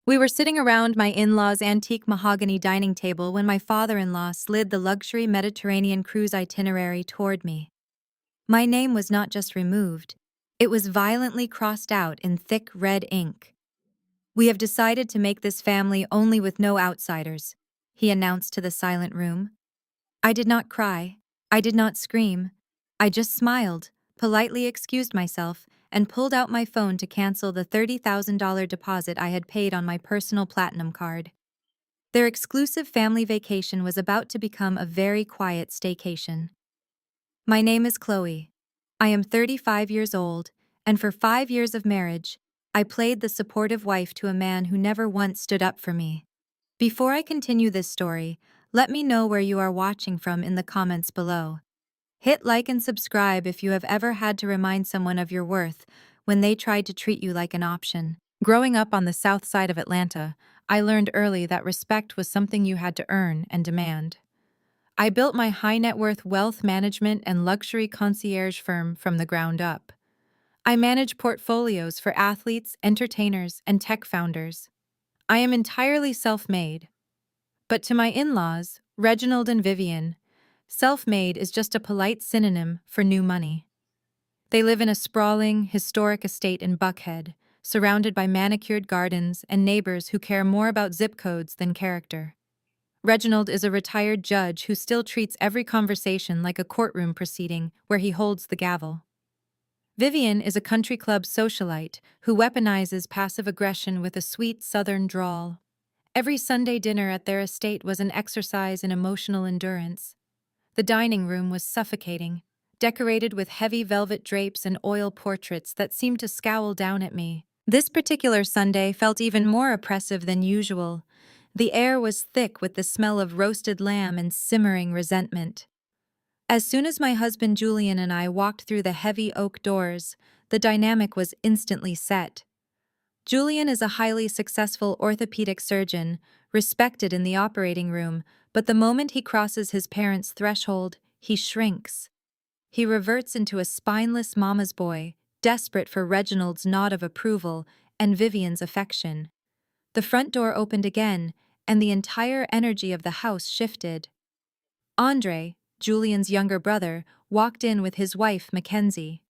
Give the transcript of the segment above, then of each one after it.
We were sitting around my in-laws' antique mahogany dining table when my father-in-law slid the luxury Mediterranean cruise itinerary toward me. My name was not just removed, it was violently crossed out in thick red ink. "We have decided to make this family only with no outsiders," he announced to the silent room. I did not cry. I did not scream. I just smiled, politely excused myself, and pulled out my phone to cancel the $30,000 deposit I had paid on my personal platinum card. Their exclusive family vacation was about to become a very quiet staycation. My name is Chloe. I am 35 years old, and for 5 years of marriage, I played the supportive wife to a man who never once stood up for me. Before I continue this story, let me know where you are watching from in the comments below. Hit like and subscribe if you have ever had to remind someone of your worth when they tried to treat you like an option. Growing up on the south side of Atlanta, I learned early that respect was something you had to earn and demand. I built my high net worth wealth management and luxury concierge firm from the ground up. I manage portfolios for athletes, entertainers, and tech founders. I am entirely self-made. But to my in-laws, Reginald and Vivian, self-made is just a polite synonym for new money. They live in a sprawling, historic estate in Buckhead, surrounded by manicured gardens and neighbors who care more about zip codes than character. Reginald is a retired judge who still treats every conversation like a courtroom proceeding where he holds the gavel. Vivian is a country club socialite who weaponizes passive aggression with a sweet southern drawl. Every Sunday dinner at their estate was an exercise in emotional endurance. The dining room was suffocating, decorated with heavy velvet drapes and oil portraits that seemed to scowl down at me. This particular Sunday felt even more oppressive than usual. The air was thick with the smell of roasted lamb and simmering resentment. As soon as my husband Julian and I walked through the heavy oak doors, the dynamic was instantly set. Julian is a highly successful orthopedic surgeon, respected in the operating room, but the moment he crosses his parents' threshold, he shrinks. He reverts into a spineless mama's boy, desperate for Reginald's nod of approval and Vivian's affection. The front door opened again, and the entire energy of the house shifted. Andre, Julian's younger brother, walked in with his wife, Mackenzie.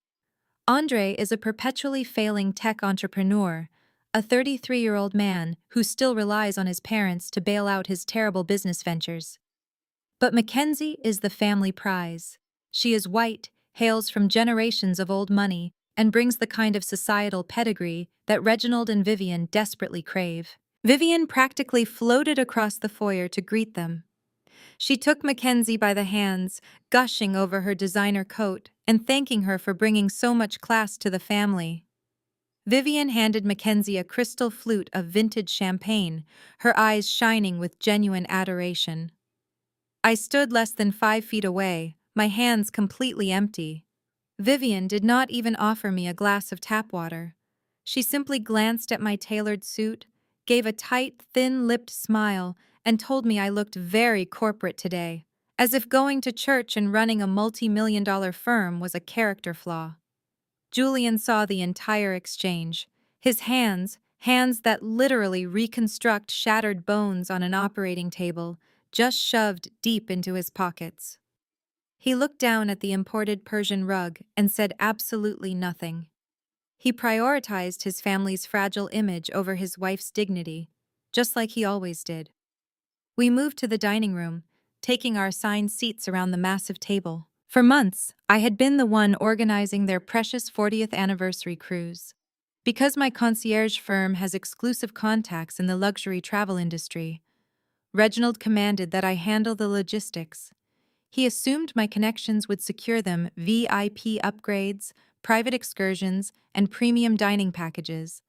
Andre is a perpetually failing tech entrepreneur, a 33-year-old man who still relies on his parents to bail out his terrible business ventures. But Mackenzie is the family prize. She is white, hails from generations of old money, and brings the kind of societal pedigree that Reginald and Vivian desperately crave. Vivian practically floated across the foyer to greet them. She took Mackenzie by the hands, gushing over her designer coat and thanking her for bringing so much class to the family. Vivian handed Mackenzie a crystal flute of vintage champagne, her eyes shining with genuine adoration. I stood less than 5 feet away, my hands completely empty. Vivian did not even offer me a glass of tap water. She simply glanced at my tailored suit, gave a tight, thin-lipped smile, and told me I looked very corporate today, as if going to church and running a multi-million-dollar firm was a character flaw. Julian saw the entire exchange. His hands that literally reconstruct shattered bones on an operating table, just shoved deep into his pockets. He looked down at the imported Persian rug and said absolutely nothing. He prioritized his family's fragile image over his wife's dignity, just like he always did. We moved to the dining room, taking our assigned seats around the massive table. For months, I had been the one organizing their precious 40th anniversary cruise. Because my concierge firm has exclusive contacts in the luxury travel industry, Reginald commanded that I handle the logistics. He assumed my connections would secure them VIP upgrades, private excursions, and premium dining packages.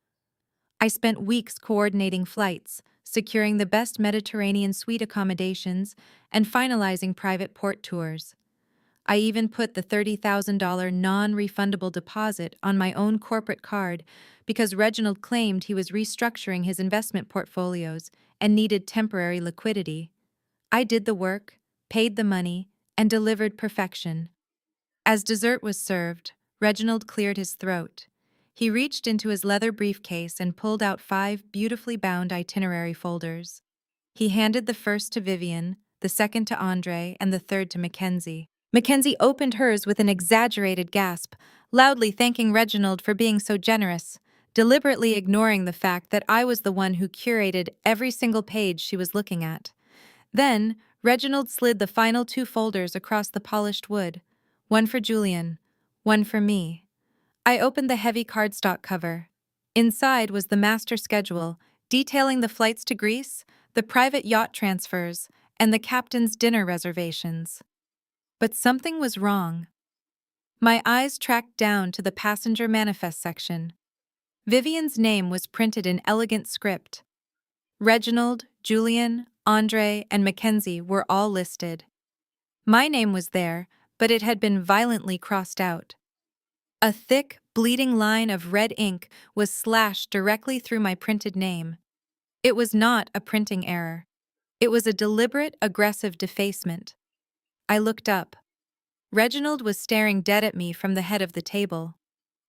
I spent weeks coordinating flights, securing the best Mediterranean suite accommodations, and finalizing private port tours. I even put the $30,000 non-refundable deposit on my own corporate card because Reginald claimed he was restructuring his investment portfolios and needed temporary liquidity. I did the work, paid the money, and delivered perfection. As dessert was served, Reginald cleared his throat. He reached into his leather briefcase and pulled out 5 beautifully bound itinerary folders. He handed the first to Vivian, the second to Andre, and the third to Mackenzie. Mackenzie opened hers with an exaggerated gasp, loudly thanking Reginald for being so generous, deliberately ignoring the fact that I was the one who curated every single page she was looking at. Then, Reginald slid the final 2 folders across the polished wood, one for Julian, one for me. I opened the heavy cardstock cover. Inside was the master schedule, detailing the flights to Greece, the private yacht transfers, and the captain's dinner reservations. But something was wrong. My eyes tracked down to the passenger manifest section. Vivian's name was printed in elegant script. Reginald, Julian, Andre, and Mackenzie were all listed. My name was there, but it had been violently crossed out. A thick, bleeding line of red ink was slashed directly through my printed name. It was not a printing error. It was a deliberate, aggressive defacement. I looked up. Reginald was staring dead at me from the head of the table.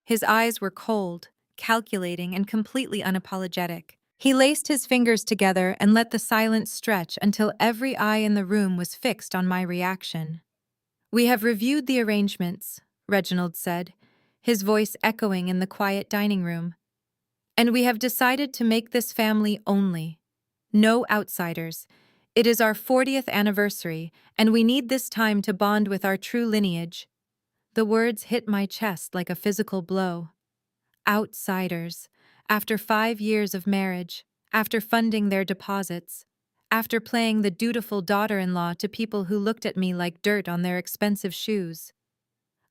His eyes were cold, calculating, and completely unapologetic. He laced his fingers together and let the silence stretch until every eye in the room was fixed on my reaction. "We have reviewed the arrangements," Reginald said, his voice echoing in the quiet dining room. "And we have decided to make this family only. No outsiders. It is our 40th anniversary, and we need this time to bond with our true lineage." The words hit my chest like a physical blow. Outsiders. After 5 years of marriage, after funding their deposits, after playing the dutiful daughter-in-law to people who looked at me like dirt on their expensive shoes.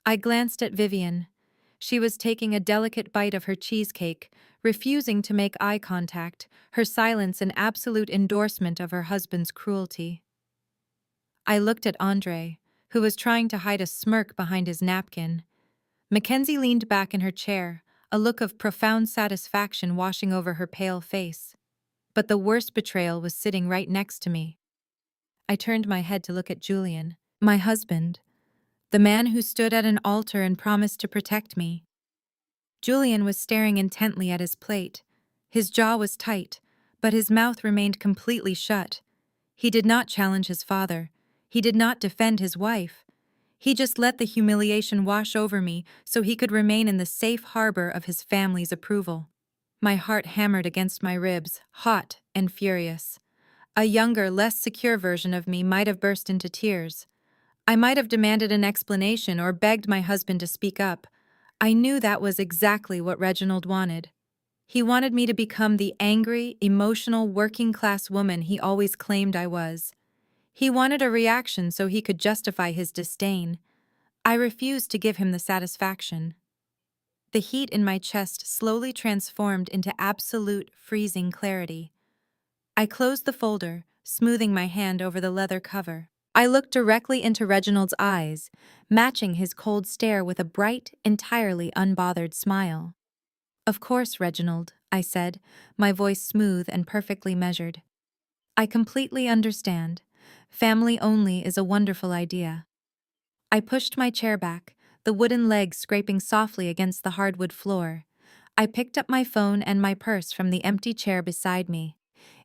I glanced at Vivian. She was taking a delicate bite of her cheesecake, refusing to make eye contact, her silence an absolute endorsement of her husband's cruelty. I looked at Andre, who was trying to hide a smirk behind his napkin. Mackenzie leaned back in her chair, a look of profound satisfaction washing over her pale face. But the worst betrayal was sitting right next to me. I turned my head to look at Julian, my husband, the man who stood at an altar and promised to protect me. Julian was staring intently at his plate. His jaw was tight, but his mouth remained completely shut. He did not challenge his father. He did not defend his wife. He just let the humiliation wash over me so he could remain in the safe harbor of his family's approval. My heart hammered against my ribs, hot and furious. A younger, less secure version of me might have burst into tears. I might have demanded an explanation or begged my husband to speak up. I knew that was exactly what Reginald wanted. He wanted me to become the angry, emotional, working-class woman he always claimed I was. He wanted a reaction so he could justify his disdain. I refused to give him the satisfaction. The heat in my chest slowly transformed into absolute, freezing clarity. I closed the folder, smoothing my hand over the leather cover. I looked directly into Reginald's eyes, matching his cold stare with a bright, entirely unbothered smile. "Of course, Reginald," I said, my voice smooth and perfectly measured. "I completely understand. Family only is a wonderful idea." I pushed my chair back, the wooden legs scraping softly against the hardwood floor. I picked up my phone and my purse from the empty chair beside me.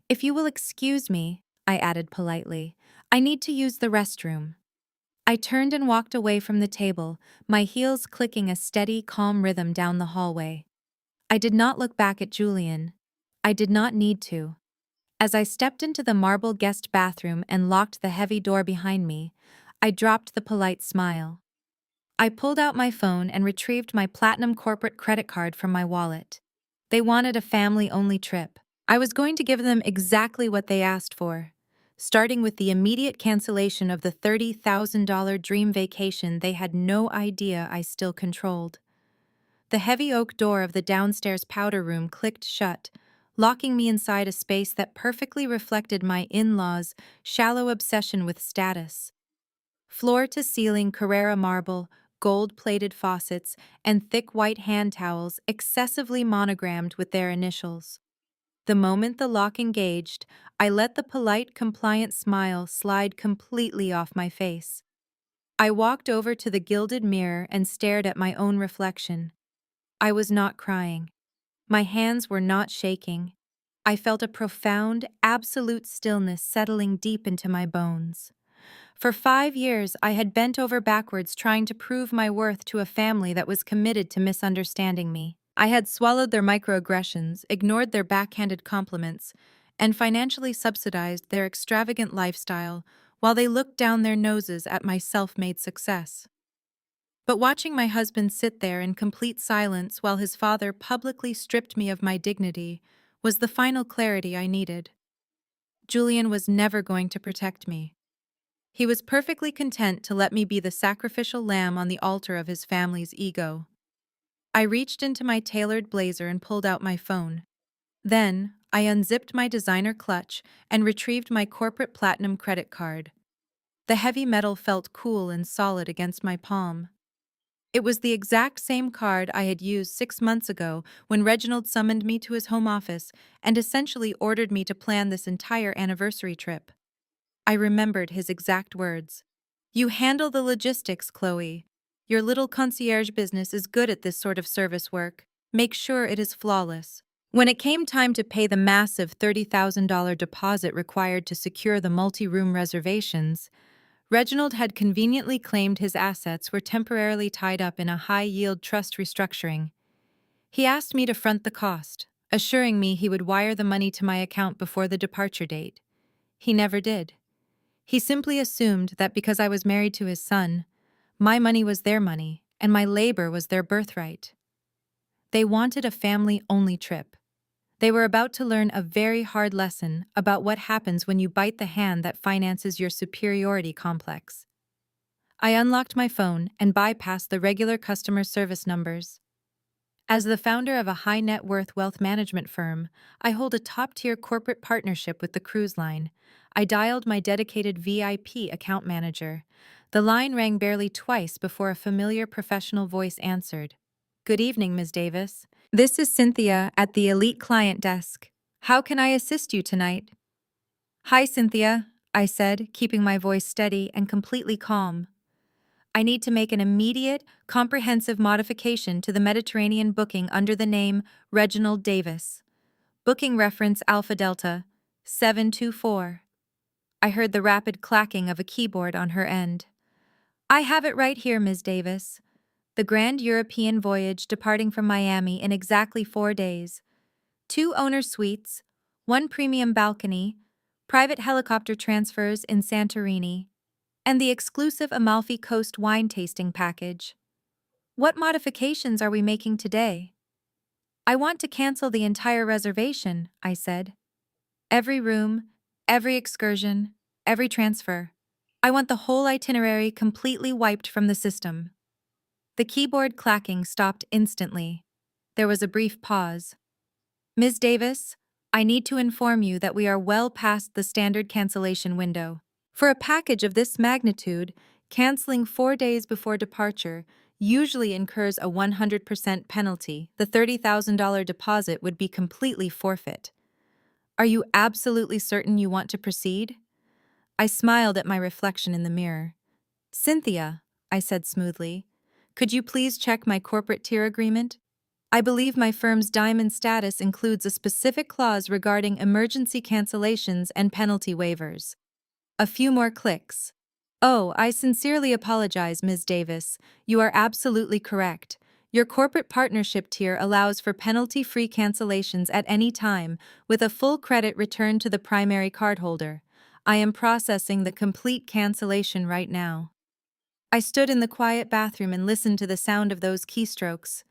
"If you will excuse me," I added politely, "I need to use the restroom." I turned and walked away from the table, my heels clicking a steady, calm rhythm down the hallway. I did not look back at Julian. I did not need to. As I stepped into the marble guest bathroom and locked the heavy door behind me, I dropped the polite smile. I pulled out my phone and retrieved my platinum corporate credit card from my wallet. They wanted a family-only trip. I was going to give them exactly what they asked for, starting with the immediate cancellation of the $30,000 dream vacation they had no idea I still controlled. The heavy oak door of the downstairs powder room clicked shut, locking me inside a space that perfectly reflected my in-laws' shallow obsession with status. Floor-to-ceiling Carrara marble, gold-plated faucets, and thick white hand towels excessively monogrammed with their initials. The moment the lock engaged, I let the polite, compliant smile slide completely off my face. I walked over to the gilded mirror and stared at my own reflection. I was not crying. My hands were not shaking. I felt a profound, absolute stillness settling deep into my bones. For 5 years, I had bent over backwards trying to prove my worth to a family that was committed to misunderstanding me. I had swallowed their microaggressions, ignored their backhanded compliments, and financially subsidized their extravagant lifestyle while they looked down their noses at my self-made success. But watching my husband sit there in complete silence while his father publicly stripped me of my dignity was the final clarity I needed. Julian was never going to protect me. He was perfectly content to let me be the sacrificial lamb on the altar of his family's ego. I reached into my tailored blazer and pulled out my phone. Then, I unzipped my designer clutch and retrieved my corporate platinum credit card. The heavy metal felt cool and solid against my palm. It was the exact same card I had used 6 months ago when Reginald summoned me to his home office and essentially ordered me to plan this entire anniversary trip. I remembered his exact words. "You handle the logistics, Chloe. Your little concierge business is good at this sort of service work. Make sure it is flawless." When it came time to pay the massive $30,000 deposit required to secure the multi-room reservations, Reginald had conveniently claimed his assets were temporarily tied up in a high-yield trust restructuring. He asked me to front the cost, assuring me he would wire the money to my account before the departure date. He never did. He simply assumed that because I was married to his son, my money was their money, and my labor was their birthright. They wanted a family-only trip. They were about to learn a very hard lesson about what happens when you bite the hand that finances your superiority complex. I unlocked my phone and bypassed the regular customer service numbers. As the founder of a high-net-worth wealth management firm, I hold a top-tier corporate partnership with the cruise line. I dialed my dedicated VIP account manager. The line rang barely twice before a familiar professional voice answered. "Good evening, Ms. Davis. This is Cynthia at the Elite Client Desk. How can I assist you tonight?" "Hi, Cynthia," I said, keeping my voice steady and completely calm. "I need to make an immediate, comprehensive modification to the Mediterranean booking under the name Reginald Davis. Booking reference Alpha Delta 724. I heard the rapid clacking of a keyboard on her end. "I have it right here, Ms. Davis. The Grand European voyage departing from Miami in exactly 4 days. 2 owner suites, 1 premium balcony, private helicopter transfers in Santorini, and the exclusive Amalfi Coast wine tasting package. What modifications are we making today?" "I want to cancel the entire reservation," I said. "Every room, every excursion, every transfer. I want the whole itinerary completely wiped from the system." The keyboard clacking stopped instantly. There was a brief pause. "Ms. Davis, I need to inform you that we are well past the standard cancellation window. For a package of this magnitude, canceling 4 days before departure usually incurs a 100% penalty. The $30,000 deposit would be completely forfeit. Are you absolutely certain you want to proceed?" I smiled at my reflection in the mirror. "Cynthia," I said smoothly, "could you please check my corporate tier agreement? I believe my firm's diamond status includes a specific clause regarding emergency cancellations and penalty waivers." A few more clicks. "Oh, I sincerely apologize, Ms. Davis. You are absolutely correct. Your corporate partnership tier allows for penalty-free cancellations at any time, with a full credit returned to the primary cardholder. I am processing the complete cancellation right now." I stood in the quiet bathroom and listened to the sound of those keystrokes.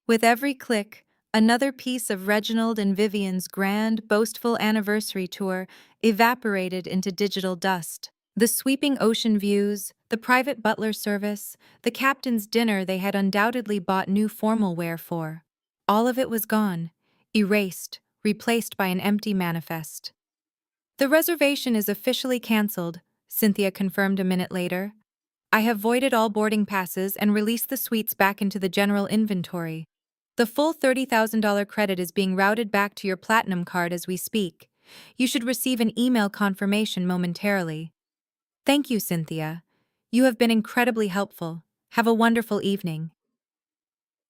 With every click, another piece of Reginald and Vivian's grand, boastful anniversary tour evaporated into digital dust. The sweeping ocean views, the private butler service, the captain's dinner they had undoubtedly bought new formal wear for. All of it was gone, erased, replaced by an empty manifest. "The reservation is officially canceled," Cynthia confirmed a minute later. "I have voided all boarding passes and released the suites back into the general inventory. The full $30,000 credit is being routed back to your platinum card as we speak. You should receive an email confirmation momentarily." "Thank you, Cynthia. You have been incredibly helpful. Have a wonderful evening."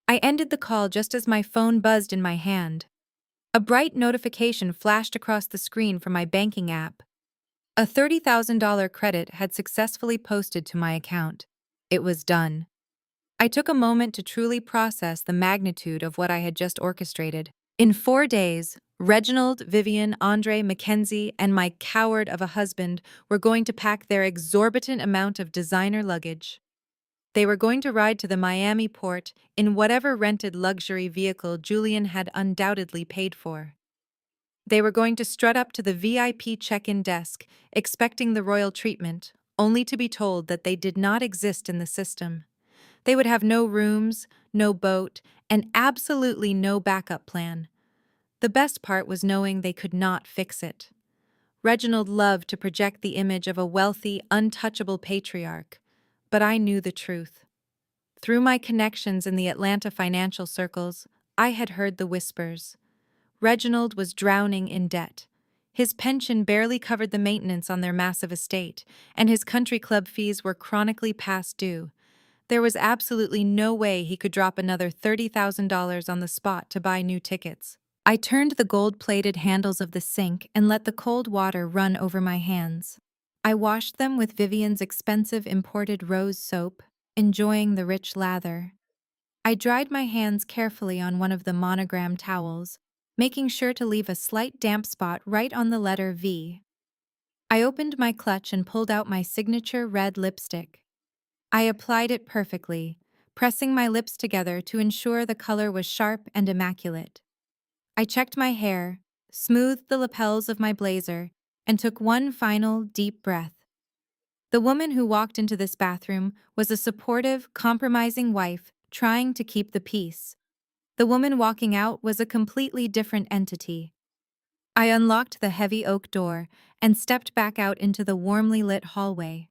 I ended the call just as my phone buzzed in my hand. A bright notification flashed across the screen from my banking app. A $30,000 credit had successfully posted to my account. It was done. I took a moment to truly process the magnitude of what I had just orchestrated. In 4 days, Reginald, Vivian, Andre, Mackenzie, and my coward of a husband were going to pack their exorbitant amount of designer luggage. They were going to ride to the Miami port in whatever rented luxury vehicle Julian had undoubtedly paid for. They were going to strut up to the VIP check-in desk, expecting the royal treatment, only to be told that they did not exist in the system. They would have no rooms, no boat, and absolutely no backup plan. The best part was knowing they could not fix it. Reginald loved to project the image of a wealthy, untouchable patriarch, but I knew the truth. Through my connections in the Atlanta financial circles, I had heard the whispers. Reginald was drowning in debt. His pension barely covered the maintenance on their massive estate, and his country club fees were chronically past due. There was absolutely no way he could drop another $30,000 on the spot to buy new tickets. I turned the gold-plated handles of the sink and let the cold water run over my hands. I washed them with Vivian's expensive imported rose soap, enjoying the rich lather. I dried my hands carefully on one of the monogram towels, making sure to leave a slight damp spot right on the letter V. I opened my clutch and pulled out my signature red lipstick. I applied it perfectly, pressing my lips together to ensure the color was sharp and immaculate. I checked my hair, smoothed the lapels of my blazer, and took one final, deep breath. The woman who walked into this bathroom was a supportive, compromising wife trying to keep the peace. The woman walking out was a completely different entity. I unlocked the heavy oak door and stepped back out into the warmly lit hallway.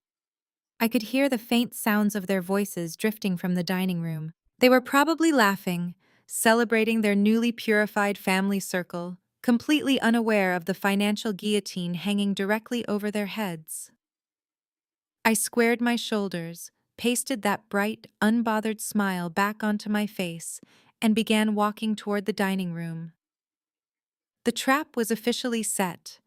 I could hear the faint sounds of their voices drifting from the dining room. They were probably laughing, celebrating their newly purified family circle, completely unaware of the financial guillotine hanging directly over their heads. I squared my shoulders, pasted that bright, unbothered smile back onto my face, and began walking toward the dining room. The trap was officially set.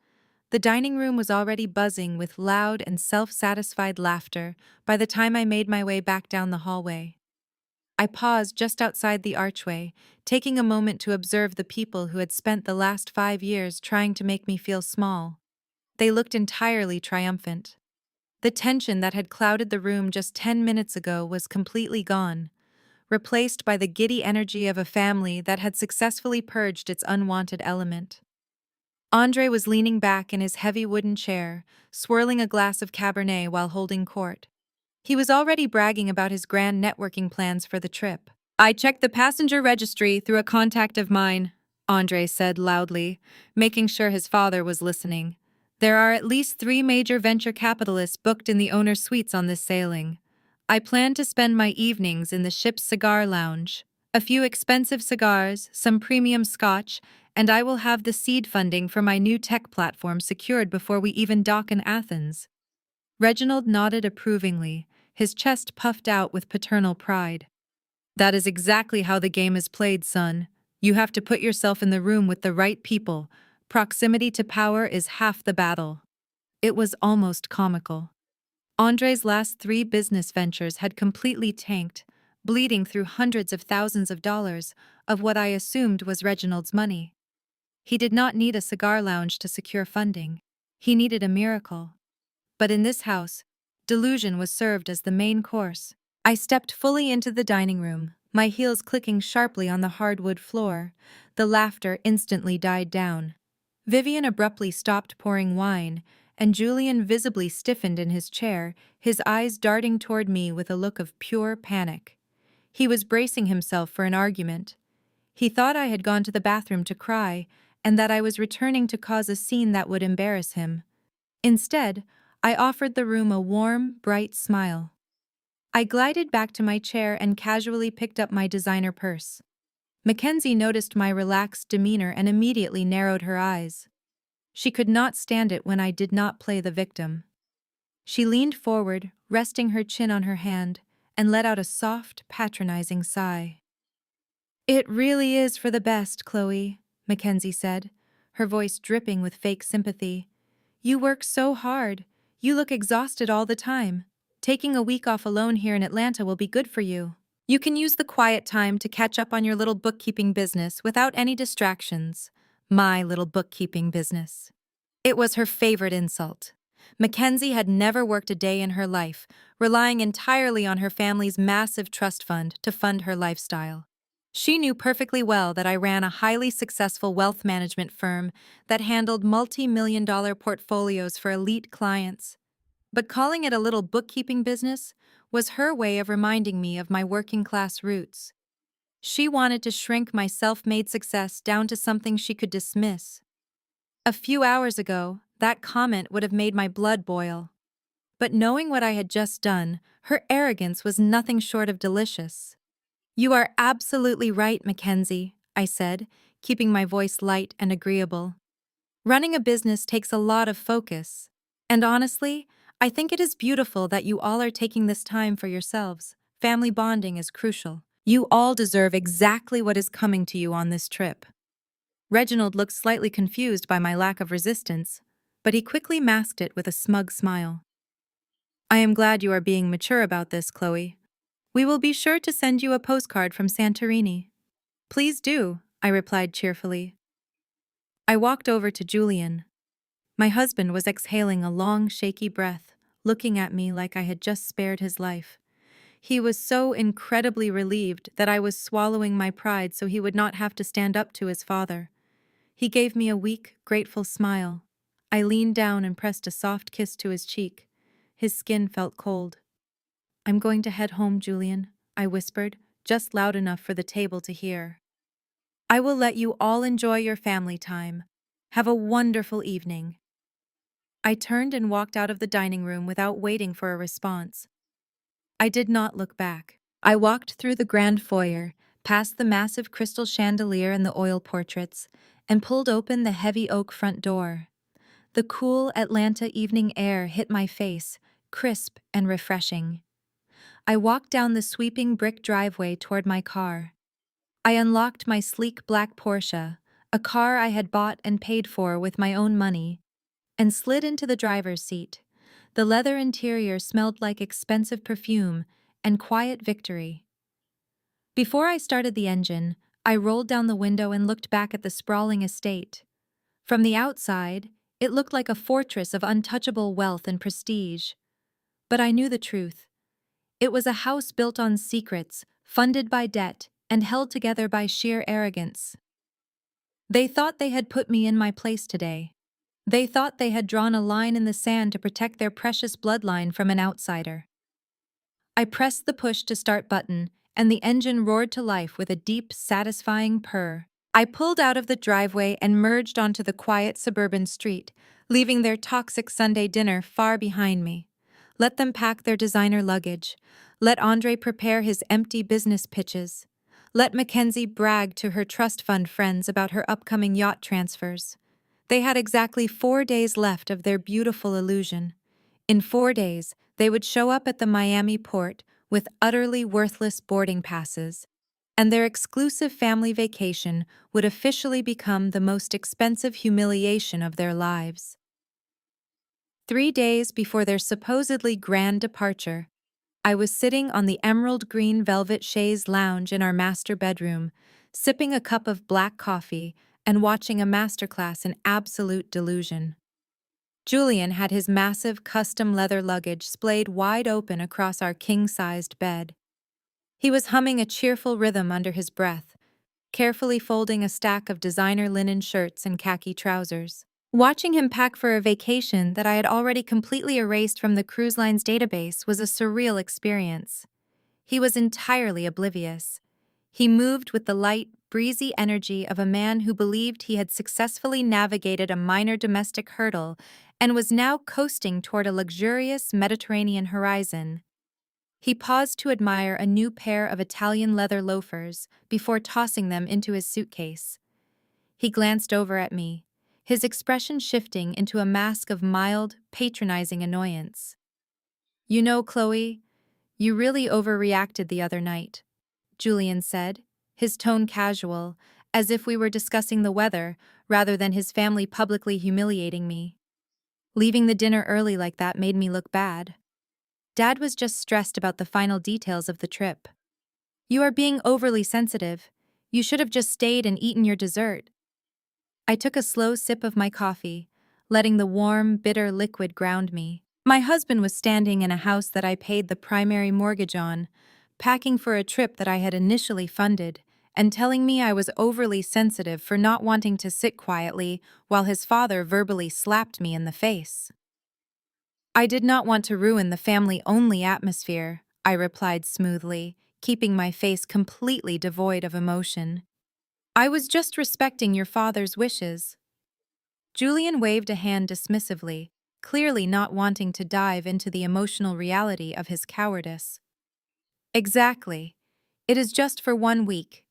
The dining room was already buzzing with loud and self-satisfied laughter by the time I made my way back down the hallway. I paused just outside the archway, taking a moment to observe the people who had spent the last 5 years trying to make me feel small. They looked entirely triumphant. The tension that had clouded the room just 10 minutes ago was completely gone, replaced by the giddy energy of a family that had successfully purged its unwanted element. Andre was leaning back in his heavy wooden chair, swirling a glass of Cabernet while holding court. He was already bragging about his grand networking plans for the trip. "I checked the passenger registry through a contact of mine," Andre said loudly, making sure his father was listening. "There are at least 3 major venture capitalists booked in the owner's suites on this sailing. I plan to spend my evenings in the ship's cigar lounge. A few expensive cigars, some premium scotch, and I will have the seed funding for my new tech platform secured before we even dock in Athens." Reginald nodded approvingly, his chest puffed out with paternal pride. "That is exactly how the game is played, son. You have to put yourself in the room with the right people. Proximity to power is half the battle." It was almost comical. Andre's last 3 business ventures had completely tanked, bleeding through hundreds of thousands of dollars of what I assumed was Reginald's money. He did not need a cigar lounge to secure funding. He needed a miracle. But in this house, delusion was served as the main course. I stepped fully into the dining room, my heels clicking sharply on the hardwood floor. The laughter instantly died down. Vivian abruptly stopped pouring wine, and Julian visibly stiffened in his chair, his eyes darting toward me with a look of pure panic. He was bracing himself for an argument. He thought I had gone to the bathroom to cry, and that I was returning to cause a scene that would embarrass him. Instead, I offered the room a warm, bright smile. I glided back to my chair and casually picked up my designer purse. Mackenzie noticed my relaxed demeanor and immediately narrowed her eyes. She could not stand it when I did not play the victim. She leaned forward, resting her chin on her hand, and let out a soft, patronizing sigh. It really is for the best, Chloe, Mackenzie said, her voice dripping with fake sympathy. You work so hard. You look exhausted all the time. Taking a week off alone here in Atlanta will be good for you. You can use the quiet time to catch up on your little bookkeeping business without any distractions. My little bookkeeping business. It was her favorite insult. Mackenzie had never worked a day in her life, relying entirely on her family's massive trust fund to fund her lifestyle. She knew perfectly well that I ran a highly successful wealth management firm that handled multi-million-dollar portfolios for elite clients. But calling it a little bookkeeping business was her way of reminding me of my working-class roots. She wanted to shrink my self-made success down to something she could dismiss. A few hours ago, that comment would have made my blood boil. But knowing what I had just done, her arrogance was nothing short of delicious. You are absolutely right, Mackenzie, I said, keeping my voice light and agreeable. Running a business takes a lot of focus. And honestly, I think it is beautiful that you all are taking this time for yourselves. Family bonding is crucial. You all deserve exactly what is coming to you on this trip. Reginald looked slightly confused by my lack of resistance, but he quickly masked it with a smug smile. I am glad you are being mature about this, Chloe. We will be sure to send you a postcard from Santorini. Please do, I replied cheerfully. I walked over to Julian. My husband was exhaling a long, shaky breath, looking at me like I had just spared his life. He was so incredibly relieved that I was swallowing my pride so he would not have to stand up to his father. He gave me a weak, grateful smile. I leaned down and pressed a soft kiss to his cheek. His skin felt cold. I'm going to head home, Julian, I whispered, just loud enough for the table to hear. I will let you all enjoy your family time. Have a wonderful evening. I turned and walked out of the dining room without waiting for a response. I did not look back. I walked through the grand foyer, past the massive crystal chandelier and the oil portraits, and pulled open the heavy oak front door. The cool Atlanta evening air hit my face, crisp and refreshing. I walked down the sweeping brick driveway toward my car. I unlocked my sleek black Porsche, a car I had bought and paid for with my own money, and slid into the driver's seat. The leather interior smelled like expensive perfume and quiet victory. Before I started the engine, I rolled down the window and looked back at the sprawling estate. From the outside, it looked like a fortress of untouchable wealth and prestige. But I knew the truth. It was a house built on secrets, funded by debt, and held together by sheer arrogance. They thought they had put me in my place today. They thought they had drawn a line in the sand to protect their precious bloodline from an outsider. I pressed the push to start button, and the engine roared to life with a deep, satisfying purr. I pulled out of the driveway and merged onto the quiet suburban street, leaving their toxic Sunday dinner far behind me. Let them pack their designer luggage. Let Andre prepare his empty business pitches. Let Mackenzie brag to her trust fund friends about her upcoming yacht transfers. They had exactly 4 days left of their beautiful illusion. In 4 days, they would show up at the Miami port with utterly worthless boarding passes, and their exclusive family vacation would officially become the most expensive humiliation of their lives. 3 days before their supposedly grand departure, I was sitting on the emerald green velvet chaise lounge in our master bedroom, sipping a cup of black coffee and watching a masterclass in absolute delusion. Julian had his massive custom leather luggage splayed wide open across our king-sized bed. He was humming a cheerful rhythm under his breath, carefully folding a stack of designer linen shirts and khaki trousers. Watching him pack for a vacation that I had already completely erased from the cruise line's database was a surreal experience. He was entirely oblivious. He moved with the light, breezy energy of a man who believed he had successfully navigated a minor domestic hurdle and was now coasting toward a luxurious Mediterranean horizon. He paused to admire a new pair of Italian leather loafers before tossing them into his suitcase. He glanced over at me, his expression shifting into a mask of mild, patronizing annoyance. You know, Chloe, you really overreacted the other night, Julian said, his tone casual, as if we were discussing the weather rather than his family publicly humiliating me. Leaving the dinner early like that made me look bad. Dad was just stressed about the final details of the trip. You are being overly sensitive. You should have just stayed and eaten your dessert. I took a slow sip of my coffee, letting the warm, bitter liquid ground me. My husband was standing in a house that I paid the primary mortgage on, packing for a trip that I had initially funded, and telling me I was overly sensitive for not wanting to sit quietly while his father verbally slapped me in the face. I did not want to ruin the family-only atmosphere, I replied smoothly, keeping my face completely devoid of emotion. I was just respecting your father's wishes. Julian waved a hand dismissively, clearly not wanting to dive into the emotional reality of his cowardice. Exactly. It is just for 1 week.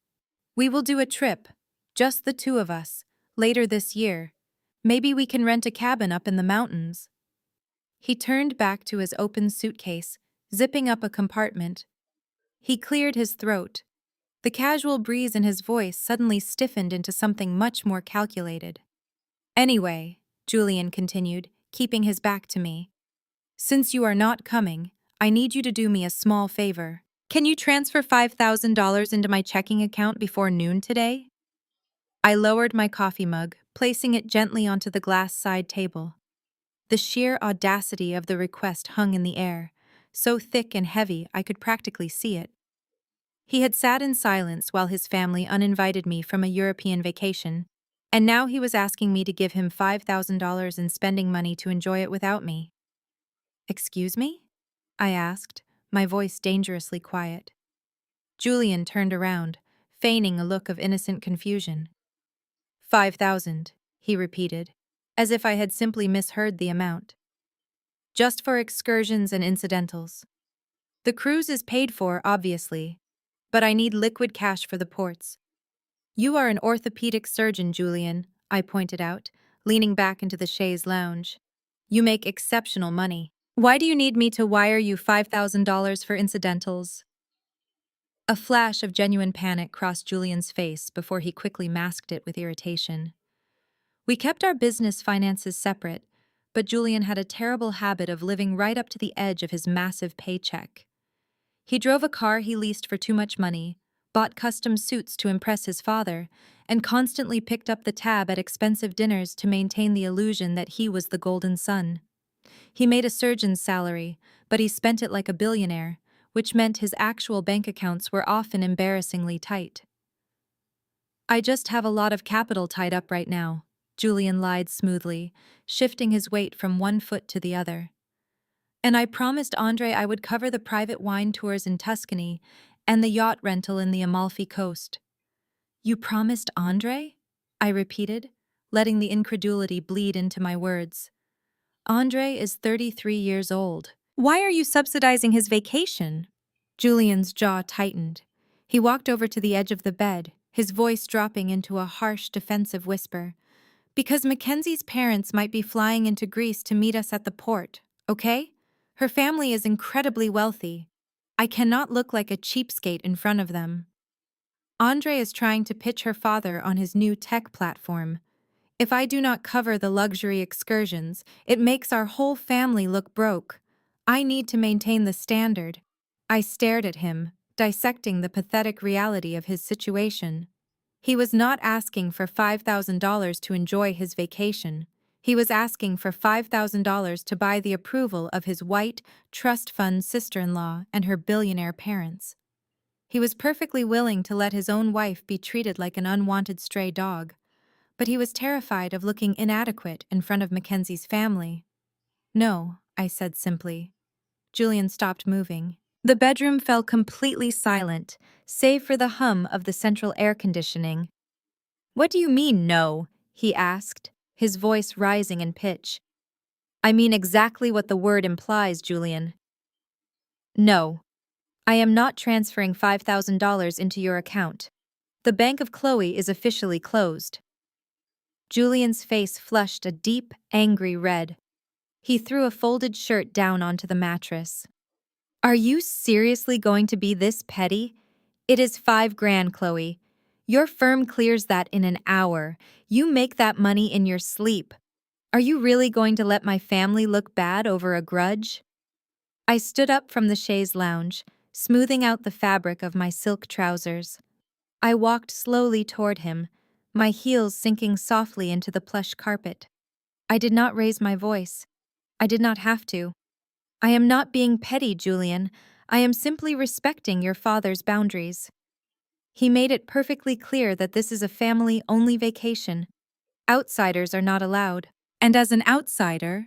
We will do a trip, just the two of us, later this year. Maybe we can rent a cabin up in the mountains. He turned back to his open suitcase, zipping up a compartment. He cleared his throat. The casual breeze in his voice suddenly stiffened into something much more calculated. Anyway, Julian continued, keeping his back to me, since you are not coming, I need you to do me a small favor. Can you transfer $5,000 into my checking account before noon today? I lowered my coffee mug, placing it gently onto the glass side table. The sheer audacity of the request hung in the air, so thick and heavy I could practically see it. He had sat in silence while his family uninvited me from a European vacation, and now he was asking me to give him $5,000 in spending money to enjoy it without me. Excuse me? I asked, my voice dangerously quiet. Julian turned around, feigning a look of innocent confusion. 5,000, he repeated, as if I had simply misheard the amount. Just for excursions and incidentals. The cruise is paid for, obviously, but I need liquid cash for the ports. You are an orthopedic surgeon, Julian, I pointed out, leaning back into the chaise lounge. You make exceptional money. Why do you need me to wire you $5,000 for incidentals? A flash of genuine panic crossed Julian's face before he quickly masked it with irritation. We kept our business finances separate, but Julian had a terrible habit of living right up to the edge of his massive paycheck. He drove a car he leased for too much money, bought custom suits to impress his father, and constantly picked up the tab at expensive dinners to maintain the illusion that he was the golden son. He made a surgeon's salary, but he spent it like a billionaire, which meant his actual bank accounts were often embarrassingly tight. I just have a lot of capital tied up right now, Julian lied smoothly, shifting his weight from one foot to the other. And I promised Andre I would cover the private wine tours in Tuscany and the yacht rental in the Amalfi Coast. You promised Andre? I repeated, letting the incredulity bleed into my words. Andre is 33 years old. Why are you subsidizing his vacation? Julian's jaw tightened. He walked over to the edge of the bed, his voice dropping into a harsh, defensive whisper. Because Mackenzie's parents might be flying into Greece to meet us at the port, okay? Her family is incredibly wealthy. I cannot look like a cheapskate in front of them. Andre is trying to pitch her father on his new tech platform. If I do not cover the luxury excursions, it makes our whole family look broke. I need to maintain the standard. I stared at him, dissecting the pathetic reality of his situation. He was not asking for $5,000 to enjoy his vacation. He was asking for $5,000 to buy the approval of his white, trust fund sister-in-law and her billionaire parents. He was perfectly willing to let his own wife be treated like an unwanted stray dog, but he was terrified of looking inadequate in front of Mackenzie's family. No, I said simply. Julian stopped moving. The bedroom fell completely silent, save for the hum of the central air conditioning. What do you mean, no? He asked, his voice rising in pitch. I mean exactly what the word implies, Julian. No. I am not transferring $5,000 into your account. The Bank of Chloe is officially closed. Julian's face flushed a deep, angry red. He threw a folded shirt down onto the mattress. Are you seriously going to be this petty? It is $5,000, Chloe. Your firm clears that in an hour. You make that money in your sleep. Are you really going to let my family look bad over a grudge? I stood up from the chaise lounge, smoothing out the fabric of my silk trousers. I walked slowly toward him, my heels sinking softly into the plush carpet. I did not raise my voice. I did not have to. I am not being petty, Julian. I am simply respecting your father's boundaries. He made it perfectly clear that this is a family-only vacation. Outsiders are not allowed. And as an outsider,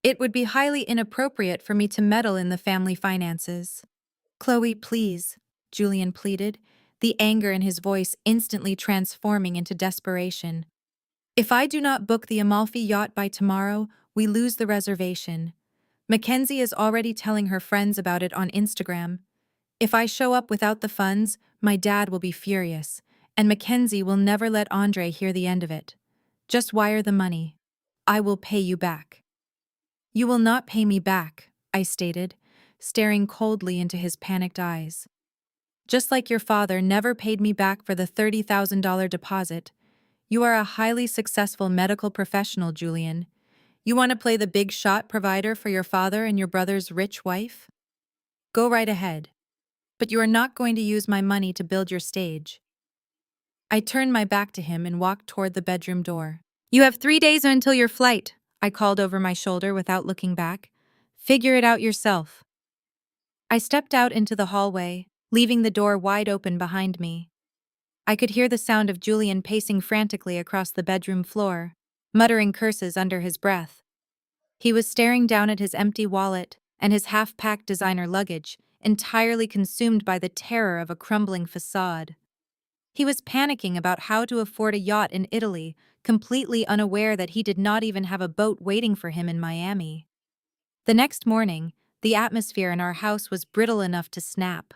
it would be highly inappropriate for me to meddle in the family finances. Chloe, please, Julian pleaded, the anger in his voice instantly transforming into desperation. If I do not book the Amalfi yacht by tomorrow, we lose the reservation. Mackenzie is already telling her friends about it on Instagram. If I show up without the funds, my dad will be furious, and Mackenzie will never let Andre hear the end of it. Just wire the money. I will pay you back. You will not pay me back, I stated, staring coldly into his panicked eyes. Just like your father never paid me back for the $30,000 deposit. You are a highly successful medical professional, Julian. You want to play the big shot provider for your father and your brother's rich wife? Go right ahead. But you are not going to use my money to build your stage. I turned my back to him and walked toward the bedroom door. You have 3 days until your flight, I called over my shoulder without looking back. Figure it out yourself. I stepped out into the hallway, leaving the door wide open behind me. I could hear the sound of Julian pacing frantically across the bedroom floor, muttering curses under his breath. He was staring down at his empty wallet and his half-packed designer luggage, entirely consumed by the terror of a crumbling facade. He was panicking about how to afford a yacht in Italy, completely unaware that he did not even have a boat waiting for him in Miami. The next morning, the atmosphere in our house was brittle enough to snap.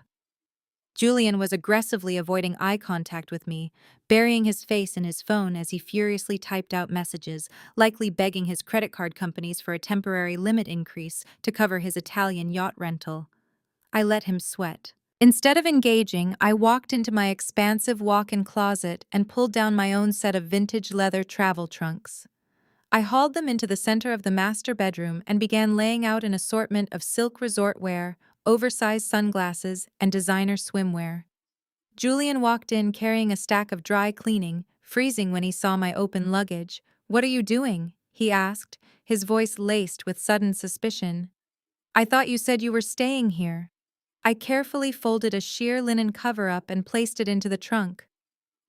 Julian was aggressively avoiding eye contact with me, burying his face in his phone as he furiously typed out messages, likely begging his credit card companies for a temporary limit increase to cover his Italian yacht rental. I let him sweat. Instead of engaging, I walked into my expansive walk-in closet and pulled down my own set of vintage leather travel trunks. I hauled them into the center of the master bedroom and began laying out an assortment of silk resort wear, oversized sunglasses, and designer swimwear. Julian walked in carrying a stack of dry cleaning, freezing when he saw my open luggage. "What are you doing?" he asked, his voice laced with sudden suspicion. "I thought you said you were staying here." I carefully folded a sheer linen cover-up and placed it into the trunk.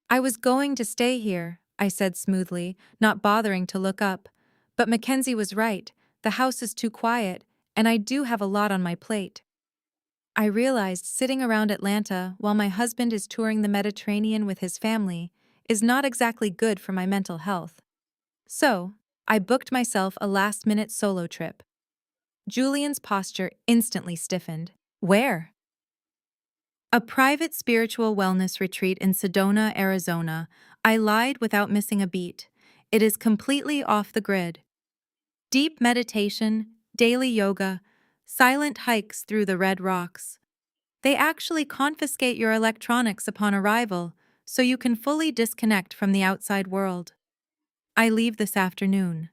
"I was going to stay here," I said smoothly, not bothering to look up. "But Mackenzie was right. The house is too quiet, and I do have a lot on my plate." I realized sitting around Atlanta while my husband is touring the Mediterranean with his family is not exactly good for my mental health. So, I booked myself a last-minute solo trip. Julian's posture instantly stiffened. "Where?" "A private spiritual wellness retreat in Sedona, Arizona." I lied without missing a beat. "It is completely off the grid. Deep meditation, daily yoga, silent hikes through the red rocks. They actually confiscate your electronics upon arrival, so you can fully disconnect from the outside world. I leave this afternoon."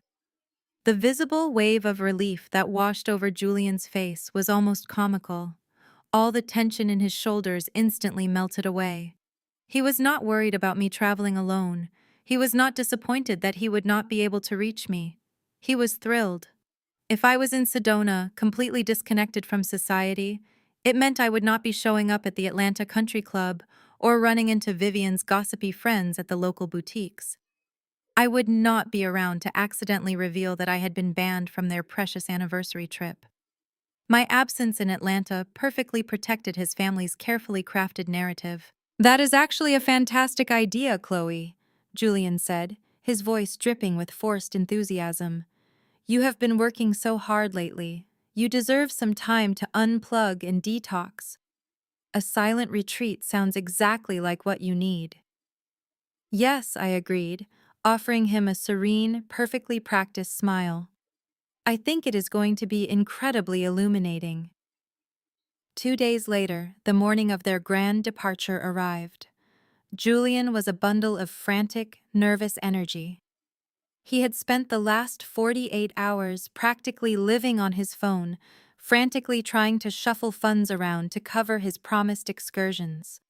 The visible wave of relief that washed over Julian's face was almost comical. All the tension in his shoulders instantly melted away. He was not worried about me traveling alone. He was not disappointed that he would not be able to reach me. He was thrilled. If I was in Sedona, completely disconnected from society, it meant I would not be showing up at the Atlanta Country Club or running into Vivian's gossipy friends at the local boutiques. I would not be around to accidentally reveal that I had been banned from their precious anniversary trip. My absence in Atlanta perfectly protected his family's carefully crafted narrative. "That is actually a fantastic idea, Chloe," Julian said, his voice dripping with forced enthusiasm. "You have been working so hard lately. You deserve some time to unplug and detox. A silent retreat sounds exactly like what you need." "Yes," I agreed, offering him a serene, perfectly practiced smile. "I think it is going to be incredibly illuminating." 2 days later, the morning of their grand departure arrived. Julian was a bundle of frantic, nervous energy. He had spent the last 48 hours practically living on his phone, frantically trying to shuffle funds around to cover his promised excursions.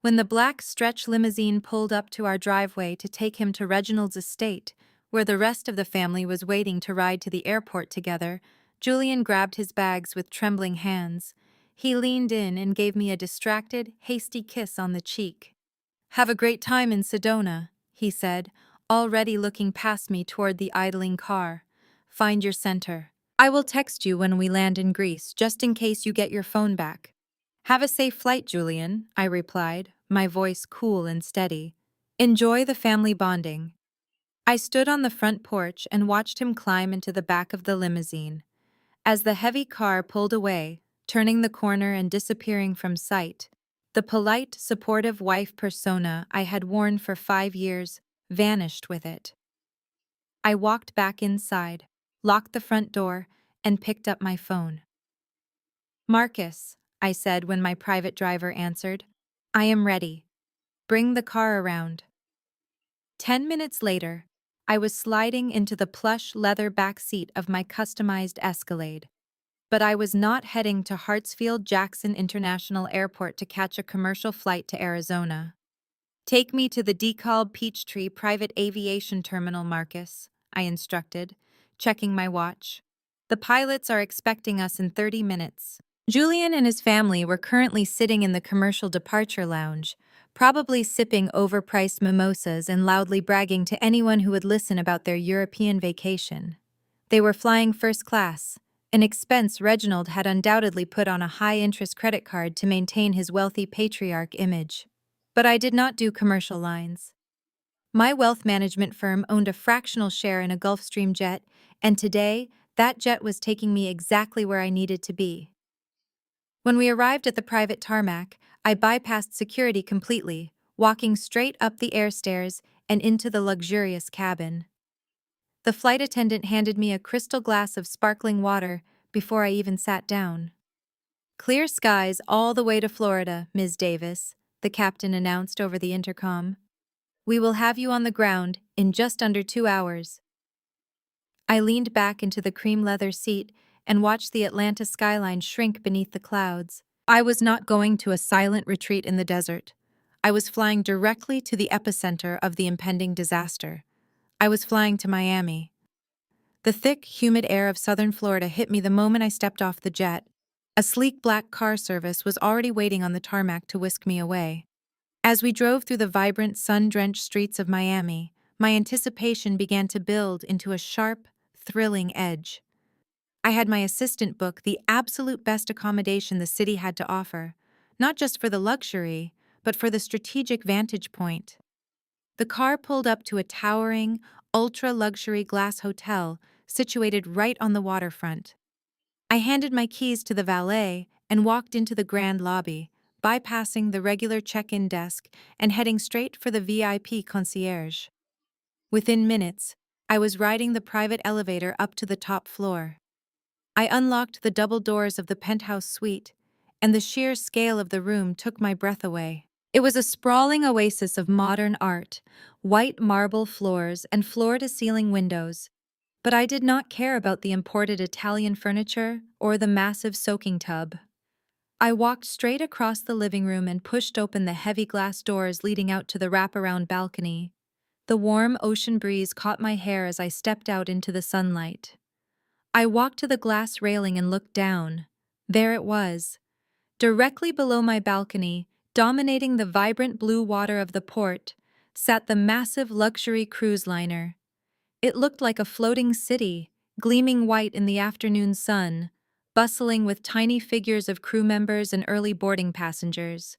When the black stretch limousine pulled up to our driveway to take him to Reginald's estate, where the rest of the family was waiting to ride to the airport together, Julian grabbed his bags with trembling hands. He leaned in and gave me a distracted, hasty kiss on the cheek. "Have a great time in Sedona," he said, already looking past me toward the idling car. "Find your center. I will text you when we land in Greece, just in case you get your phone back." "Have a safe flight, Julian," I replied, my voice cool and steady. "Enjoy the family bonding." I stood on the front porch and watched him climb into the back of the limousine. As the heavy car pulled away, turning the corner and disappearing from sight, the polite, supportive wife persona I had worn for 5 years vanished with it. I walked back inside, locked the front door, and picked up my phone. "Marcus," I said when my private driver answered, "I am ready. Bring the car around." 10 minutes later, I was sliding into the plush leather back seat of my customized Escalade. But I was not heading to Hartsfield-Jackson International Airport to catch a commercial flight to Arizona. "Take me to the DeKalb Peachtree Private Aviation Terminal, Marcus," I instructed, checking my watch. "The pilots are expecting us in 30 minutes. Julian and his family were currently sitting in the commercial departure lounge, probably sipping overpriced mimosas and loudly bragging to anyone who would listen about their European vacation. They were flying first class, an expense Reginald had undoubtedly put on a high-interest credit card to maintain his wealthy patriarch image. But I did not do commercial lines. My wealth management firm owned a fractional share in a Gulfstream jet, and today, that jet was taking me exactly where I needed to be. When we arrived at the private tarmac, I bypassed security completely, walking straight up the air stairs and into the luxurious cabin. The flight attendant handed me a crystal glass of sparkling water before I even sat down. "Clear skies all the way to Florida, Ms. Davis," the captain announced over the intercom. "We will have you on the ground in just under 2 hours." I leaned back into the cream leather seat and watched the Atlanta skyline shrink beneath the clouds. I was not going to a silent retreat in the desert. I was flying directly to the epicenter of the impending disaster. I was flying to Miami. The thick, humid air of southern Florida hit me the moment I stepped off the jet. A sleek black car service was already waiting on the tarmac to whisk me away. As we drove through the vibrant, sun-drenched streets of Miami, my anticipation began to build into a sharp, thrilling edge. I had my assistant book the absolute best accommodation the city had to offer, not just for the luxury, but for the strategic vantage point. The car pulled up to a towering, ultra-luxury glass hotel situated right on the waterfront. I handed my keys to the valet and walked into the grand lobby, bypassing the regular check-in desk and heading straight for the VIP concierge. Within minutes, I was riding the private elevator up to the top floor. I unlocked the double doors of the penthouse suite, and the sheer scale of the room took my breath away. It was a sprawling oasis of modern art, white marble floors and floor-to-ceiling windows. But I did not care about the imported Italian furniture or the massive soaking tub. I walked straight across the living room and pushed open the heavy glass doors leading out to the wraparound balcony. The warm ocean breeze caught my hair as I stepped out into the sunlight. I walked to the glass railing and looked down. There it was. Directly below my balcony, dominating the vibrant blue water of the port, sat the massive luxury cruise liner. It looked like a floating city, gleaming white in the afternoon sun, bustling with tiny figures of crew members and early boarding passengers.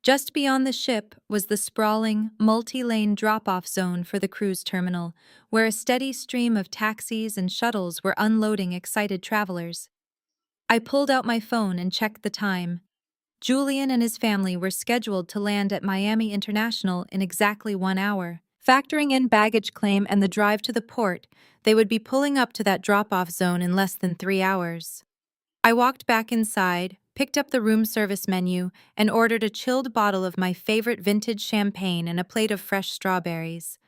Just beyond the ship was the sprawling, multi-lane drop-off zone for the cruise terminal, where a steady stream of taxis and shuttles were unloading excited travelers. I pulled out my phone and checked the time. Julian and his family were scheduled to land at Miami International in exactly 1 hour. Factoring in baggage claim and the drive to the port, they would be pulling up to that drop-off zone in less than 3 hours. I walked back inside, picked up the room service menu, and ordered a chilled bottle of my favorite vintage champagne and a plate of fresh strawberries.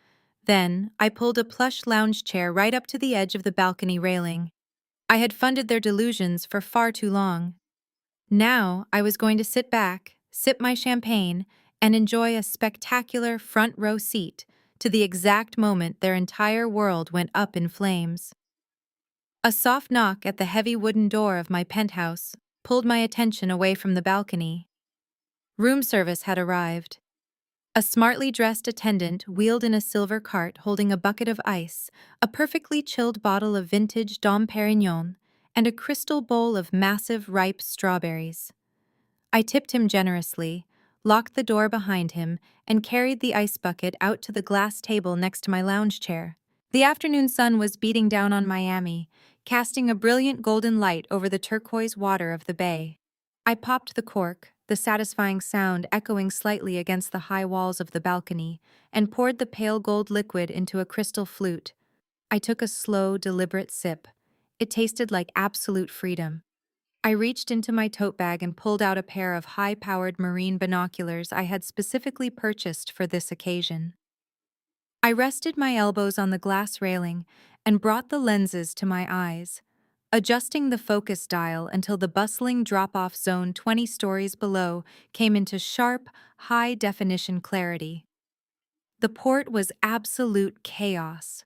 Then, I pulled a plush lounge chair right up to the edge of the balcony railing. I had funded their delusions for far too long. Now, I was going to sit back, sip my champagne, and enjoy a spectacular front row seat to the exact moment their entire world went up in flames. A soft knock at the heavy wooden door of my penthouse pulled my attention away from the balcony. Room service had arrived. A smartly dressed attendant wheeled in a silver cart holding a bucket of ice, a perfectly chilled bottle of vintage Dom Perignon, and a crystal bowl of massive ripe strawberries. I tipped him generously, locked the door behind him, and carried the ice bucket out to the glass table next to my lounge chair. The afternoon sun was beating down on Miami, casting a brilliant golden light over the turquoise water of the bay. I popped the cork, the satisfying sound echoing slightly against the high walls of the balcony, and poured the pale gold liquid into a crystal flute. I took a slow, deliberate sip. It tasted like absolute freedom. I reached into my tote bag and pulled out a pair of high-powered marine binoculars I had specifically purchased for this occasion. I rested my elbows on the glass railing and brought the lenses to my eyes, adjusting the focus dial until the bustling drop-off zone 20 stories below came into sharp, high-definition clarity. The port was absolute chaos.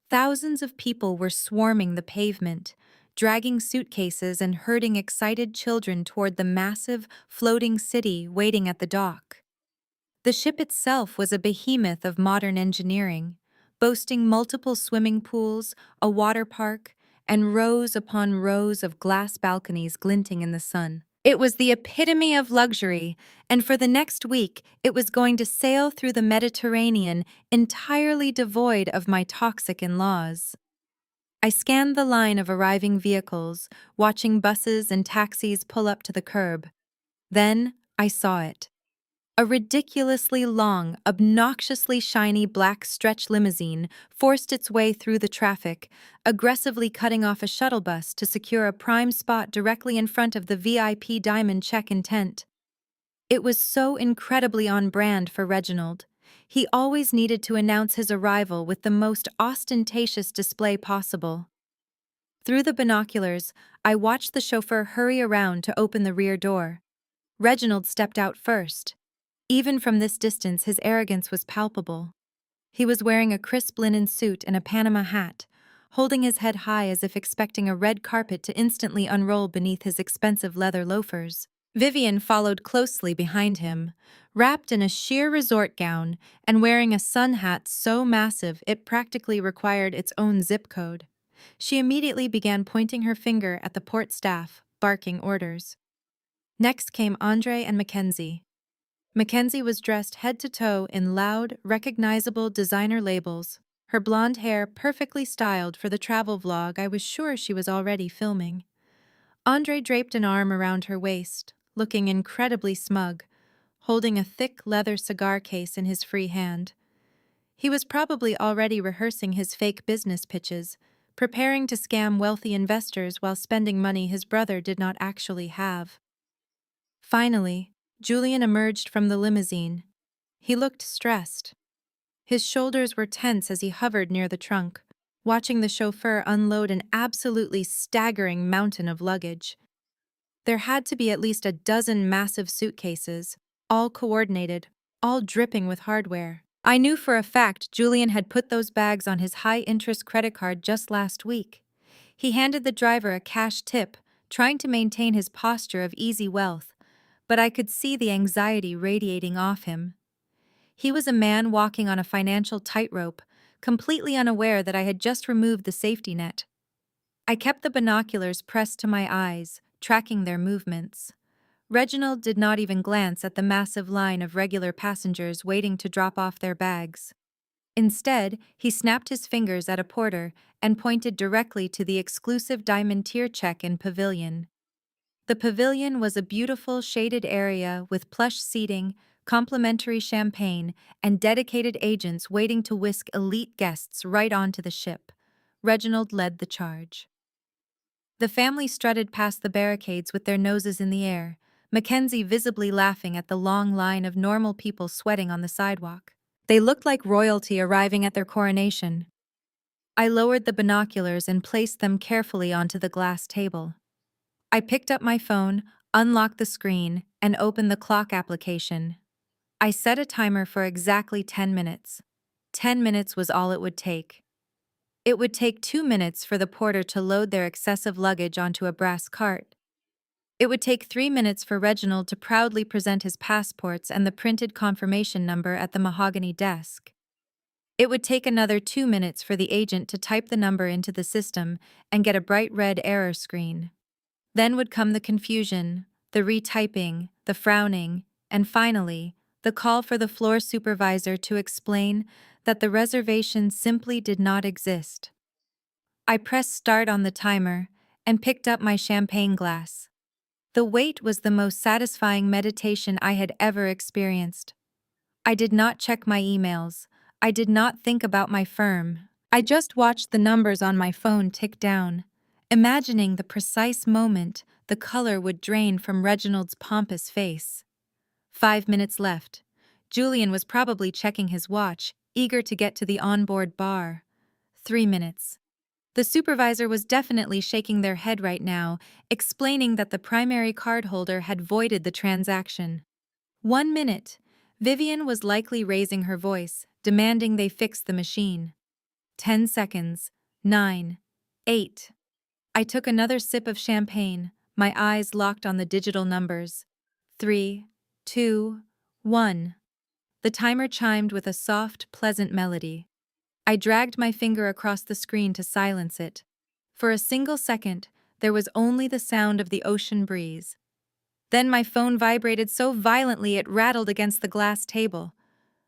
Thousands of people were swarming the pavement, dragging suitcases and herding excited children toward the massive, floating city waiting at the dock. The ship itself was a behemoth of modern engineering, boasting multiple swimming pools, a water park, and rows upon rows of glass balconies glinting in the sun. It was the epitome of luxury, and for the next week it was going to sail through the Mediterranean entirely devoid of my toxic in-laws. I scanned the line of arriving vehicles, watching buses and taxis pull up to the curb. Then I saw it. A ridiculously long, obnoxiously shiny black stretch limousine forced its way through the traffic, aggressively cutting off a shuttle bus to secure a prime spot directly in front of the VIP diamond check-in tent. It was so incredibly on brand for Reginald. He always needed to announce his arrival with the most ostentatious display possible. Through the binoculars, I watched the chauffeur hurry around to open the rear door. Reginald stepped out first. Even from this distance, his arrogance was palpable. He was wearing a crisp linen suit and a Panama hat, holding his head high as if expecting a red carpet to instantly unroll beneath his expensive leather loafers. Vivian followed closely behind him, wrapped in a sheer resort gown and wearing a sun hat so massive it practically required its own zip code. She immediately began pointing her finger at the port staff, barking orders. Next came Andre and Mackenzie. Mackenzie was dressed head to toe in loud, recognizable designer labels, her blonde hair perfectly styled for the travel vlog I was sure she was already filming. Andre draped an arm around her waist, looking incredibly smug, holding a thick leather cigar case in his free hand. He was probably already rehearsing his fake business pitches, preparing to scam wealthy investors while spending money his brother did not actually have. Finally, Julian emerged from the limousine. He looked stressed. His shoulders were tense as he hovered near the trunk, watching the chauffeur unload an absolutely staggering mountain of luggage. There had to be at least a dozen massive suitcases, all coordinated, all dripping with hardware. I knew for a fact Julian had put those bags on his high-interest credit card just last week. He handed the driver a cash tip, trying to maintain his posture of easy wealth, but I could see the anxiety radiating off him. He was a man walking on a financial tightrope, completely unaware that I had just removed the safety net. I kept the binoculars pressed to my eyes, tracking their movements. Reginald did not even glance at the massive line of regular passengers waiting to drop off their bags. Instead, he snapped his fingers at a porter and pointed directly to the exclusive diamond tier check-in pavilion. The pavilion was a beautiful, shaded area with plush seating, complimentary champagne, and dedicated agents waiting to whisk elite guests right onto the ship. Reginald led the charge. The family strutted past the barricades with their noses in the air, Mackenzie visibly laughing at the long line of normal people sweating on the sidewalk. They looked like royalty arriving at their coronation. I lowered the binoculars and placed them carefully onto the glass table. I picked up my phone, unlocked the screen, and opened the clock application. I set a timer for exactly 10 minutes. 10 minutes was all it would take. It would take 2 minutes for the porter to load their excessive luggage onto a brass cart. It would take 3 minutes for Reginald to proudly present his passports and the printed confirmation number at the mahogany desk. It would take another 2 minutes for the agent to type the number into the system and get a bright red error screen. Then would come the confusion, the retyping, the frowning, and finally, the call for the floor supervisor to explain that the reservation simply did not exist. I pressed start on the timer and picked up my champagne glass. The wait was the most satisfying meditation I had ever experienced. I did not check my emails. I did not think about my firm. I just watched the numbers on my phone tick down, imagining the precise moment the color would drain from Reginald's pompous face. 5 minutes left. Julian was probably checking his watch, eager to get to the onboard bar. 3 minutes. The supervisor was definitely shaking their head right now, explaining that the primary cardholder had voided the transaction. 1 minute. Vivian was likely raising her voice, demanding they fix the machine. 10 seconds. 9. 8. I took another sip of champagne, my eyes locked on the digital numbers. 3, 2, 1. The timer chimed with a soft, pleasant melody. I dragged my finger across the screen to silence it. For a single second, there was only the sound of the ocean breeze. Then my phone vibrated so violently it rattled against the glass table.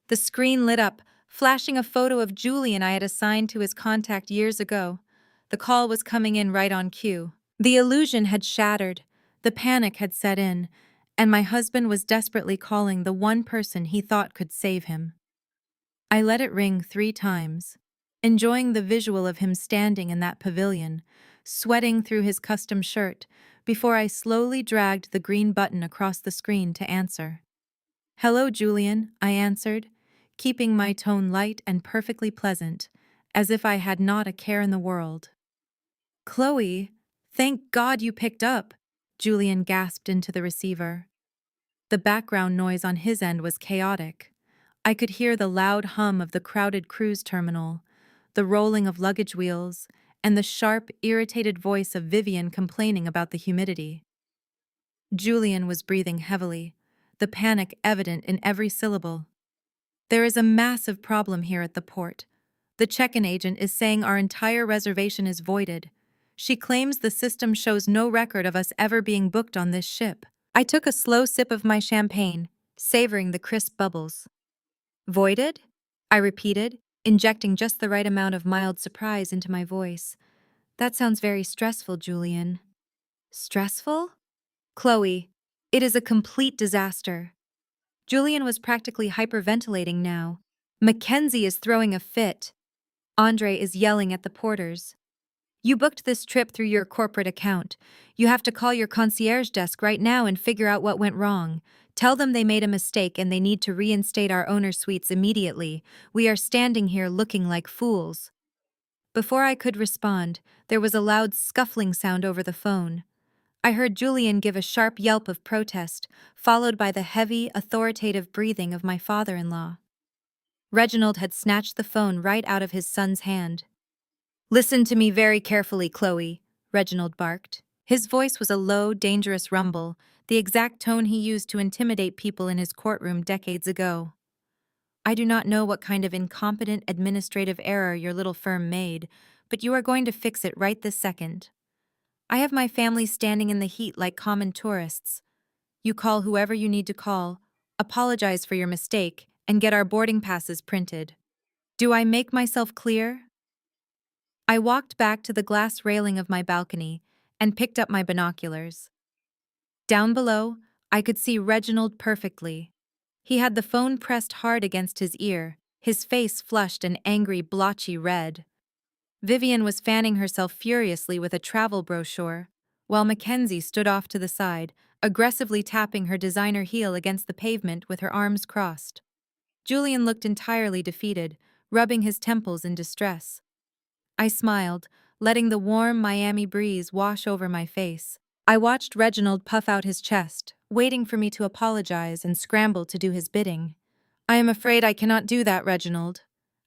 The screen lit up, flashing a photo of Julian I had assigned to his contact years ago. The call was coming in right on cue. The illusion had shattered, the panic had set in, and my husband was desperately calling the one person he thought could save him. I let it ring 3 times, enjoying the visual of him standing in that pavilion, sweating through his custom shirt, before I slowly dragged the green button across the screen to answer. "Hello, Julian," I answered, keeping my tone light and perfectly pleasant, as if I had not a care in the world. "Chloe, thank God you picked up," Julian gasped into the receiver. The background noise on his end was chaotic. I could hear the loud hum of the crowded cruise terminal, the rolling of luggage wheels, and the sharp, irritated voice of Vivian complaining about the humidity. Julian was breathing heavily, the panic evident in every syllable. "There is a massive problem here at the port. The check-in agent is saying our entire reservation is voided. She claims the system shows no record of us ever being booked on this ship." I took a slow sip of my champagne, savoring the crisp bubbles. "Voided?" I repeated, injecting just the right amount of mild surprise into my voice. "That sounds very stressful, Julian." "Stressful?" "Chloe, it is a complete disaster." Julian was practically hyperventilating now. "Mackenzie is throwing a fit. Andre is yelling at the porters. You booked this trip through your corporate account. You have to call your concierge desk right now and figure out what went wrong. Tell them they made a mistake and they need to reinstate our owner suites immediately. We are standing here looking like fools." Before I could respond, there was a loud scuffling sound over the phone. I heard Julian give a sharp yelp of protest, followed by the heavy, authoritative breathing of my father-in-law. Reginald had snatched the phone right out of his son's hand. "Listen to me very carefully, Chloe," Reginald barked. His voice was a low, dangerous rumble, the exact tone he used to intimidate people in his courtroom decades ago. "I do not know what kind of incompetent administrative error your little firm made, but you are going to fix it right this second. I have my family standing in the heat like common tourists. You call whoever you need to call, apologize for your mistake, and get our boarding passes printed. Do I make myself clear?" I walked back to the glass railing of my balcony and picked up my binoculars. Down below, I could see Reginald perfectly. He had the phone pressed hard against his ear, his face flushed an angry, blotchy red. Vivian was fanning herself furiously with a travel brochure, while Mackenzie stood off to the side, aggressively tapping her designer heel against the pavement with her arms crossed. Julian looked entirely defeated, rubbing his temples in distress. I smiled, letting the warm Miami breeze wash over my face. I watched Reginald puff out his chest, waiting for me to apologize and scramble to do his bidding. "I am afraid I cannot do that, Reginald,"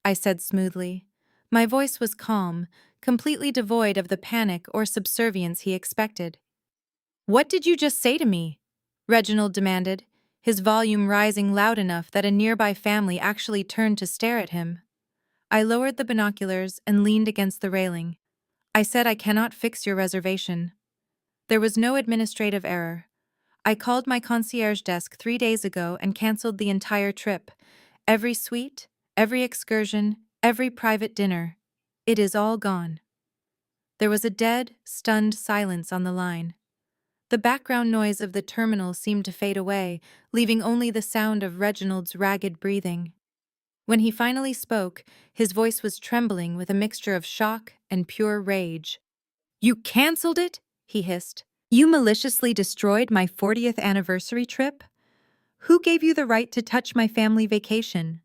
I said smoothly. My voice was calm, completely devoid of the panic or subservience he expected. "What did you just say to me?" Reginald demanded, his volume rising loud enough that a nearby family actually turned to stare at him. I lowered the binoculars and leaned against the railing. "I said I cannot fix your reservation." There was no administrative error. I called my concierge desk 3 days ago and canceled the entire trip. Every suite, every excursion, every private dinner. It is all gone. There was a dead, stunned silence on the line. The background noise of the terminal seemed to fade away, leaving only the sound of Reginald's ragged breathing. When he finally spoke, his voice was trembling with a mixture of shock and pure rage. "You canceled it?" he hissed. "You maliciously destroyed my 40th anniversary trip? Who gave you the right to touch my family vacation?"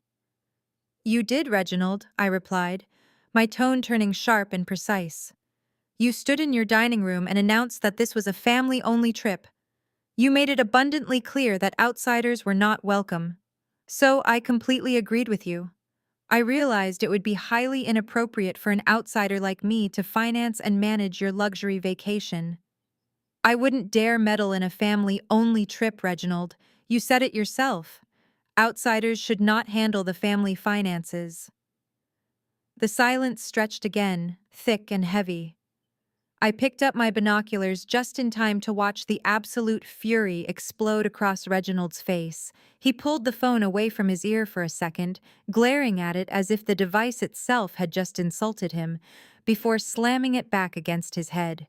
"You did, Reginald," I replied, my tone turning sharp and precise. "You stood in your dining room and announced that this was a family-only trip. You made it abundantly clear that outsiders were not welcome. So I completely agreed with you. I realized it would be highly inappropriate for an outsider like me to finance and manage your luxury vacation. I wouldn't dare meddle in a family-only trip, Reginald. You said it yourself. Outsiders should not handle the family finances." The silence stretched again, thick and heavy. I picked up my binoculars just in time to watch the absolute fury explode across Reginald's face. He pulled the phone away from his ear for a second, glaring at it as if the device itself had just insulted him, before slamming it back against his head.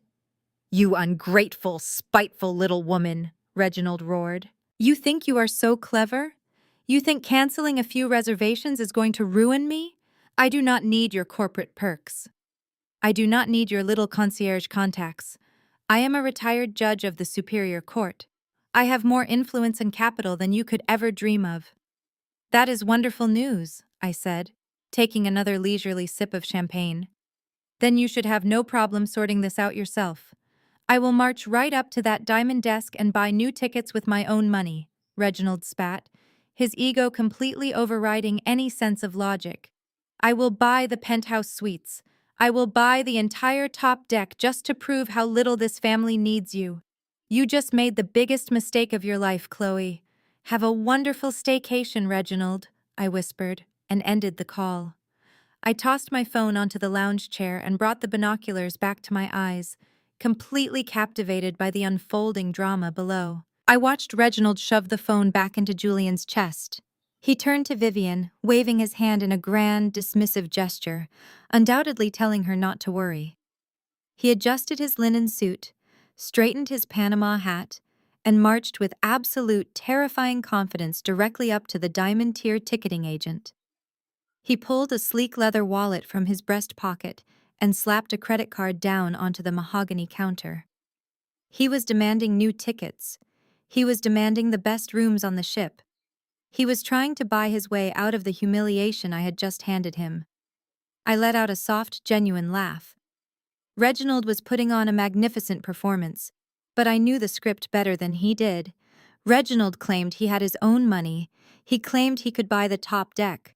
"You ungrateful, spiteful little woman," Reginald roared. "You think you are so clever? You think canceling a few reservations is going to ruin me? I do not need your corporate perks. I do not need your little concierge contacts. I am a retired judge of the Superior Court. I have more influence and capital than you could ever dream of." "That is wonderful news," I said, taking another leisurely sip of champagne. "Then you should have no problem sorting this out yourself. I will march right up to that diamond desk and buy new tickets with my own money," Reginald spat, his ego completely overriding any sense of logic. "I will buy the penthouse suites. I will buy the entire top deck just to prove how little this family needs you. You just made the biggest mistake of your life, Chloe. Have a wonderful staycation, Reginald," I whispered, and ended the call. I tossed my phone onto the lounge chair and brought the binoculars back to my eyes, completely captivated by the unfolding drama below. I watched Reginald shove the phone back into Julian's chest. He turned to Vivian, waving his hand in a grand, dismissive gesture, undoubtedly telling her not to worry. He adjusted his linen suit, straightened his Panama hat, and marched with absolute terrifying confidence directly up to the diamond-tier ticketing agent. He pulled a sleek leather wallet from his breast pocket and slapped a credit card down onto the mahogany counter. He was demanding new tickets. He was demanding the best rooms on the ship. He was trying to buy his way out of the humiliation I had just handed him. I let out a soft, genuine laugh. Reginald was putting on a magnificent performance, but I knew the script better than he did. Reginald claimed he had his own money. He claimed he could buy the top deck.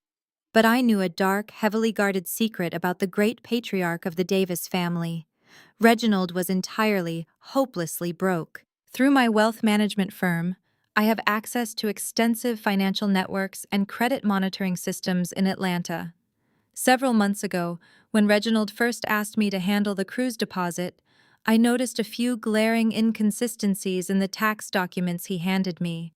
But I knew a dark, heavily guarded secret about the great patriarch of the Davis family. Reginald was entirely, hopelessly broke. Through my wealth management firm, I have access to extensive financial networks and credit monitoring systems in Atlanta. Several months ago, when Reginald first asked me to handle the cruise deposit, I noticed a few glaring inconsistencies in the tax documents he handed me.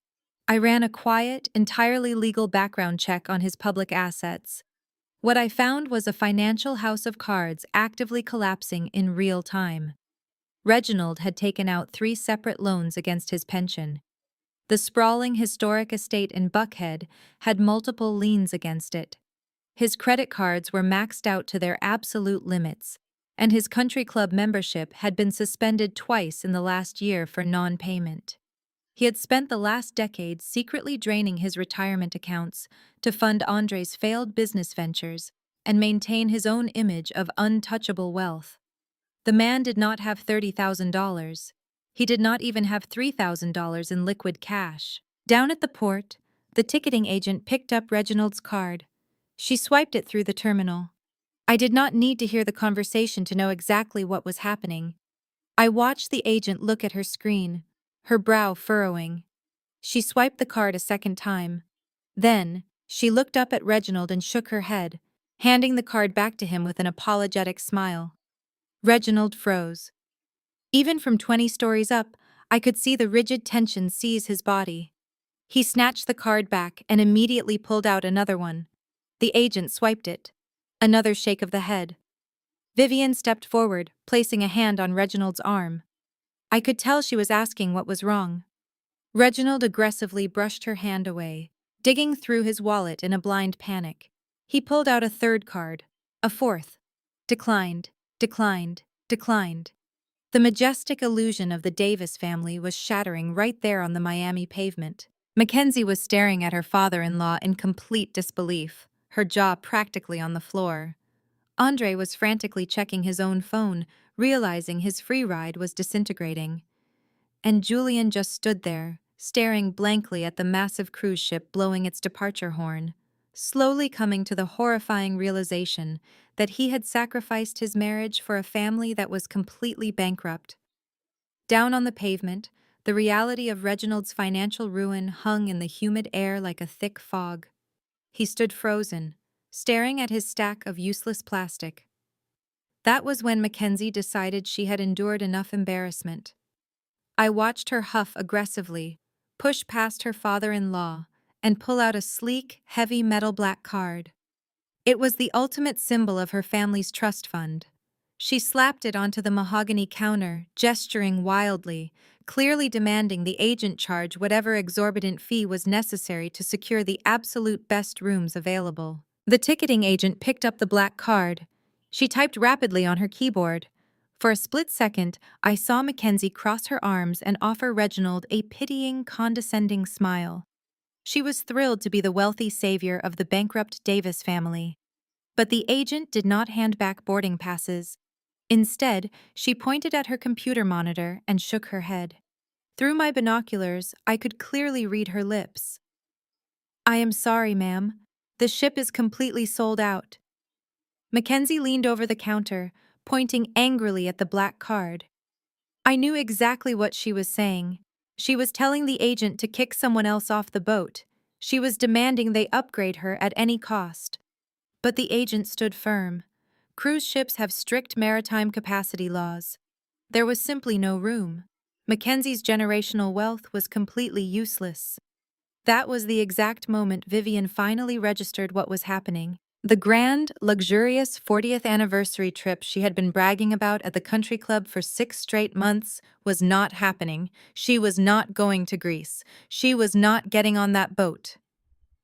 I ran a quiet, entirely legal background check on his public assets. What I found was a financial house of cards actively collapsing in real time. Reginald had taken out 3 separate loans against his pension. The sprawling historic estate in Buckhead had multiple liens against it. His credit cards were maxed out to their absolute limits, and his country club membership had been suspended twice in the last year for non-payment. He had spent the last decade secretly draining his retirement accounts to fund Andre's failed business ventures and maintain his own image of untouchable wealth. The man did not have $30,000. He did not even have $3,000 in liquid cash. Down at the port, the ticketing agent picked up Reginald's card. She swiped it through the terminal. I did not need to hear the conversation to know exactly what was happening. I watched the agent look at her screen, her brow furrowing. She swiped the card a second time. Then, she looked up at Reginald and shook her head, handing the card back to him with an apologetic smile. Reginald froze. Even from 20 stories up, I could see the rigid tension seize his body. He snatched the card back and immediately pulled out another one. The agent swiped it. Another shake of the head. Vivian stepped forward, placing a hand on Reginald's arm. I could tell she was asking what was wrong. Reginald aggressively brushed her hand away, digging through his wallet in a blind panic. He pulled out a third card. A fourth. Declined, declined, declined. The majestic illusion of the Davis family was shattering right there on the Miami pavement. Mackenzie was staring at her father-in-law in complete disbelief, her jaw practically on the floor. Andre was frantically checking his own phone, realizing his free ride was disintegrating. And Julian just stood there, staring blankly at the massive cruise ship blowing its departure horn, slowly coming to the horrifying realization that he had sacrificed his marriage for a family that was completely bankrupt. Down on the pavement, the reality of Reginald's financial ruin hung in the humid air like a thick fog. He stood frozen, staring at his stack of useless plastic. That was when Mackenzie decided she had endured enough embarrassment. I watched her huff aggressively, push past her father-in-law, and pull out a sleek, heavy metal black card. It was the ultimate symbol of her family's trust fund. She slapped it onto the mahogany counter, gesturing wildly, clearly demanding the agent charge whatever exorbitant fee was necessary to secure the absolute best rooms available. The ticketing agent picked up the black card. She typed rapidly on her keyboard. For a split second, I saw Mackenzie cross her arms and offer Reginald a pitying, condescending smile. She was thrilled to be the wealthy savior of the bankrupt Davis family. But the agent did not hand back boarding passes. Instead, she pointed at her computer monitor and shook her head. Through my binoculars, I could clearly read her lips. I am sorry, ma'am. The ship is completely sold out. Mackenzie leaned over the counter, pointing angrily at the black card. I knew exactly what she was saying. She was telling the agent to kick someone else off the boat. She was demanding they upgrade her at any cost. But the agent stood firm. Cruise ships have strict maritime capacity laws. There was simply no room. Mackenzie's generational wealth was completely useless. That was the exact moment Vivian finally registered what was happening. The grand, luxurious 40th anniversary trip she had been bragging about at the country club for 6 straight months was not happening. She was not going to Greece. She was not getting on that boat.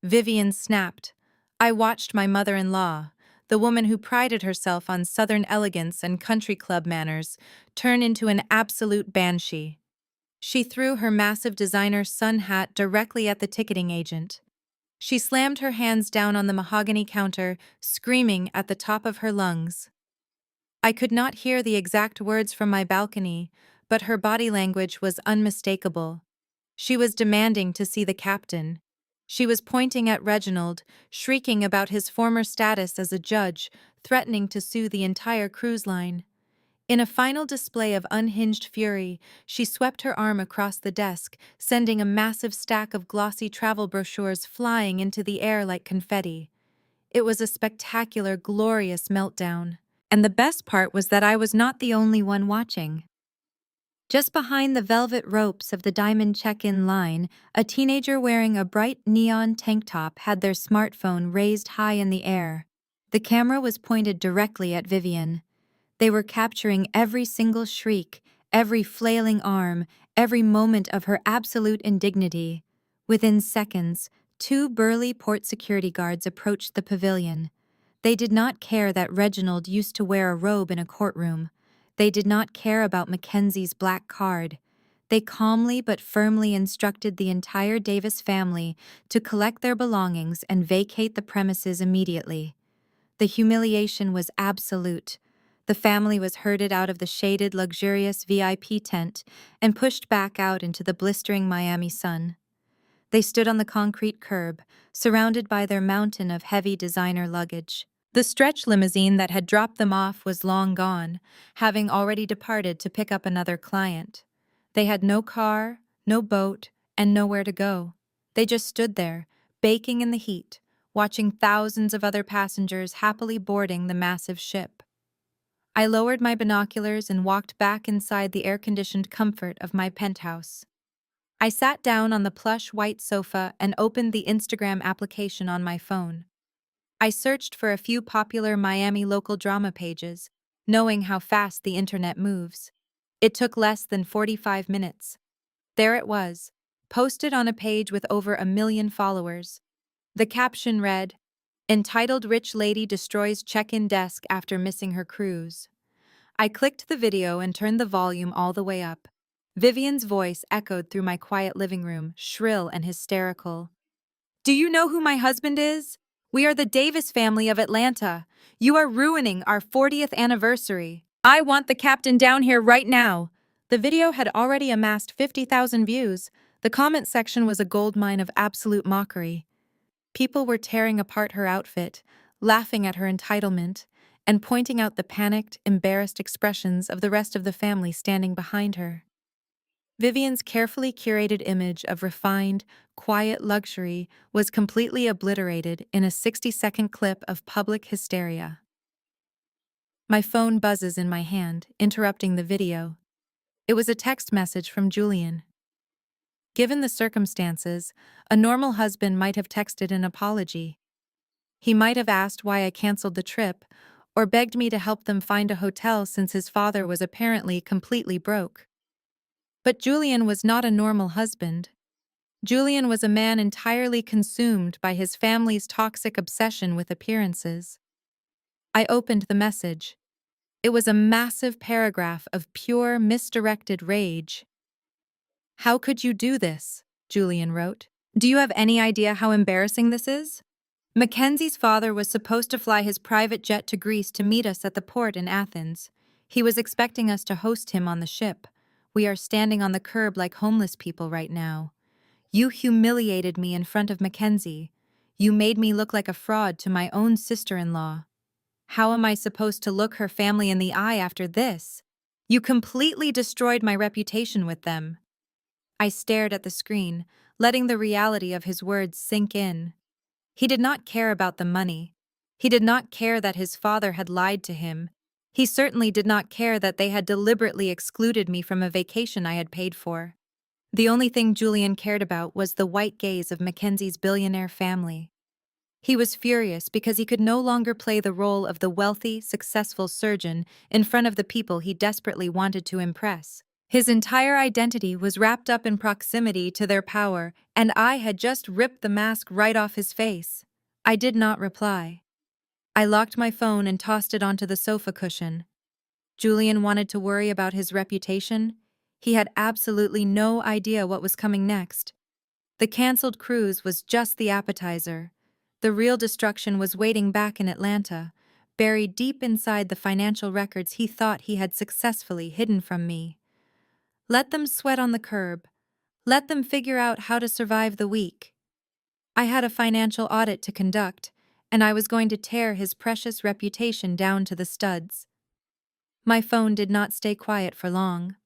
Vivian snapped. I watched my mother-in-law, the woman who prided herself on southern elegance and country club manners, turn into an absolute banshee. She threw her massive designer sun hat directly at the ticketing agent. She slammed her hands down on the mahogany counter, screaming at the top of her lungs. I could not hear the exact words from my balcony, but her body language was unmistakable. She was demanding to see the captain. She was pointing at Reginald, shrieking about his former status as a judge, threatening to sue the entire cruise line. In a final display of unhinged fury, she swept her arm across the desk, sending a massive stack of glossy travel brochures flying into the air like confetti. It was a spectacular, glorious meltdown. And the best part was that I was not the only one watching. Just behind the velvet ropes of the diamond check-in line, a teenager wearing a bright neon tank top had their smartphone raised high in the air. The camera was pointed directly at Vivian. They were capturing every single shriek, every flailing arm, every moment of her absolute indignity. Within seconds, 2 burly port security guards approached the pavilion. They did not care that Reginald used to wear a robe in a courtroom. They did not care about Mackenzie's black card. They calmly but firmly instructed the entire Davis family to collect their belongings and vacate the premises immediately. The humiliation was absolute. The family was herded out of the shaded, luxurious VIP tent and pushed back out into the blistering Miami sun. They stood on the concrete curb, surrounded by their mountain of heavy designer luggage. The stretch limousine that had dropped them off was long gone, having already departed to pick up another client. They had no car, no boat, and nowhere to go. They just stood there, baking in the heat, watching thousands of other passengers happily boarding the massive ship. I lowered my binoculars and walked back inside the air-conditioned comfort of my penthouse. I sat down on the plush white sofa and opened the Instagram application on my phone. I searched for a few popular Miami local drama pages, knowing how fast the internet moves. It took less than 45 minutes. There it was, posted on a page with over 1 million followers. The caption read, "Entitled Rich Lady Destroys Check-in Desk After Missing Her Cruise." I clicked the video and turned the volume all the way up. Vivian's voice echoed through my quiet living room, shrill and hysterical. "Do you know who my husband is? We are the Davis family of Atlanta. You are ruining our 40th anniversary. I want the captain down here right now." The video had already amassed 50,000 views. The comment section was a goldmine of absolute mockery. People were tearing apart her outfit, laughing at her entitlement, and pointing out the panicked, embarrassed expressions of the rest of the family standing behind her. Vivian's carefully curated image of refined, quiet luxury was completely obliterated in a 60-second clip of public hysteria. My phone buzzes in my hand, interrupting the video. It was a text message from Julian. Given the circumstances, a normal husband might have texted an apology. He might have asked why I canceled the trip, or begged me to help them find a hotel since his father was apparently completely broke. But Julian was not a normal husband. Julian was a man entirely consumed by his family's toxic obsession with appearances. I opened the message. It was a massive paragraph of pure, misdirected rage. "How could you do this?" Julian wrote. "Do you have any idea how embarrassing this is? Mackenzie's father was supposed to fly his private jet to Greece to meet us at the port in Athens. He was expecting us to host him on the ship. We are standing on the curb like homeless people right now. You humiliated me in front of Mackenzie. You made me look like a fraud to my own sister-in-law. How am I supposed to look her family in the eye after this? You completely destroyed my reputation with them." I stared at the screen, letting the reality of his words sink in. He did not care about the money. He did not care that his father had lied to him. He certainly did not care that they had deliberately excluded me from a vacation I had paid for. The only thing Julian cared about was the white gaze of Mackenzie's billionaire family. He was furious because he could no longer play the role of the wealthy, successful surgeon in front of the people he desperately wanted to impress. His entire identity was wrapped up in proximity to their power, and I had just ripped the mask right off his face. I did not reply. I locked my phone and tossed it onto the sofa cushion. Julian wanted to worry about his reputation. He had absolutely no idea what was coming next. The canceled cruise was just the appetizer. The real destruction was waiting back in Atlanta, buried deep inside the financial records he thought he had successfully hidden from me. Let them sweat on the curb. Let them figure out how to survive the week. I had a financial audit to conduct, and I was going to tear his precious reputation down to the studs. My phone did not stay quiet for long.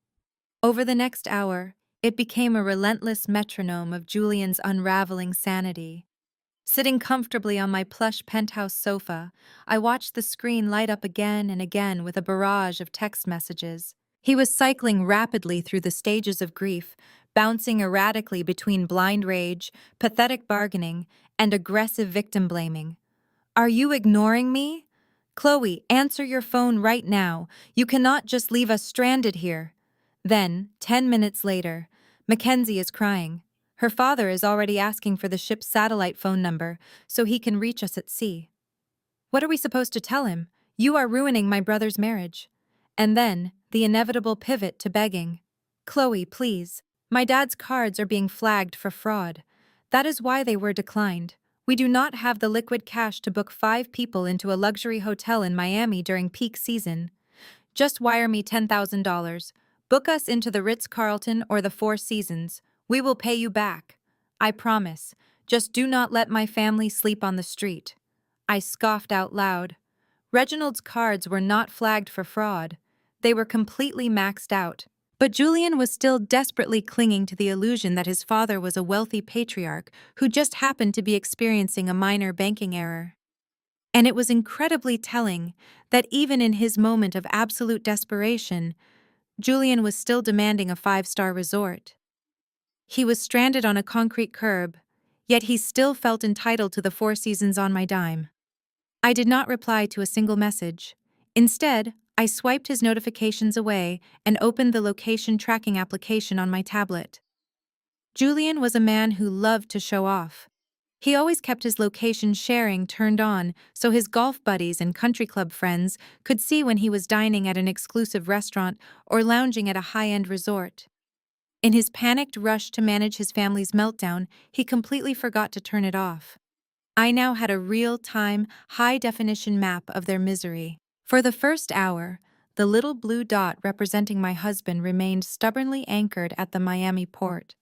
Over the next hour, it became a relentless metronome of Julian's unraveling sanity. Sitting comfortably on my plush penthouse sofa, I watched the screen light up again and again with a barrage of text messages. He was cycling rapidly through the stages of grief, bouncing erratically between blind rage, pathetic bargaining, and aggressive victim blaming. "Are you ignoring me? Chloe, answer your phone right now. You cannot just leave us stranded here." Then, 10 minutes later, Mackenzie is crying. Her father is already asking for the ship's satellite phone number so he can reach us at sea. What are we supposed to tell him? You are ruining my brother's marriage. And then, the inevitable pivot to begging. Chloe, please. My dad's cards are being flagged for fraud. That is why they were declined. We do not have the liquid cash to book 5 people into a luxury hotel in Miami during peak season. Just wire me $10,000. Book us into the Ritz-Carlton or the Four Seasons. We will pay you back. I promise. Just do not let my family sleep on the street. I scoffed out loud. Reginald's cards were not flagged for fraud. They were completely maxed out. But Julian was still desperately clinging to the illusion that his father was a wealthy patriarch who just happened to be experiencing a minor banking error. And it was incredibly telling that even in his moment of absolute desperation, Julian was still demanding a 5-star resort. He was stranded on a concrete curb, yet he still felt entitled to the Four Seasons on my dime. I did not reply to a single message. Instead, I swiped his notifications away and opened the location tracking application on my tablet. Julian was a man who loved to show off. He always kept his location sharing turned on so his golf buddies and country club friends could see when he was dining at an exclusive restaurant or lounging at a high-end resort. In his panicked rush to manage his family's meltdown, he completely forgot to turn it off. I now had a real-time, high-definition map of their misery. For the first hour, the little blue dot representing my husband remained stubbornly anchored at the Miami port.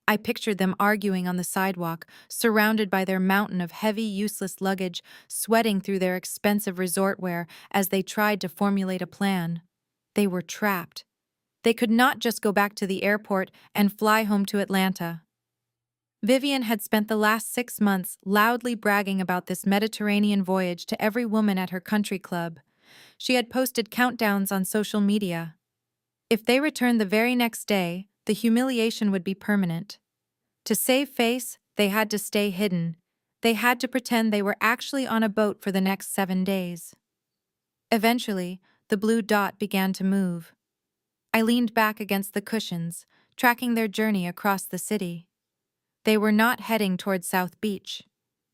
I pictured them arguing on the sidewalk, surrounded by their mountain of heavy, useless luggage, sweating through their expensive resort wear as they tried to formulate a plan. They were trapped. They could not just go back to the airport and fly home to Atlanta. Vivian had spent the last 6 months loudly bragging about this Mediterranean voyage to every woman at her country club. She had posted countdowns on social media. If they returned the very next day, the humiliation would be permanent. To save face, they had to stay hidden. They had to pretend they were actually on a boat for the next 7 days. Eventually, the blue dot began to move. I leaned back against the cushions, tracking their journey across the city. They were not heading toward South Beach.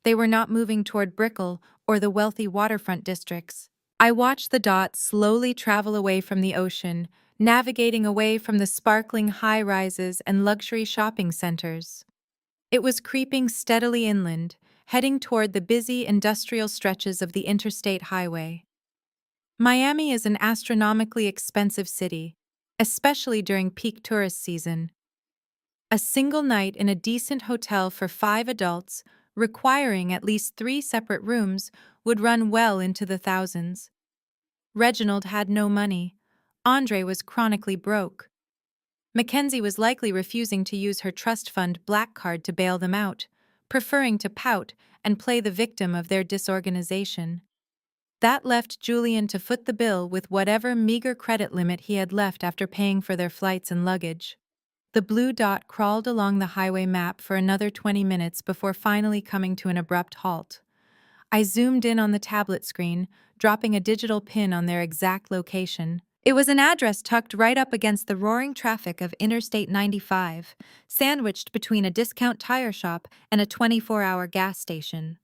They were not moving toward Brickell or the wealthy waterfront districts. I watched the dot slowly travel away from the ocean, navigating away from the sparkling high-rises and luxury shopping centers. It was creeping steadily inland, heading toward the busy industrial stretches of the interstate highway. Miami is an astronomically expensive city, especially during peak tourist season. A single night in a decent hotel for 5 adults, requiring at least 3 separate rooms, would run well into the thousands. Reginald had no money. Andre was chronically broke. Mackenzie was likely refusing to use her trust fund black card to bail them out, preferring to pout and play the victim of their disorganization. That left Julian to foot the bill with whatever meager credit limit he had left after paying for their flights and luggage. The blue dot crawled along the highway map for another 20 minutes before finally coming to an abrupt halt. I zoomed in on the tablet screen, dropping a digital pin on their exact location. It was an address tucked right up against the roaring traffic of Interstate 95, sandwiched between a discount tire shop and a 24-hour gas station.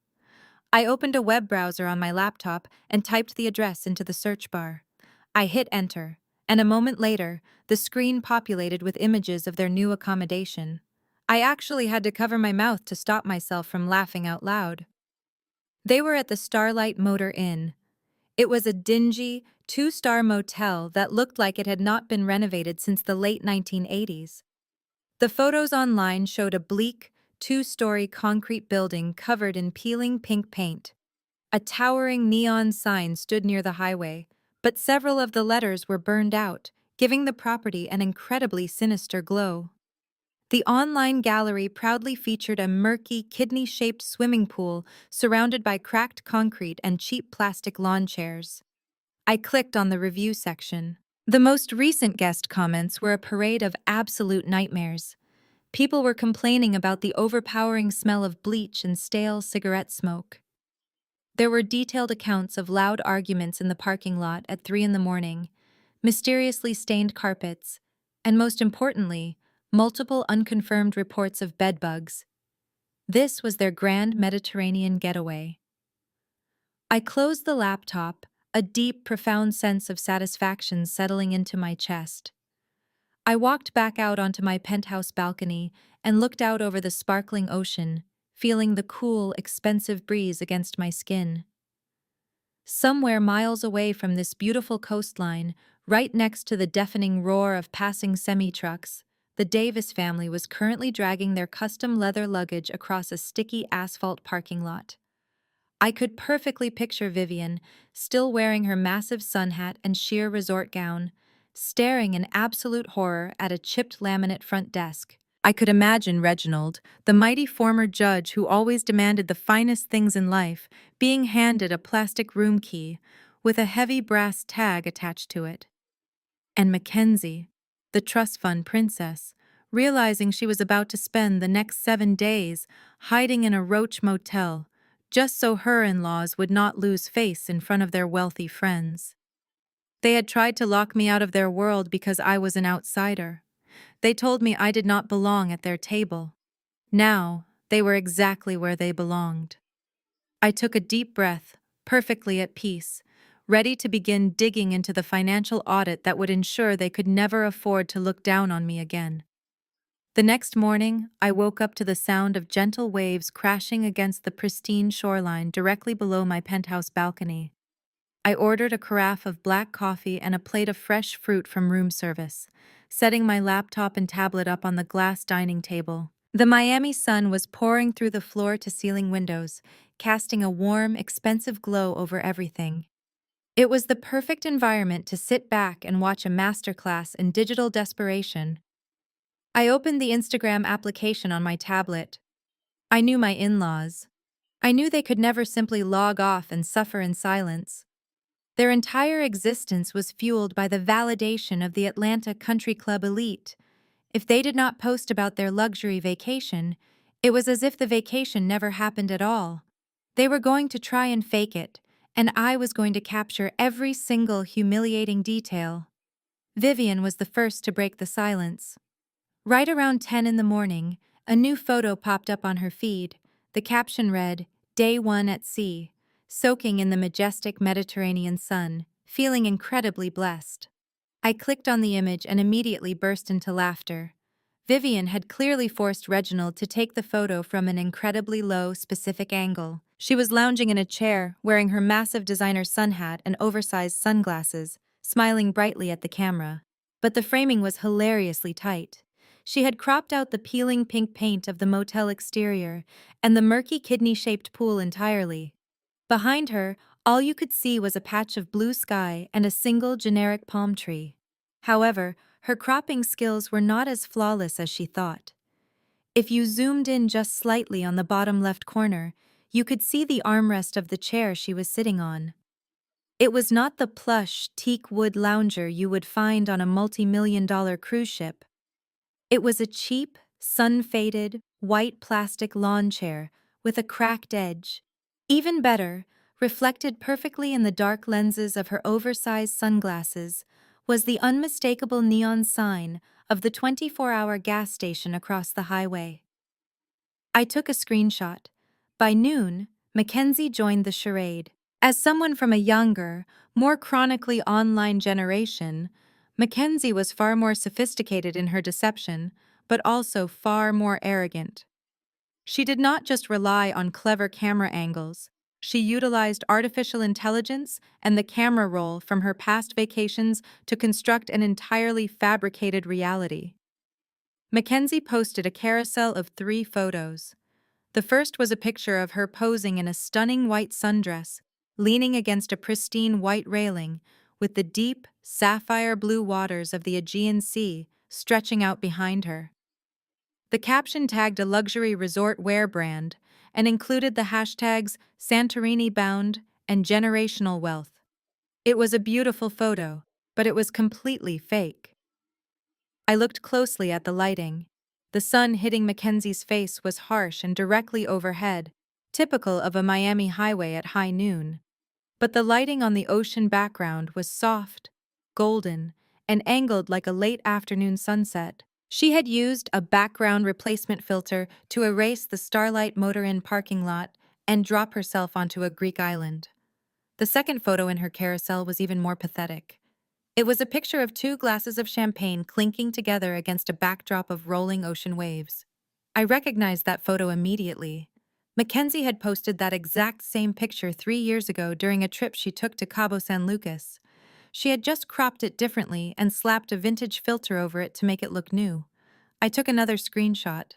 I opened a web browser on my laptop and typed the address into the search bar. I hit enter, and a moment later, the screen populated with images of their new accommodation. I actually had to cover my mouth to stop myself from laughing out loud. They were at the Starlight Motor Inn. It was a dingy, 2-star motel that looked like it had not been renovated since the late 1980s. The photos online showed a bleak, 2-story concrete building covered in peeling pink paint. A towering neon sign stood near the highway, but several of the letters were burned out, giving the property an incredibly sinister glow. The online gallery proudly featured a murky, kidney-shaped swimming pool surrounded by cracked concrete and cheap plastic lawn chairs. I clicked on the review section. The most recent guest comments were a parade of absolute nightmares. People were complaining about the overpowering smell of bleach and stale cigarette smoke. There were detailed accounts of loud arguments in the parking lot at 3 in the morning, mysteriously stained carpets, and most importantly, multiple unconfirmed reports of bedbugs. This was their grand Mediterranean getaway. I closed the laptop, a deep, profound sense of satisfaction settling into my chest. I walked back out onto my penthouse balcony and looked out over the sparkling ocean, feeling the cool, expensive breeze against my skin. Somewhere miles away from this beautiful coastline, right next to the deafening roar of passing semi-trucks, the Davis family was currently dragging their custom leather luggage across a sticky asphalt parking lot. I could perfectly picture Vivian, still wearing her massive sun hat and sheer resort gown, staring in absolute horror at a chipped laminate front desk. I could imagine Reginald, the mighty former judge who always demanded the finest things in life, being handed a plastic room key with a heavy brass tag attached to it. And Mackenzie, the trust fund princess, realizing she was about to spend the next 7 days hiding in a roach motel, just so her in-laws would not lose face in front of their wealthy friends. They had tried to lock me out of their world because I was an outsider. They told me I did not belong at their table. Now, they were exactly where they belonged. I took a deep breath, perfectly at peace, ready to begin digging into the financial audit that would ensure they could never afford to look down on me again. The next morning, I woke up to the sound of gentle waves crashing against the pristine shoreline directly below my penthouse balcony. I ordered a carafe of black coffee and a plate of fresh fruit from room service, setting my laptop and tablet up on the glass dining table. The Miami sun was pouring through the floor-to-ceiling windows, casting a warm, expensive glow over everything. It was the perfect environment to sit back and watch a masterclass in digital desperation. I opened the Instagram application on my tablet. I knew my in-laws. I knew they could never simply log off and suffer in silence. Their entire existence was fueled by the validation of the Atlanta Country Club elite. If they did not post about their luxury vacation, it was as if the vacation never happened at all. They were going to try and fake it, and I was going to capture every single humiliating detail. Vivian was the first to break the silence. Right around 10 in the morning, a new photo popped up on her feed. The caption read, "Day 1 at sea, soaking in the majestic Mediterranean sun, feeling incredibly blessed." I clicked on the image and immediately burst into laughter. Vivian had clearly forced Reginald to take the photo from an incredibly low, specific angle. She was lounging in a chair, wearing her massive designer sun hat and oversized sunglasses, smiling brightly at the camera. But the framing was hilariously tight. She had cropped out the peeling pink paint of the motel exterior and the murky kidney-shaped pool entirely. Behind her, all you could see was a patch of blue sky and a single generic palm tree. However, her cropping skills were not as flawless as she thought. If you zoomed in just slightly on the bottom left corner, you could see the armrest of the chair she was sitting on. It was not the plush, teak wood lounger you would find on a multi-million-dollar cruise ship. It was a cheap, sun-faded, white plastic lawn chair with a cracked edge. Even better, reflected perfectly in the dark lenses of her oversized sunglasses, was the unmistakable neon sign of the 24-hour gas station across the highway. I took a screenshot. By noon, Mackenzie joined the charade. As someone from a younger, more chronically online generation, Mackenzie was far more sophisticated in her deception, but also far more arrogant. She did not just rely on clever camera angles. She utilized artificial intelligence and the camera roll from her past vacations to construct an entirely fabricated reality. Mackenzie posted a carousel of 3 photos. The first was a picture of her posing in a stunning white sundress, leaning against a pristine white railing, with the deep, sapphire blue waters of the Aegean Sea stretching out behind her. The caption tagged a luxury resort wear brand and included the hashtags Santorini bound and generational wealth. It was a beautiful photo, but it was completely fake. I looked closely at the lighting. The sun hitting Mackenzie's face was harsh and directly overhead, typical of a Miami highway at high noon. But the lighting on the ocean background was soft, golden, and angled like a late afternoon sunset. She had used a background replacement filter to erase the Starlight Motor Inn parking lot and drop herself onto a Greek island. The second photo in her carousel was even more pathetic. It was a picture of two glasses of champagne clinking together against a backdrop of rolling ocean waves. I recognized that photo immediately. Mackenzie had posted that exact same picture 3 years ago during a trip she took to Cabo San Lucas. She had just cropped it differently and slapped a vintage filter over it to make it look new. I took another screenshot.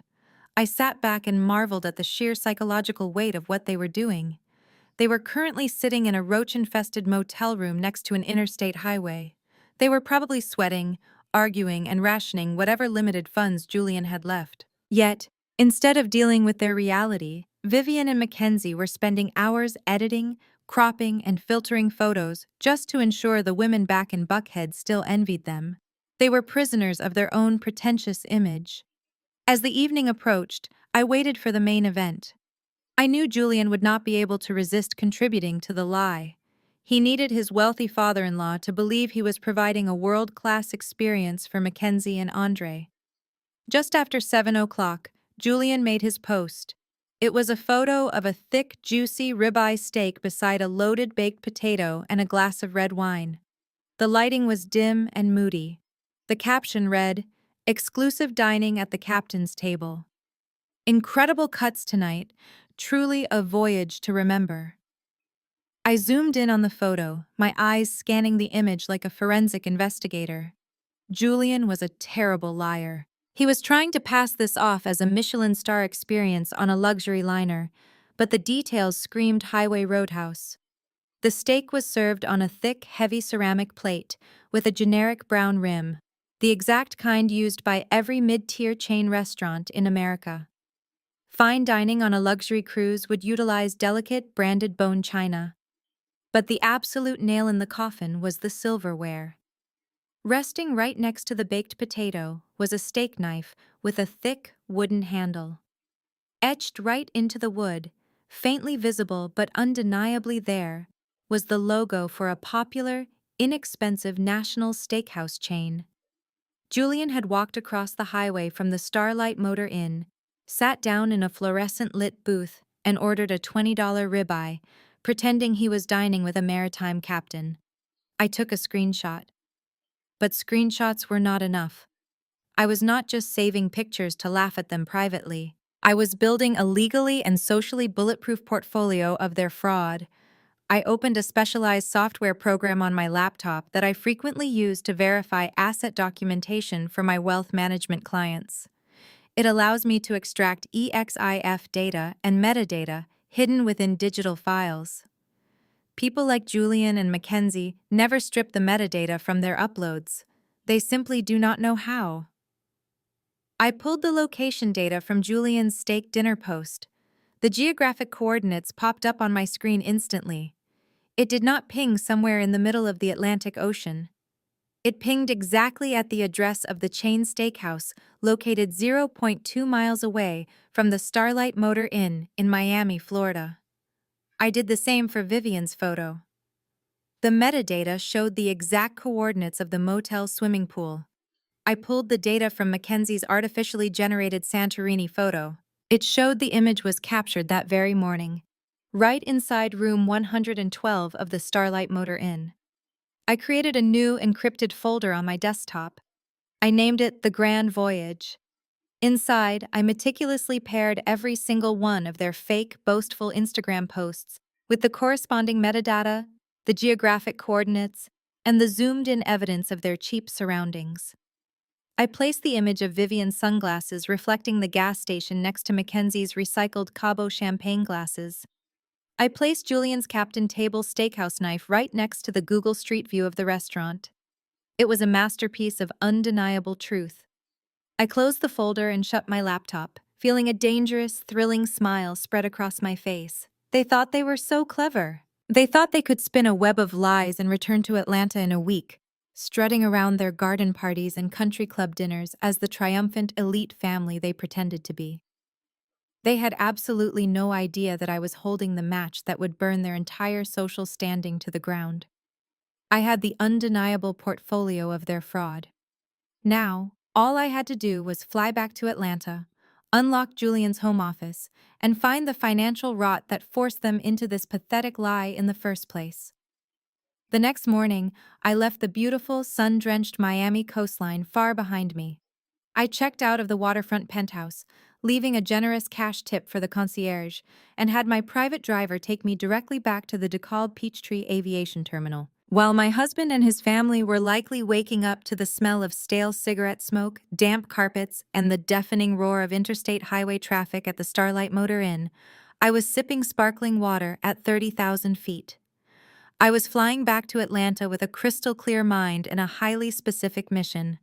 I sat back and marveled at the sheer psychological weight of what they were doing. They were currently sitting in a roach-infested motel room next to an interstate highway. They were probably sweating, arguing, and rationing whatever limited funds Julian had left. Yet, instead of dealing with their reality, Vivian and Mackenzie were spending hours editing, cropping, and filtering photos just to ensure the women back in Buckhead still envied them. They were prisoners of their own pretentious image. As the evening approached, I waited for the main event. I knew Julian would not be able to resist contributing to the lie. He needed his wealthy father-in-law to believe he was providing a world-class experience for Mackenzie and Andre. Just after 7 o'clock, Julian made his post. It was a photo of a thick, juicy ribeye steak beside a loaded baked potato and a glass of red wine. The lighting was dim and moody. The caption read, "Exclusive dining at the captain's table. Incredible cuts tonight, truly a voyage to remember." I zoomed in on the photo, my eyes scanning the image like a forensic investigator. Julian was a terrible liar. He was trying to pass this off as a Michelin star experience on a luxury liner, but the details screamed highway roadhouse. The steak was served on a thick, heavy ceramic plate with a generic brown rim, the exact kind used by every mid-tier chain restaurant in America. Fine dining on a luxury cruise would utilize delicate, branded bone china. But the absolute nail in the coffin was the silverware. Resting right next to the baked potato was a steak knife with a thick, wooden handle. Etched right into the wood, faintly visible but undeniably there, was the logo for a popular, inexpensive national steakhouse chain. Julian had walked across the highway from the Starlight Motor Inn, sat down in a fluorescent-lit booth, and ordered a $20 ribeye, pretending he was dining with a maritime captain. I took a screenshot. But screenshots were not enough. I was not just saving pictures to laugh at them privately. I was building a legally and socially bulletproof portfolio of their fraud. I opened a specialized software program on my laptop that I frequently use to verify asset documentation for my wealth management clients. It allows me to extract EXIF data and metadata hidden within digital files. People like Julian and Mackenzie never strip the metadata from their uploads. They simply do not know how. I pulled the location data from Julian's steak dinner post. The geographic coordinates popped up on my screen instantly. It did not ping somewhere in the middle of the Atlantic Ocean. It pinged exactly at the address of the chain steakhouse, located 0.2 miles away from the Starlight Motor Inn in Miami, Florida. I did the same for Vivian's photo. The metadata showed the exact coordinates of the motel swimming pool. I pulled the data from Mackenzie's artificially generated Santorini photo. It showed the image was captured that very morning, right inside room 112 of the Starlight Motor Inn. I created a new encrypted folder on my desktop. I named it The Grand Voyage. Inside, I meticulously paired every single one of their fake, boastful Instagram posts with the corresponding metadata, the geographic coordinates, and the zoomed-in evidence of their cheap surroundings. I placed the image of Vivian's sunglasses reflecting the gas station next to Mackenzie's recycled Cabo champagne glasses. I placed Julian's Captain Table steakhouse knife right next to the Google Street View of the restaurant. It was a masterpiece of undeniable truth. I closed the folder and shut my laptop, feeling a dangerous, thrilling smile spread across my face. They thought they were so clever. They thought they could spin a web of lies and return to Atlanta in a week, strutting around their garden parties and country club dinners as the triumphant elite family they pretended to be. They had absolutely no idea that I was holding the match that would burn their entire social standing to the ground. I had the undeniable portfolio of their fraud. Now, all I had to do was fly back to Atlanta, unlock Julian's home office, and find the financial rot that forced them into this pathetic lie in the first place. The next morning, I left the beautiful, sun-drenched Miami coastline far behind me. I checked out of the waterfront penthouse, leaving a generous cash tip for the concierge, and had my private driver take me directly back to the DeKalb Peachtree Aviation Terminal. While my husband and his family were likely waking up to the smell of stale cigarette smoke, damp carpets, and the deafening roar of interstate highway traffic at the Starlight Motor Inn, I was sipping sparkling water at 30,000 feet. I was flying back to Atlanta with a crystal-clear mind and a highly specific mission.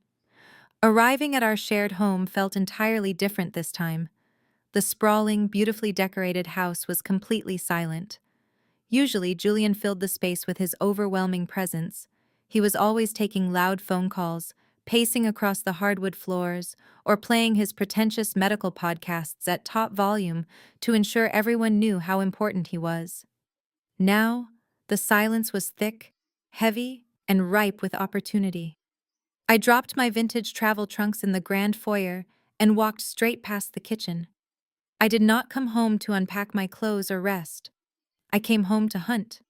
Arriving at our shared home felt entirely different this time. The sprawling, beautifully decorated house was completely silent. Usually, Julian filled the space with his overwhelming presence. He was always taking loud phone calls, pacing across the hardwood floors, or playing his pretentious medical podcasts at top volume to ensure everyone knew how important he was. Now, the silence was thick, heavy, and ripe with opportunity. I dropped my vintage travel trunks in the grand foyer and walked straight past the kitchen. I did not come home to unpack my clothes or rest. I came home to hunt.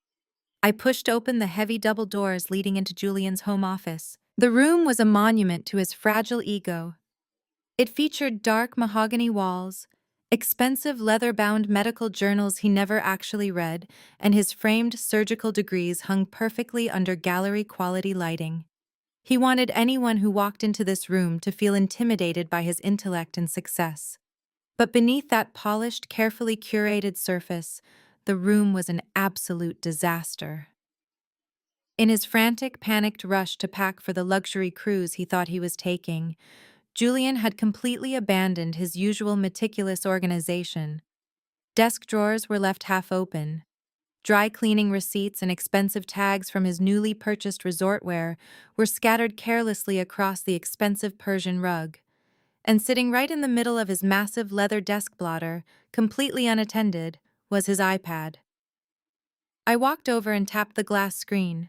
I pushed open the heavy double doors leading into Julian's home office. The room was a monument to his fragile ego. It featured dark mahogany walls, expensive leather-bound medical journals he never actually read, and his framed surgical degrees hung perfectly under gallery-quality lighting. He wanted anyone who walked into this room to feel intimidated by his intellect and success. But beneath that polished, carefully curated surface, the room was an absolute disaster. In his frantic, panicked rush to pack for the luxury cruise he thought he was taking, Julian had completely abandoned his usual meticulous organization. Desk drawers were left half open. Dry cleaning receipts and expensive tags from his newly purchased resort wear were scattered carelessly across the expensive Persian rug. And sitting right in the middle of his massive leather desk blotter, completely unattended, was his iPad. I walked over and tapped the glass screen.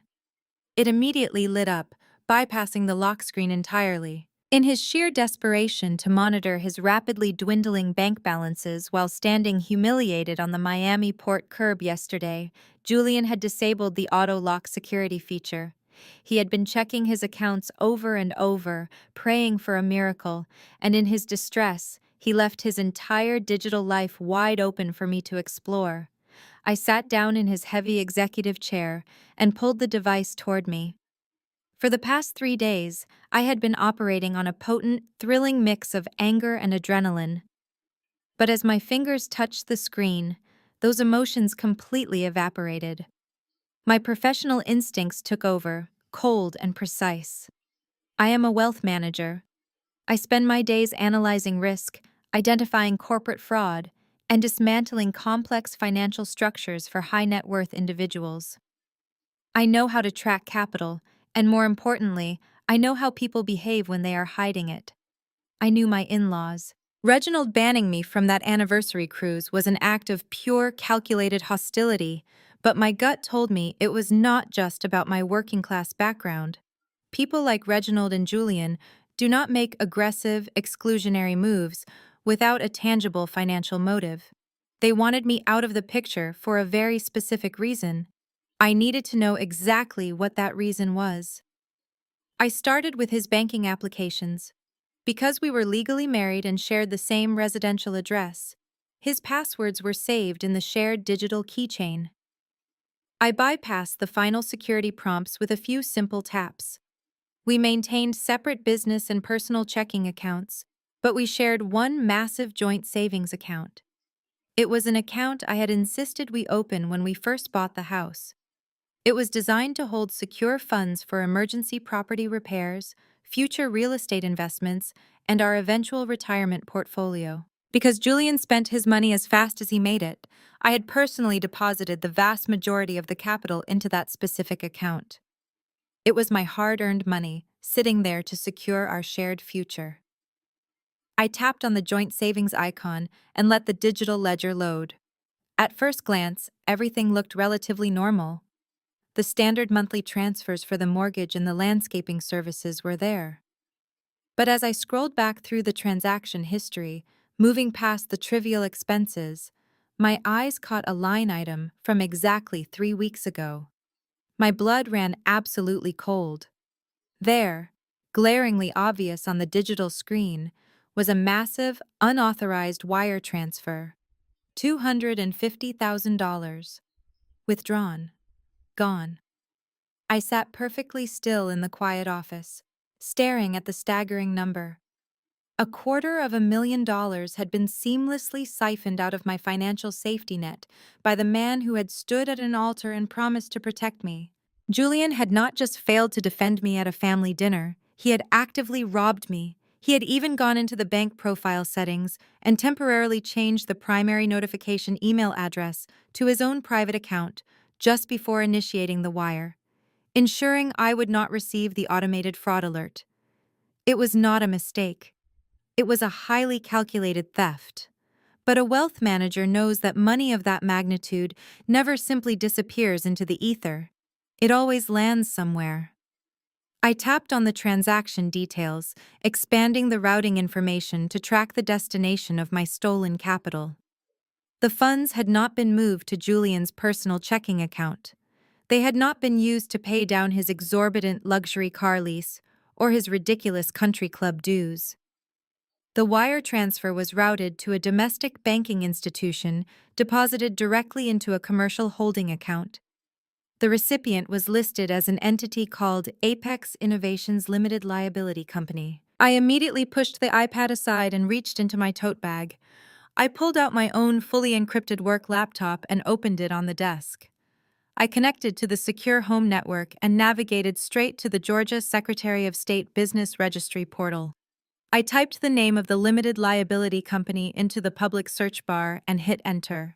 It immediately lit up, bypassing the lock screen entirely. In his sheer desperation to monitor his rapidly dwindling bank balances while standing humiliated on the Miami port curb yesterday, Julian had disabled the auto lock security feature. He had been checking his accounts over and over, praying for a miracle, and in his distress, he left his entire digital life wide open for me to explore. I sat down in his heavy executive chair and pulled the device toward me. For the past 3 days, I had been operating on a potent, thrilling mix of anger and adrenaline. But as my fingers touched the screen, those emotions completely evaporated. My professional instincts took over, cold and precise. I am a wealth manager. I spend my days analyzing risk, identifying corporate fraud, and dismantling complex financial structures for high net worth individuals. I know how to track capital, and more importantly, I know how people behave when they are hiding it. I knew my in-laws. Reginald banning me from that anniversary cruise was an act of pure, calculated hostility, but my gut told me it was not just about my working-class background. People like Reginald and Julian do not make aggressive, exclusionary moves without a tangible financial motive. They wanted me out of the picture for a very specific reason. I needed to know exactly what that reason was. I started with his banking applications. Because we were legally married and shared the same residential address, his passwords were saved in the shared digital keychain. I bypassed the final security prompts with a few simple taps. We maintained separate business and personal checking accounts, but we shared one massive joint savings account. It was an account I had insisted we open when we first bought the house. It was designed to hold secure funds for emergency property repairs, future real estate investments, and our eventual retirement portfolio. Because Julian spent his money as fast as he made it, I had personally deposited the vast majority of the capital into that specific account. It was my hard-earned money, sitting there to secure our shared future. I tapped on the joint savings icon and let the digital ledger load. At first glance, everything looked relatively normal. The standard monthly transfers for the mortgage and the landscaping services were there. But as I scrolled back through the transaction history, Moving past the trivial expenses, my eyes caught a line item from exactly 3 weeks ago. My blood ran absolutely cold. There, glaringly obvious on the digital screen, was a massive, unauthorized wire transfer. $250,000. Withdrawn. Gone. I sat perfectly still in the quiet office, staring at the staggering number. $250,000 had been seamlessly siphoned out of my financial safety net by the man who had stood at an altar and promised to protect me. Julian had not just failed to defend me at a family dinner, he had actively robbed me. He had even gone into the bank profile settings and temporarily changed the primary notification email address to his own private account just before initiating the wire, ensuring I would not receive the automated fraud alert. It was not a mistake. It was a highly calculated theft. But a wealth manager knows that money of that magnitude never simply disappears into the ether. It always lands somewhere. I tapped on the transaction details, expanding the routing information to track the destination of my stolen capital. The funds had not been moved to Julian's personal checking account. They had not been used to pay down his exorbitant luxury car lease or his ridiculous country club dues. The wire transfer was routed to a domestic banking institution deposited directly into a commercial holding account. The recipient was listed as an entity called Apex Innovations Limited Liability Company. I immediately pushed the iPad aside and reached into my tote bag. I pulled out my own fully encrypted work laptop and opened it on the desk. I connected to the secure home network and navigated straight to the Georgia Secretary of State Business Registry portal. I typed the name of the limited liability company into the public search bar and hit enter.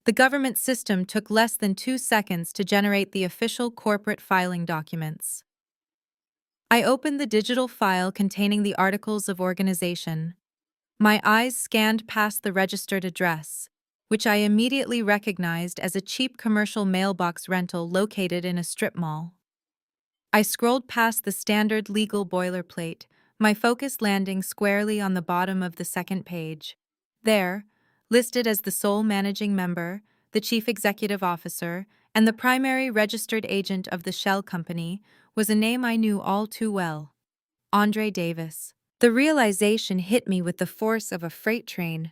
The government system took less than 2 seconds to generate the official corporate filing documents. I opened the digital file containing the articles of organization. My eyes scanned past the registered address, which I immediately recognized as a cheap commercial mailbox rental located in a strip mall. I scrolled past the standard legal boilerplate, my focus landing squarely on the bottom of the second page. There, listed as the sole managing member, the chief executive officer, and the primary registered agent of the shell company, was a name I knew all too well: Andre Davis. The realization hit me with the force of a freight train.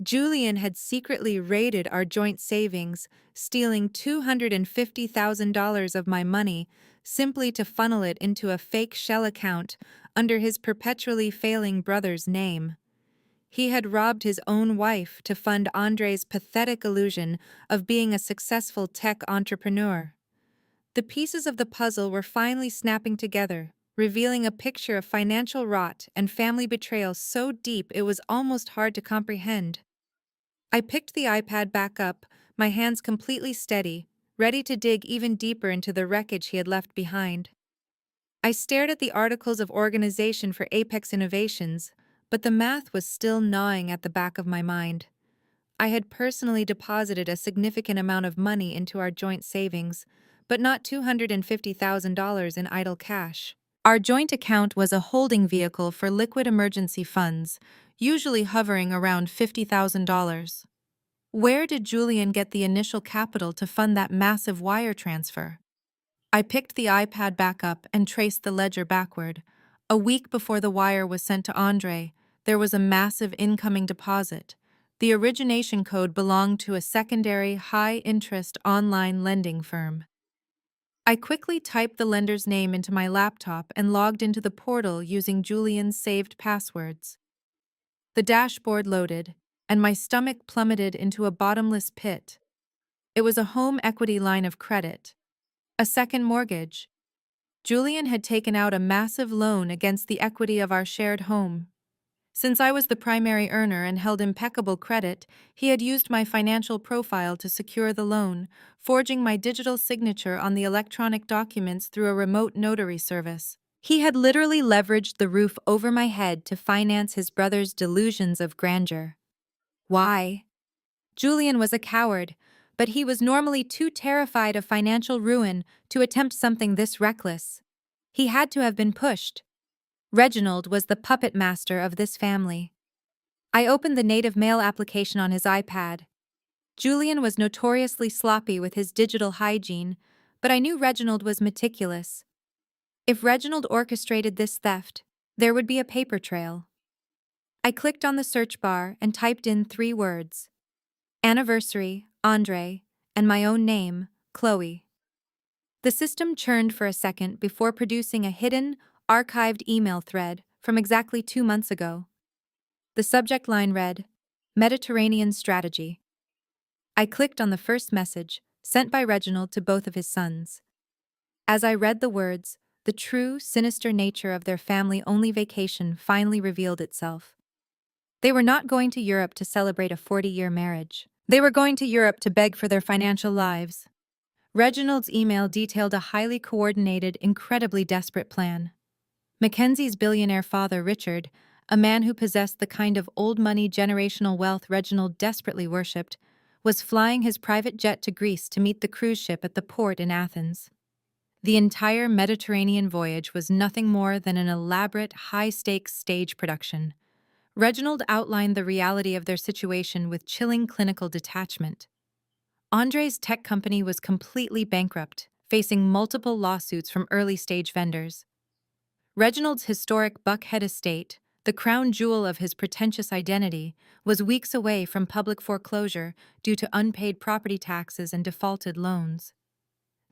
Julian had secretly raided our joint savings, stealing $250,000 of my money simply to funnel it into a fake shell account under his perpetually failing brother's name. He had robbed his own wife to fund Andre's pathetic illusion of being a successful tech entrepreneur. The pieces of the puzzle were finally snapping together, revealing a picture of financial rot and family betrayal so deep it was almost hard to comprehend. I picked the iPad back up, my hands completely steady, ready to dig even deeper into the wreckage he had left behind. I stared at the articles of organization for Apex Innovations, but the math was still gnawing at the back of my mind. I had personally deposited a significant amount of money into our joint savings, but not $250,000 in idle cash. Our joint account was a holding vehicle for liquid emergency funds, usually hovering around $50,000. Where did Julian get the initial capital to fund that massive wire transfer? I picked the iPad back up and traced the ledger backward. A week before the wire was sent to Andre, there was a massive incoming deposit. The origination code belonged to a secondary, high-interest online lending firm. I quickly typed the lender's name into my laptop and logged into the portal using Julian's saved passwords. The dashboard loaded, and my stomach plummeted into a bottomless pit. It was a home equity line of credit. A second mortgage. Julian had taken out a massive loan against the equity of our shared home. Since I was the primary earner and held impeccable credit, he had used my financial profile to secure the loan, forging my digital signature on the electronic documents through a remote notary service. He had literally leveraged the roof over my head to finance his brother's delusions of grandeur. Why? Julian was a coward, but he was normally too terrified of financial ruin to attempt something this reckless. He had to have been pushed. Reginald was the puppet master of this family. I opened the native mail application on his iPad. Julian was notoriously sloppy with his digital hygiene, but I knew Reginald was meticulous. If Reginald orchestrated this theft, there would be a paper trail. I clicked on the search bar and typed in 3 words: anniversary, Andre, and my own name, Chloe. The system churned for a second before producing a hidden, archived email thread from exactly 2 months ago. The subject line read, Mediterranean Strategy. I clicked on the first message, sent by Reginald to both of his sons. As I read the words, the true, sinister nature of their family-only vacation finally revealed itself. They were not going to Europe to celebrate a 40-year marriage. They were going to Europe to beg for their financial lives. Reginald's email detailed a highly coordinated, incredibly desperate plan. Mackenzie's billionaire father, Richard, a man who possessed the kind of old-money generational wealth Reginald desperately worshipped, was flying his private jet to Greece to meet the cruise ship at the port in Athens. The entire Mediterranean voyage was nothing more than an elaborate, high-stakes stage production. Reginald outlined the reality of their situation with chilling clinical detachment. Andre's tech company was completely bankrupt, facing multiple lawsuits from early-stage vendors. Reginald's historic Buckhead estate, the crown jewel of his pretentious identity, was weeks away from public foreclosure due to unpaid property taxes and defaulted loans.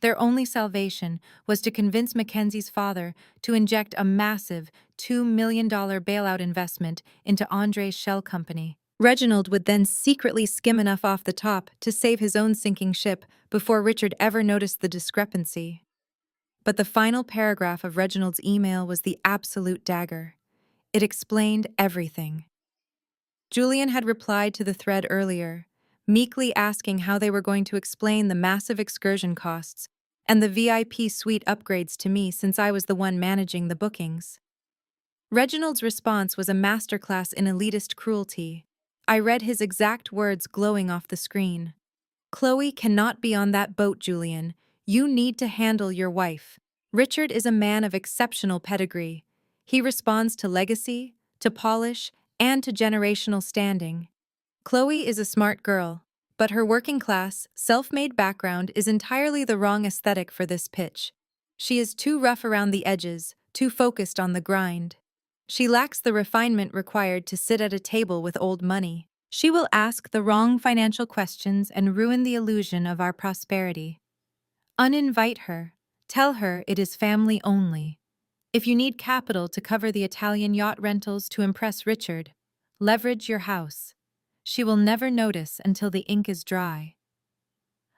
Their only salvation was to convince Mackenzie's father to inject a massive $2 million bailout investment into Andre's shell company. Reginald would then secretly skim enough off the top to save his own sinking ship before Richard ever noticed the discrepancy. But the final paragraph of Reginald's email was the absolute dagger. It explained everything. Julian had replied to the thread earlier, meekly asking how they were going to explain the massive excursion costs and the VIP suite upgrades to me since I was the one managing the bookings. Reginald's response was a masterclass in elitist cruelty. I read his exact words glowing off the screen. Chloe cannot be on that boat, Julian. You need to handle your wife. Richard is a man of exceptional pedigree. He responds to legacy, to polish, and to generational standing. Chloe is a smart girl, but her working-class, self-made background is entirely the wrong aesthetic for this pitch. She is too rough around the edges, too focused on the grind. She lacks the refinement required to sit at a table with old money. She will ask the wrong financial questions and ruin the illusion of our prosperity. Uninvite her. Tell her it is family only. If you need capital to cover the Italian yacht rentals to impress Richard, leverage your house. She will never notice until the ink is dry.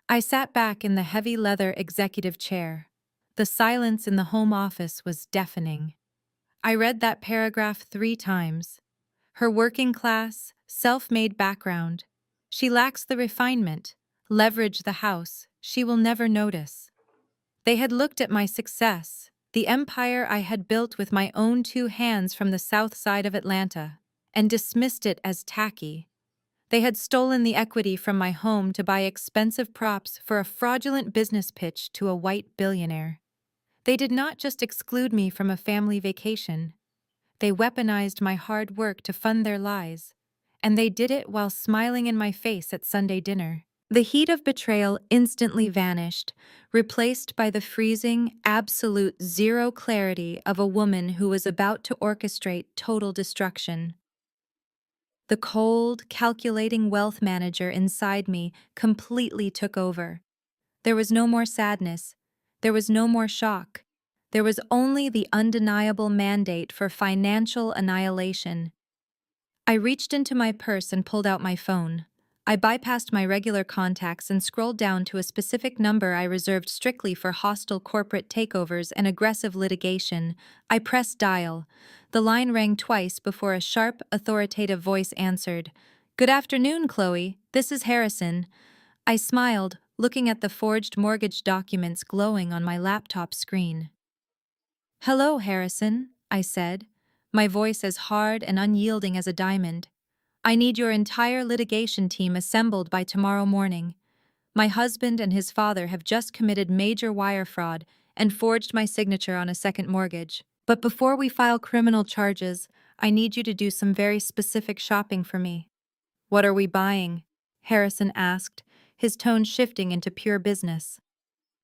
I sat back in the heavy leather executive chair. The silence in the home office was deafening. I read that paragraph 3 times. Her working class, self-made background. She lacks the refinement. Leverage the house. She will never notice. They had looked at my success, the empire I had built with my own 2 hands from the south side of Atlanta, and dismissed it as tacky. They had stolen the equity from my home to buy expensive props for a fraudulent business pitch to a white billionaire. They did not just exclude me from a family vacation. They weaponized my hard work to fund their lies, and they did it while smiling in my face at Sunday dinner. The heat of betrayal instantly vanished, replaced by the freezing, absolute zero clarity of a woman who was about to orchestrate total destruction. The cold, calculating wealth manager inside me completely took over. There was no more sadness. There was no more shock. There was only the undeniable mandate for financial annihilation. I reached into my purse and pulled out my phone. I bypassed my regular contacts and scrolled down to a specific number I reserved strictly for hostile corporate takeovers and aggressive litigation. I pressed dial. The line rang twice before a sharp, authoritative voice answered. "Good afternoon, Chloe. This is Harrison." I smiled, looking at the forged mortgage documents glowing on my laptop screen. "Hello, Harrison," I said, my voice as hard and unyielding as a diamond. "I need your entire litigation team assembled by tomorrow morning. My husband and his father have just committed major wire fraud and forged my signature on a second mortgage. But before we file criminal charges, I need you to do some very specific shopping for me. What are we buying? Harrison asked, his tone shifting into pure business.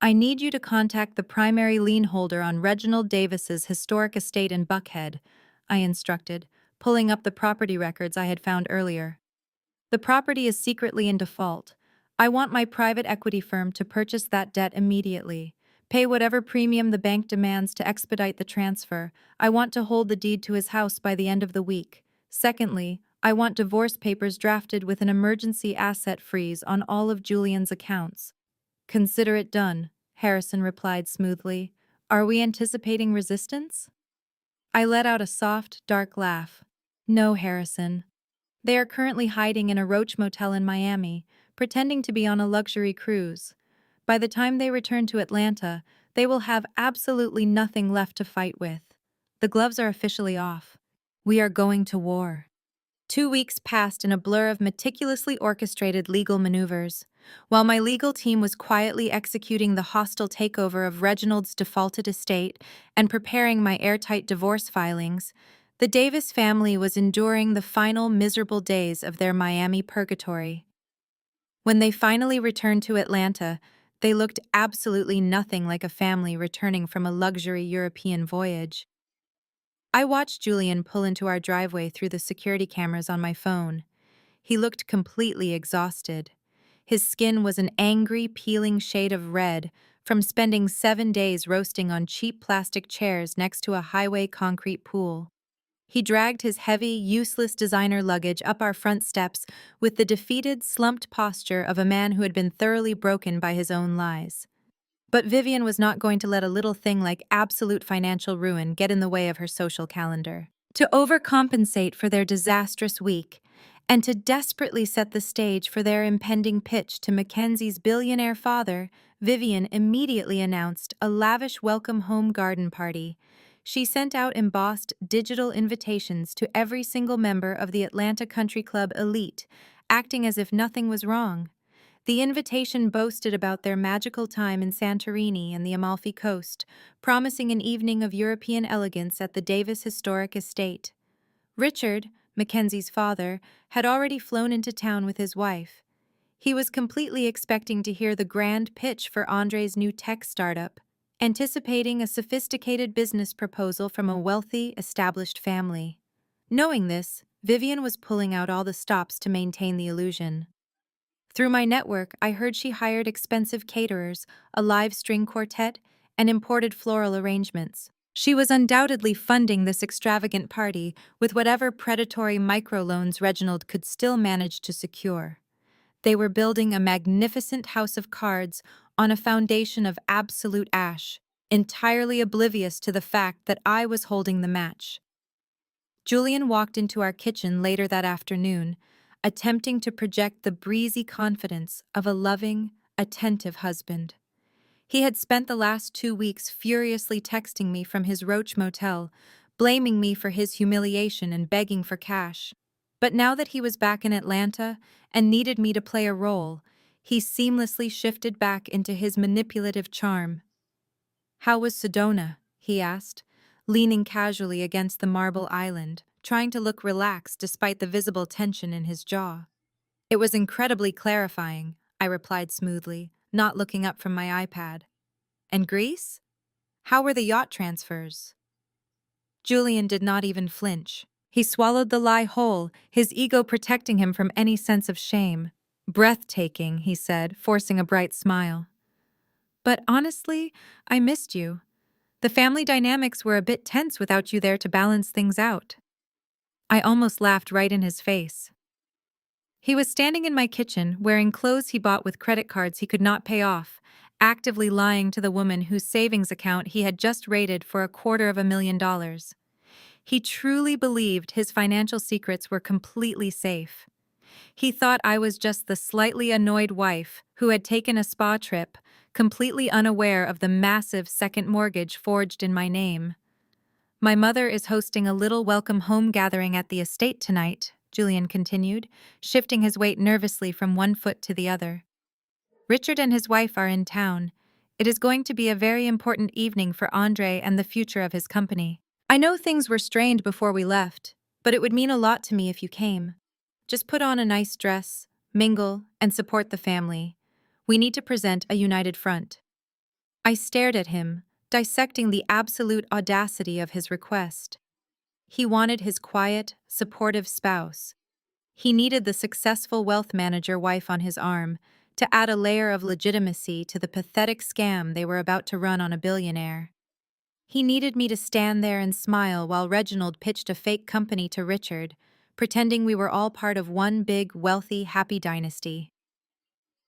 I need you to contact the primary lien holder on Reginald Davis's historic estate in Buckhead, I instructed, pulling up the property records I had found earlier. The property is secretly in default. I want my private equity firm to purchase that debt immediately. Pay whatever premium the bank demands to expedite the transfer. I want to hold the deed to his house by the end of the week. Secondly, I want divorce papers drafted with an emergency asset freeze on all of Julian's accounts. Consider it done, Harrison replied smoothly. Are we anticipating resistance? I let out a soft, dark laugh. No, Harrison. They are currently hiding in a roach motel in Miami, pretending to be on a luxury cruise. By the time they return to Atlanta, they will have absolutely nothing left to fight with. The gloves are officially off. We are going to war. 2 weeks passed in a blur of meticulously orchestrated legal maneuvers. While my legal team was quietly executing the hostile takeover of Reginald's defaulted estate and preparing my airtight divorce filings, the Davis family was enduring the final miserable days of their Miami purgatory. When they finally returned to Atlanta, they looked absolutely nothing like a family returning from a luxury European voyage. I watched Julian pull into our driveway through the security cameras on my phone. He looked completely exhausted. His skin was an angry, peeling shade of red from spending 7 days roasting on cheap plastic chairs next to a highway concrete pool. He dragged his heavy, useless designer luggage up our front steps with the defeated, slumped posture of a man who had been thoroughly broken by his own lies. But Vivian was not going to let a little thing like absolute financial ruin get in the way of her social calendar. To overcompensate for their disastrous week, and to desperately set the stage for their impending pitch to Mackenzie's billionaire father, Vivian immediately announced a lavish welcome home garden party. She sent out embossed digital invitations to every single member of the Atlanta Country Club elite, acting as if nothing was wrong. The invitation boasted about their magical time in Santorini and the Amalfi Coast, promising an evening of European elegance at the Davis Historic Estate. Richard, Mackenzie's father, had already flown into town with his wife. He was completely expecting to hear the grand pitch for Andre's new tech startup, anticipating a sophisticated business proposal from a wealthy, established family. Knowing this, Vivian was pulling out all the stops to maintain the illusion. Through my network, I heard she hired expensive caterers, a live string quartet, and imported floral arrangements. She was undoubtedly funding this extravagant party with whatever predatory microloans Reginald could still manage to secure. They were building a magnificent house of cards on a foundation of absolute ash, entirely oblivious to the fact that I was holding the match. Julian walked into our kitchen later that afternoon, attempting to project the breezy confidence of a loving, attentive husband. He had spent the last 2 weeks furiously texting me from his roach motel, blaming me for his humiliation and begging for cash. But now that he was back in Atlanta and needed me to play a role, he seamlessly shifted back into his manipulative charm. "How was Sedona?" he asked, leaning casually against the marble island, trying to look relaxed despite the visible tension in his jaw. "It was incredibly clarifying," I replied smoothly, not looking up from my iPad. "And Greece? How were the yacht transfers?" Julian did not even flinch. He swallowed the lie whole, his ego protecting him from any sense of shame. "Breathtaking," he said, forcing a bright smile. "But honestly, I missed you. The family dynamics were a bit tense without you there to balance things out." I almost laughed right in his face. He was standing in my kitchen, wearing clothes he bought with credit cards he could not pay off, actively lying to the woman whose savings account he had just raided for $250,000. He truly believed his financial secrets were completely safe. He thought I was just the slightly annoyed wife who had taken a spa trip, completely unaware of the massive second mortgage forged in my name. "My mother is hosting a little welcome home gathering at the estate tonight," Julian continued, shifting his weight nervously from one foot to the other. "Richard and his wife are in town. It is going to be a very important evening for Andre and the future of his company." I know things were strained before we left, but it would mean a lot to me if you came. Just put on a nice dress, mingle, and support the family. We need to present a united front. I stared at him, dissecting the absolute audacity of his request. He wanted his quiet, supportive spouse. He needed the successful wealth manager wife on his arm to add a layer of legitimacy to the pathetic scam they were about to run on a billionaire. He needed me to stand there and smile while Reginald pitched a fake company to Richard, pretending we were all part of one big, wealthy, happy dynasty.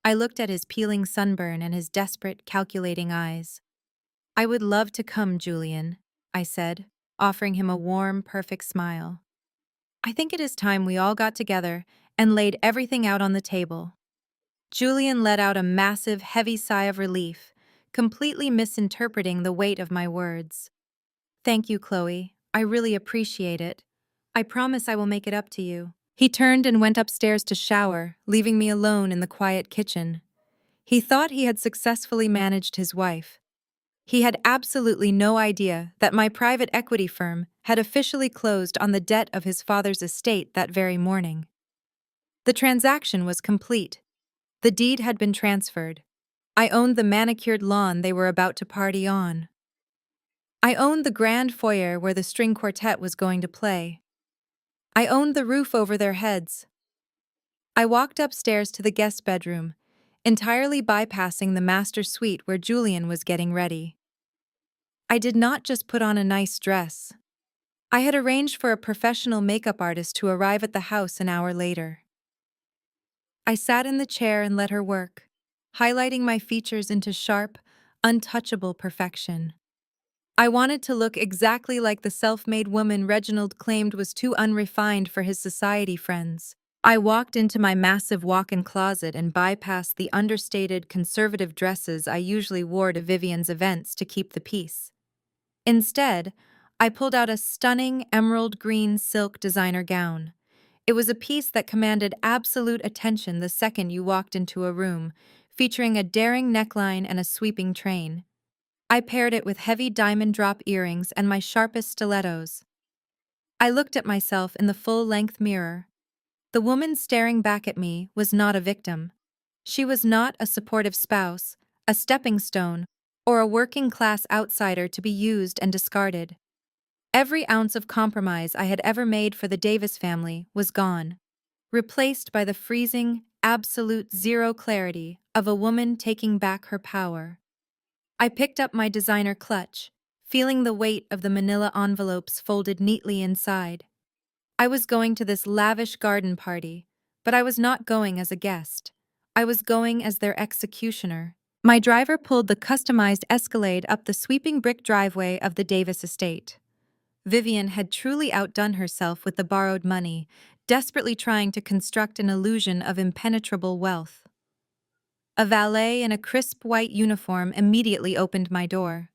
I looked at his peeling sunburn and his desperate, calculating eyes. "I would love to come, Julian," I said, offering him a warm, perfect smile. "I think it is time we all got together and laid everything out on the table." Julian let out a massive, heavy sigh of relief, completely misinterpreting the weight of my words. "Thank you, Chloe. I really appreciate it. I promise I will make it up to you." He turned and went upstairs to shower, leaving me alone in the quiet kitchen. He thought he had successfully managed his wife. He had absolutely no idea that my private equity firm had officially closed on the debt of his father's estate that very morning. The transaction was complete. The deed had been transferred. I owned the manicured lawn they were about to party on. I owned the grand foyer where the string quartet was going to play. I owned the roof over their heads. I walked upstairs to the guest bedroom, entirely bypassing the master suite where Julian was getting ready. I did not just put on a nice dress. I had arranged for a professional makeup artist to arrive at the house an hour later. I sat in the chair and let her work, highlighting my features into sharp, untouchable perfection. I wanted to look exactly like the self-made woman Reginald claimed was too unrefined for his society friends. I walked into my massive walk-in closet and bypassed the understated, conservative dresses I usually wore to Vivian's events to keep the peace. Instead, I pulled out a stunning emerald green silk designer gown. It was a piece that commanded absolute attention the second you walked into a room, featuring a daring neckline and a sweeping train. I paired it with heavy diamond drop earrings and my sharpest stilettos. I looked at myself in the full-length mirror. The woman staring back at me was not a victim. She was not a supportive spouse, a stepping stone, or a working-class outsider to be used and discarded. Every ounce of compromise I had ever made for the Davis family was gone, replaced by the freezing, absolute zero clarity of a woman taking back her power. I picked up my designer clutch, feeling the weight of the manila envelopes folded neatly inside. I was going to this lavish garden party, but I was not going as a guest. I was going as their executioner. My driver pulled the customized Escalade up the sweeping brick driveway of the Davis estate. Vivian had truly outdone herself with the borrowed money, desperately trying to construct an illusion of impenetrable wealth. A valet in a crisp white uniform immediately opened my door.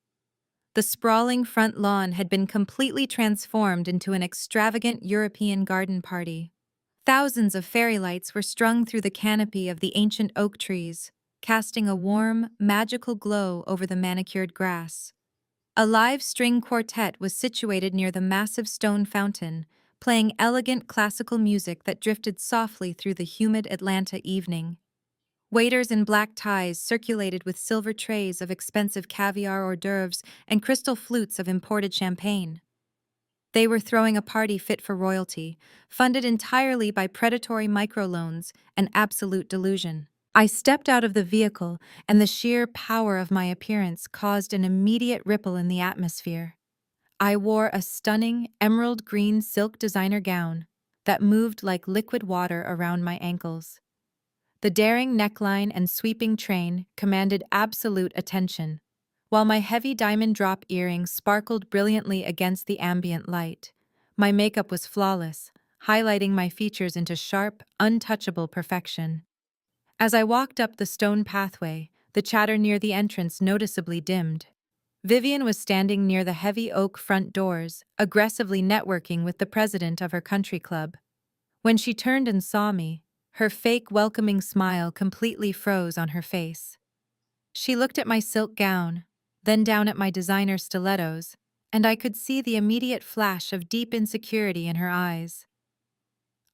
The sprawling front lawn had been completely transformed into an extravagant European garden party. Thousands of fairy lights were strung through the canopy of the ancient oak trees, casting a warm, magical glow over the manicured grass. A live string quartet was situated near the massive stone fountain, playing elegant classical music that drifted softly through the humid Atlanta evening. Waiters in black ties circulated with silver trays of expensive caviar hors d'oeuvres and crystal flutes of imported champagne. They were throwing a party fit for royalty, funded entirely by predatory microloans and absolute delusion. I stepped out of the vehicle, and the sheer power of my appearance caused an immediate ripple in the atmosphere. I wore a stunning emerald green silk designer gown that moved like liquid water around my ankles. The daring neckline and sweeping train commanded absolute attention, while my heavy diamond drop earrings sparkled brilliantly against the ambient light. My makeup was flawless, highlighting my features into sharp, untouchable perfection. As I walked up the stone pathway, the chatter near the entrance noticeably dimmed. Vivian was standing near the heavy oak front doors, aggressively networking with the president of her country club. When she turned and saw me, her fake welcoming smile completely froze on her face. She looked at my silk gown, then down at my designer stilettos, and I could see the immediate flash of deep insecurity in her eyes.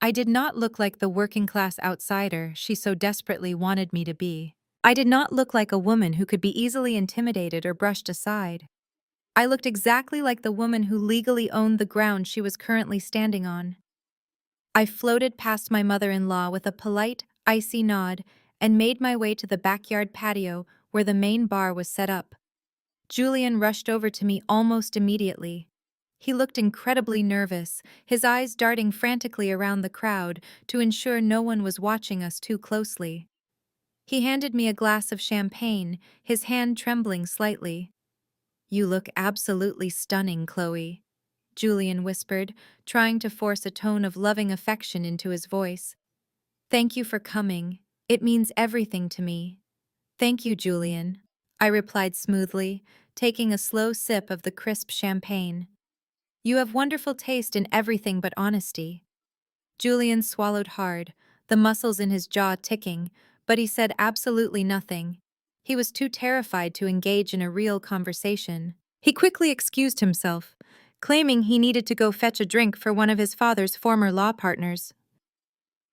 I did not look like the working-class outsider she so desperately wanted me to be. I did not look like a woman who could be easily intimidated or brushed aside. I looked exactly like the woman who legally owned the ground she was currently standing on. I floated past my mother-in-law with a polite, icy nod and made my way to the backyard patio where the main bar was set up. Julian rushed over to me almost immediately. He looked incredibly nervous, his eyes darting frantically around the crowd to ensure no one was watching us too closely. He handed me a glass of champagne, his hand trembling slightly. "You look absolutely stunning, Chloe," Julian whispered, trying to force a tone of loving affection into his voice. "Thank you for coming. It means everything to me." "Thank you, Julian," I replied smoothly, taking a slow sip of the crisp champagne. "You have wonderful taste in everything but honesty." Julian swallowed hard, the muscles in his jaw ticking, but he said absolutely nothing. He was too terrified to engage in a real conversation. He quickly excused himself, claiming he needed to go fetch a drink for one of his father's former law partners.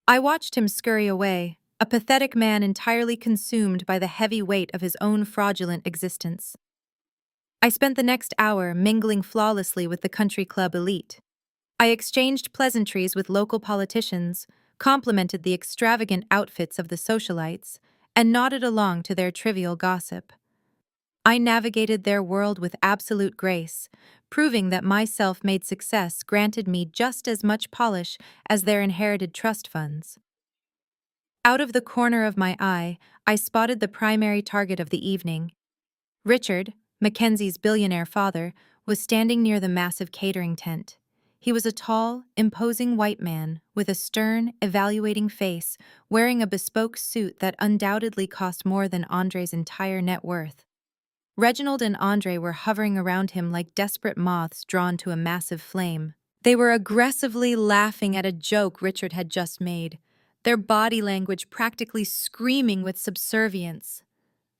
I watched him scurry away, a pathetic man entirely consumed by the heavy weight of his own fraudulent existence. I spent the next hour mingling flawlessly with the country club elite. I exchanged pleasantries with local politicians, complimented the extravagant outfits of the socialites, and nodded along to their trivial gossip. I navigated their world with absolute grace, proving that my self-made success granted me just as much polish as their inherited trust funds. Out of the corner of my eye, I spotted the primary target of the evening. Richard, Mackenzie's billionaire father, was standing near the massive catering tent. He was a tall, imposing white man with a stern, evaluating face, wearing a bespoke suit that undoubtedly cost more than Andre's entire net worth. Reginald and Andre were hovering around him like desperate moths drawn to a massive flame. They were aggressively laughing at a joke Richard had just made, their body language practically screaming with subservience.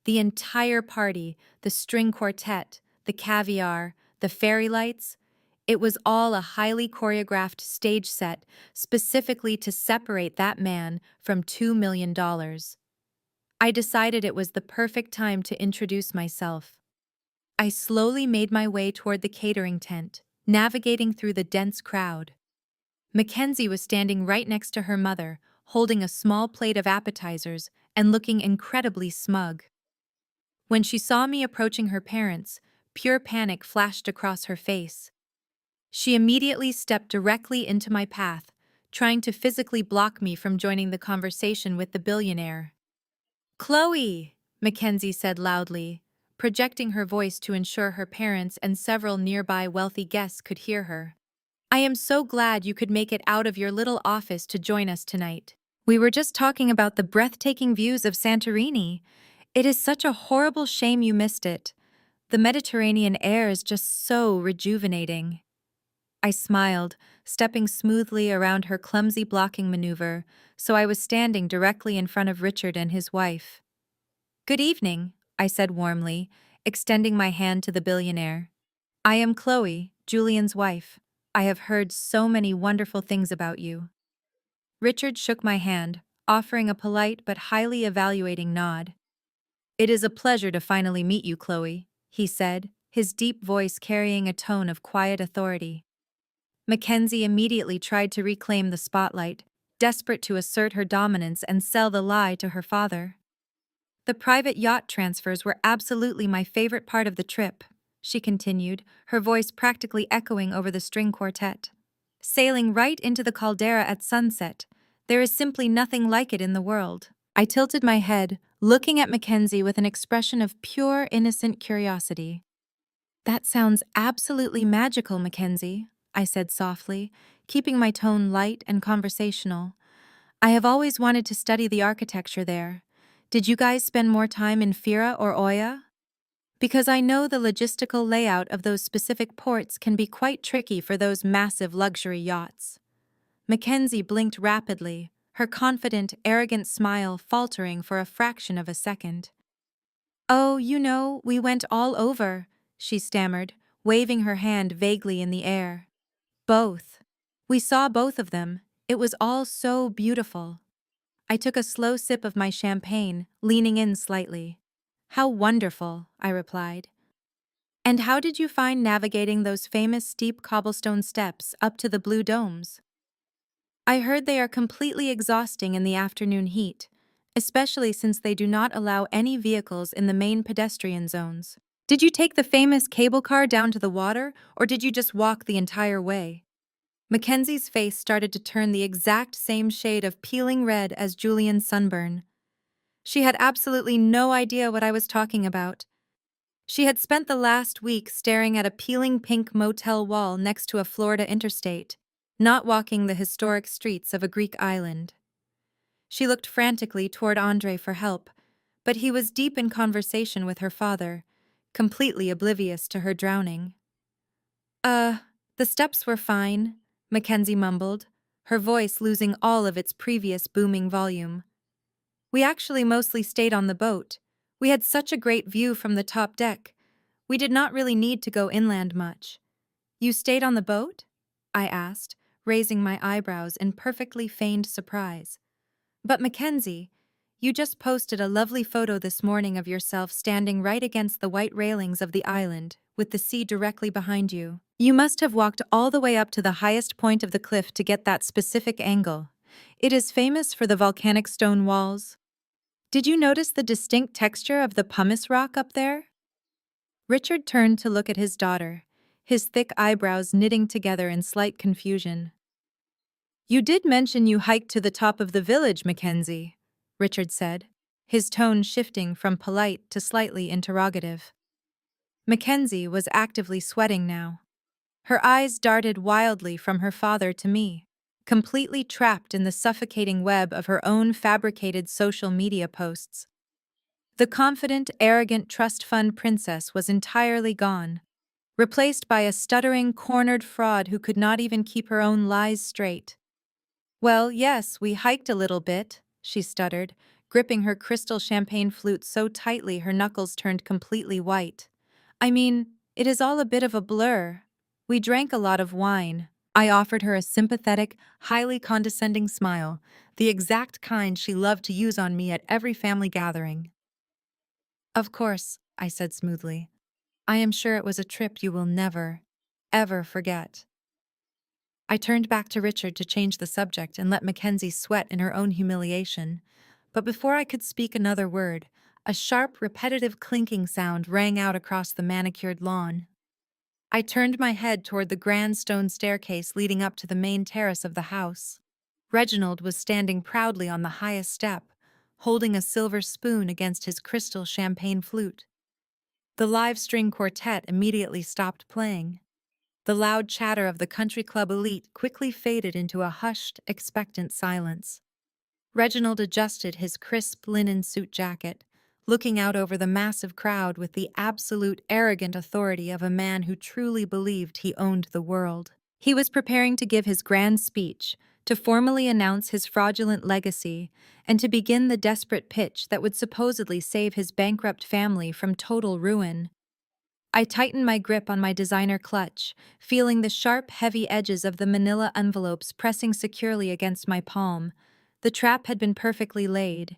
The entire party, the string quartet, the caviar, the fairy lights, it was all a highly choreographed stage set specifically to separate that man from $2 million. I decided it was the perfect time to introduce myself. I slowly made my way toward the catering tent, navigating through the dense crowd. Mackenzie was standing right next to her mother, holding a small plate of appetizers and looking incredibly smug. When she saw me approaching her parents, pure panic flashed across her face. She immediately stepped directly into my path, trying to physically block me from joining the conversation with the billionaire. "Chloe," Mackenzie said loudly, projecting her voice to ensure her parents and several nearby wealthy guests could hear her. "I am so glad you could make it out of your little office to join us tonight. We were just talking about the breathtaking views of Santorini. It is such a horrible shame you missed it. The Mediterranean air is just so rejuvenating." I smiled, stepping smoothly around her clumsy blocking maneuver, so I was standing directly in front of Richard and his wife. "Good evening," I said warmly, extending my hand to the billionaire. "I am Chloe, Julian's wife. I have heard so many wonderful things about you." Richard shook my hand, offering a polite but highly evaluating nod. "It is a pleasure to finally meet you, Chloe," he said, his deep voice carrying a tone of quiet authority. Mackenzie immediately tried to reclaim the spotlight, desperate to assert her dominance and sell the lie to her father. "The private yacht transfers were absolutely my favorite part of the trip," she continued, her voice practically echoing over the string quartet. "Sailing right into the caldera at sunset. There is simply nothing like it in the world." I tilted my head, looking at Mackenzie with an expression of pure, innocent curiosity. "That sounds absolutely magical, Mackenzie," I said softly, keeping my tone light and conversational. "I have always wanted to study the architecture there. Did you guys spend more time in Fira or Oya? Because I know the logistical layout of those specific ports can be quite tricky for those massive luxury yachts." Mackenzie blinked rapidly, her confident, arrogant smile faltering for a fraction of a second. "Oh, we went all over," she stammered, waving her hand vaguely in the air. Both. We saw both of them. It was all so beautiful. I took a slow sip of my champagne, leaning in slightly. How wonderful, I replied. And how did you find navigating those famous steep cobblestone steps up to the blue domes? I heard they are completely exhausting in the afternoon heat, especially since they do not allow any vehicles in the main pedestrian zones. Did you take the famous cable car down to the water, or did you just walk the entire way? Mackenzie's face started to turn the exact same shade of peeling red as Julian's sunburn. She had absolutely no idea what I was talking about. She had spent the last week staring at a peeling pink motel wall next to a Florida interstate, not walking the historic streets of a Greek island. She looked frantically toward Andre for help, but he was deep in conversation with her father, completely oblivious to her drowning. The steps were fine, Mackenzie mumbled, her voice losing all of its previous booming volume. We actually mostly stayed on the boat. We had such a great view from the top deck. We did not really need to go inland much. You stayed on the boat? I asked, raising my eyebrows in perfectly feigned surprise. But Mackenzie, you just posted a lovely photo this morning of yourself standing right against the white railings of the island, with the sea directly behind you. You must have walked all the way up to the highest point of the cliff to get that specific angle. It is famous for the volcanic stone walls. Did you notice the distinct texture of the pumice rock up there? Richard turned to look at his daughter, his thick eyebrows knitting together in slight confusion. You did mention you hiked to the top of the village, Mackenzie, Richard said, his tone shifting from polite to slightly interrogative. Mackenzie was actively sweating now. Her eyes darted wildly from her father to me, completely trapped in the suffocating web of her own fabricated social media posts. The confident, arrogant trust fund princess was entirely gone, replaced by a stuttering, cornered fraud who could not even keep her own lies straight. Well, yes, we hiked a little bit, she stuttered, gripping her crystal champagne flute so tightly her knuckles turned completely white. I mean, it is all a bit of a blur. We drank a lot of wine. I offered her a sympathetic, highly condescending smile, the exact kind she loved to use on me at every family gathering. Of course, I said smoothly. I am sure it was a trip you will never, ever forget. I turned back to Richard to change the subject and let Mackenzie sweat in her own humiliation. But before I could speak another word, a sharp, repetitive clinking sound rang out across the manicured lawn. I turned my head toward the grand stone staircase leading up to the main terrace of the house. Reginald was standing proudly on the highest step, holding a silver spoon against his crystal champagne flute. The live string quartet immediately stopped playing. The loud chatter of the country club elite quickly faded into a hushed, expectant silence. Reginald adjusted his crisp linen suit jacket, looking out over the massive crowd with the absolute arrogant authority of a man who truly believed he owned the world. He was preparing to give his grand speech, to formally announce his fraudulent legacy, and to begin the desperate pitch that would supposedly save his bankrupt family from total ruin. I tightened my grip on my designer clutch, feeling the sharp, heavy edges of the manila envelopes pressing securely against my palm. The trap had been perfectly laid.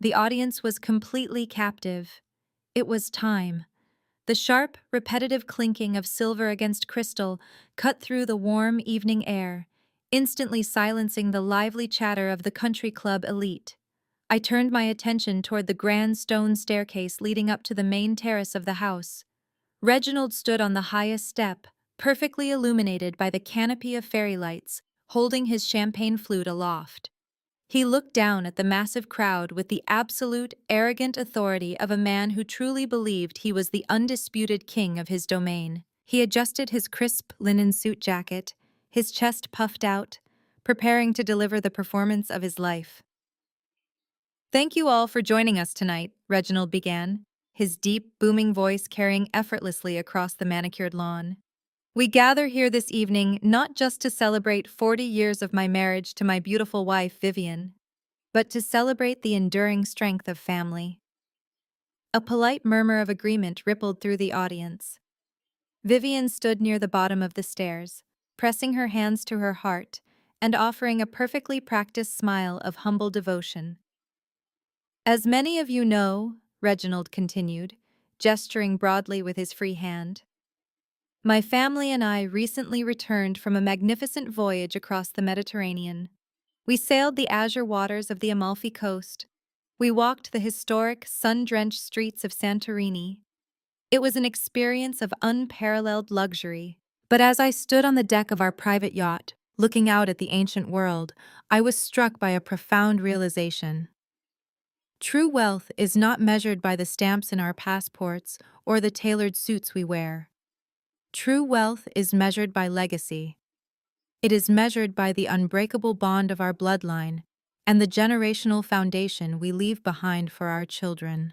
The audience was completely captive. It was time. The sharp, repetitive clinking of silver against crystal cut through the warm evening air, instantly silencing the lively chatter of the country club elite. I turned my attention toward the grand stone staircase leading up to the main terrace of the house. Reginald stood on the highest step, perfectly illuminated by the canopy of fairy lights, holding his champagne flute aloft. He looked down at the massive crowd with the absolute, arrogant authority of a man who truly believed he was the undisputed king of his domain. He adjusted his crisp linen suit jacket, his chest puffed out, preparing to deliver the performance of his life. Thank you all for joining us tonight, Reginald began, his deep, booming voice carrying effortlessly across the manicured lawn. We gather here this evening not just to celebrate 40 years of my marriage to my beautiful wife, Vivian, but to celebrate the enduring strength of family. A polite murmur of agreement rippled through the audience. Vivian stood near the bottom of the stairs, pressing her hands to her heart and offering a perfectly practiced smile of humble devotion. As many of you know, Reginald continued, gesturing broadly with his free hand, my family and I recently returned from a magnificent voyage across the Mediterranean. We sailed the azure waters of the Amalfi Coast. We walked the historic, sun-drenched streets of Santorini. It was an experience of unparalleled luxury. But as I stood on the deck of our private yacht, looking out at the ancient world, I was struck by a profound realization. True wealth is not measured by the stamps in our passports or the tailored suits we wear. True wealth is measured by legacy. It is measured by the unbreakable bond of our bloodline and the generational foundation we leave behind for our children.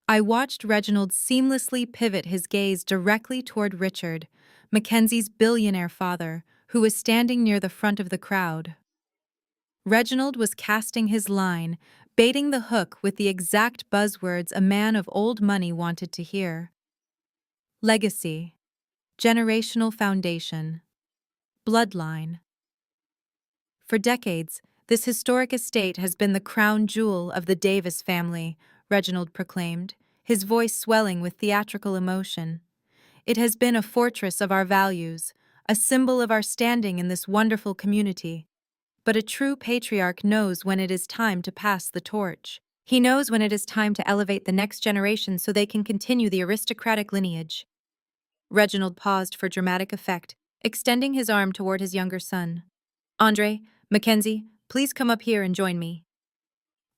I watched Reginald seamlessly pivot his gaze directly toward Richard, Mackenzie's billionaire father, who was standing near the front of the crowd. Reginald was casting his line, baiting the hook with the exact buzzwords a man of old money wanted to hear. Legacy, generational foundation, bloodline. For decades, this historic estate has been the crown jewel of the Davis family, Reginald proclaimed, his voice swelling with theatrical emotion. It has been a fortress of our values, a symbol of our standing in this wonderful community. But a true patriarch knows when it is time to pass the torch. He knows when it is time to elevate the next generation so they can continue the aristocratic lineage. Reginald paused for dramatic effect, extending his arm toward his younger son. Andre, Mackenzie, please come up here and join me.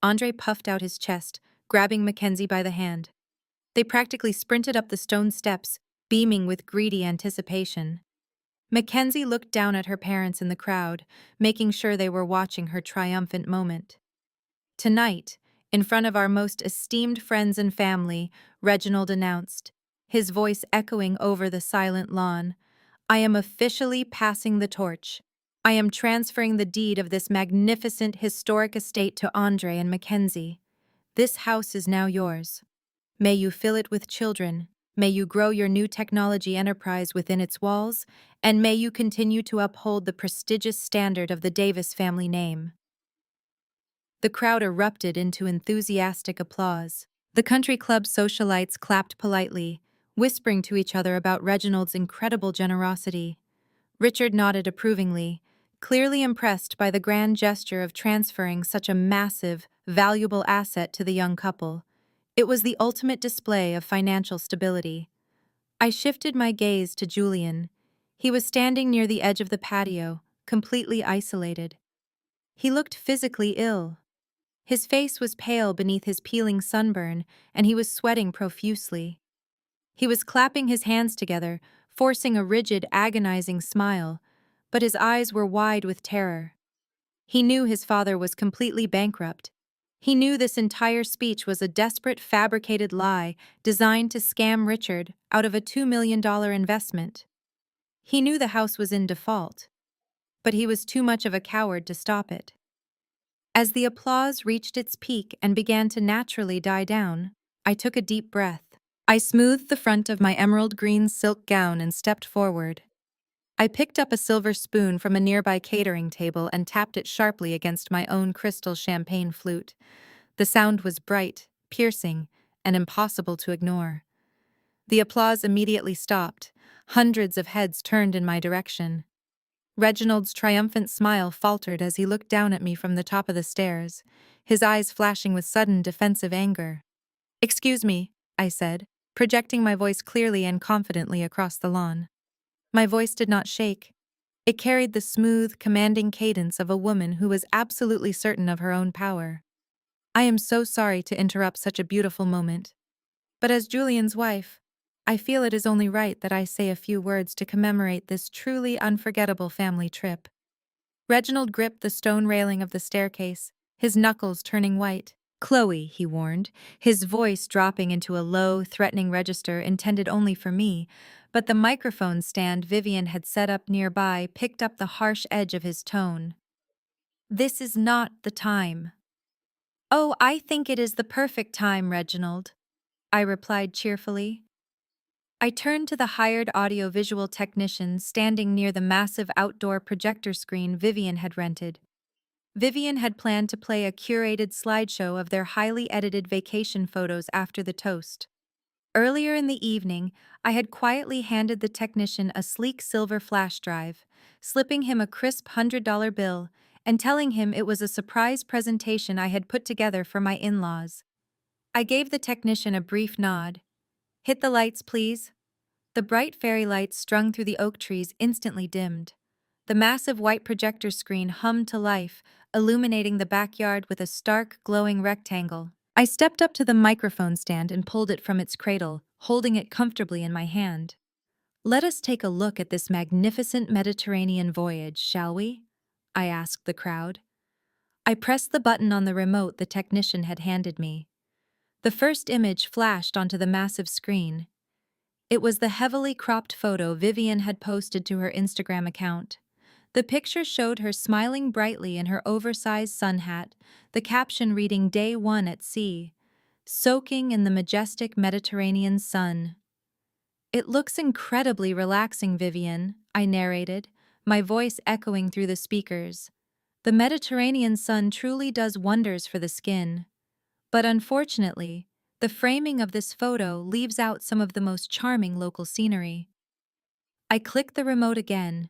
Andre puffed out his chest, grabbing Mackenzie by the hand. They practically sprinted up the stone steps, beaming with greedy anticipation. Mackenzie looked down at her parents in the crowd, making sure they were watching her triumphant moment. Tonight, in front of our most esteemed friends and family, Reginald announced, his voice echoing over the silent lawn, I am officially passing the torch. I am transferring the deed of this magnificent historic estate to Andre and Mackenzie. This house is now yours. May you fill it with children. May you grow your new technology enterprise within its walls, and may you continue to uphold the prestigious standard of the Davis family name. The crowd erupted into enthusiastic applause. The country club socialites clapped politely, whispering to each other about Reginald's incredible generosity. Richard nodded approvingly, clearly impressed by the grand gesture of transferring such a massive, valuable asset to the young couple. It was the ultimate display of financial stability. I shifted my gaze to Julian. He was standing near the edge of the patio, completely isolated. He looked physically ill. His face was pale beneath his peeling sunburn, and he was sweating profusely. He was clapping his hands together, forcing a rigid, agonizing smile, but his eyes were wide with terror. He knew his father was completely bankrupt. He knew this entire speech was a desperate, fabricated lie designed to scam Richard out of a $2 million investment. He knew the house was in default, but he was too much of a coward to stop it. As the applause reached its peak and began to naturally die down, I took a deep breath. I smoothed the front of my emerald green silk gown and stepped forward. I picked up a silver spoon from a nearby catering table and tapped it sharply against my own crystal champagne flute. The sound was bright, piercing, and impossible to ignore. The applause immediately stopped. Hundreds of heads turned in my direction. Reginald's triumphant smile faltered as he looked down at me from the top of the stairs, his eyes flashing with sudden defensive anger. "Excuse me," I said, projecting my voice clearly and confidently across the lawn. My voice did not shake. It carried the smooth, commanding cadence of a woman who was absolutely certain of her own power. I am so sorry to interrupt such a beautiful moment. But as Julian's wife, I feel it is only right that I say a few words to commemorate this truly unforgettable family trip. Reginald gripped the stone railing of the staircase, his knuckles turning white. "Chloe," he warned, his voice dropping into a low, threatening register intended only for me, but the microphone stand Vivian had set up nearby picked up the harsh edge of his tone. "This is not the time." "Oh, I think it is the perfect time, Reginald," I replied cheerfully. I turned to the hired audiovisual technician standing near the massive outdoor projector screen Vivian had rented. Vivian had planned to play a curated slideshow of their highly edited vacation photos after the toast. Earlier in the evening, I had quietly handed the technician a sleek silver flash drive, slipping him a crisp $100 bill and telling him it was a surprise presentation I had put together for my in-laws. I gave the technician a brief nod. "Hit the lights, please." The bright fairy lights strung through the oak trees instantly dimmed. The massive white projector screen hummed to life, illuminating the backyard with a stark, glowing rectangle. I stepped up to the microphone stand and pulled it from its cradle, holding it comfortably in my hand. "Let us take a look at this magnificent Mediterranean voyage, shall we?" I asked the crowd. I pressed the button on the remote the technician had handed me. The first image flashed onto the massive screen. It was the heavily cropped photo Vivian had posted to her Instagram account. The picture showed her smiling brightly in her oversized sun hat, the caption reading "Day 1 at sea," soaking in the majestic Mediterranean sun. "It looks incredibly relaxing, Vivian," I narrated, my voice echoing through the speakers. "The Mediterranean sun truly does wonders for the skin. But unfortunately, the framing of this photo leaves out some of the most charming local scenery." I clicked the remote again.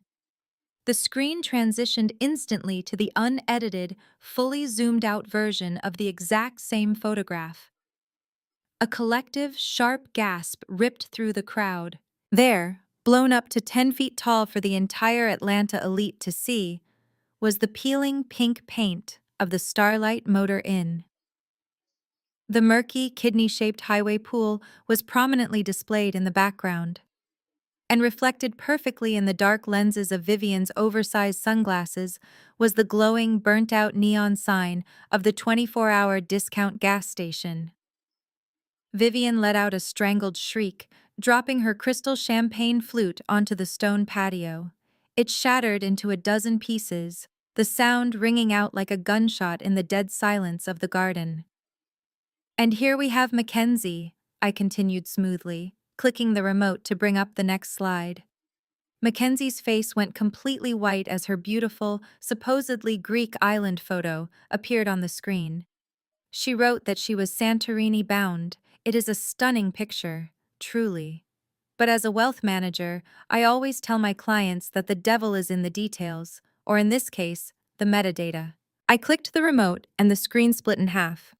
The screen transitioned instantly to the unedited, fully zoomed-out version of the exact same photograph. A collective, sharp gasp ripped through the crowd. There, blown up to 10 feet tall for the entire Atlanta elite to see, was the peeling pink paint of the Starlight Motor Inn. The murky, kidney-shaped highway pool was prominently displayed in the background. And reflected perfectly in the dark lenses of Vivian's oversized sunglasses was the glowing, burnt-out neon sign of the 24-hour discount gas station. Vivian let out a strangled shriek, dropping her crystal champagne flute onto the stone patio. It shattered into a dozen pieces, the sound ringing out like a gunshot in the dead silence of the garden. "And here we have Mackenzie," I continued smoothly, clicking the remote to bring up the next slide. Mackenzie's face went completely white as her beautiful, supposedly Greek island photo appeared on the screen. She wrote that she was Santorini bound. It is a stunning picture, truly. But as a wealth manager, I always tell my clients that the devil is in the details, or in this case, the metadata. I clicked the remote and the screen split in half.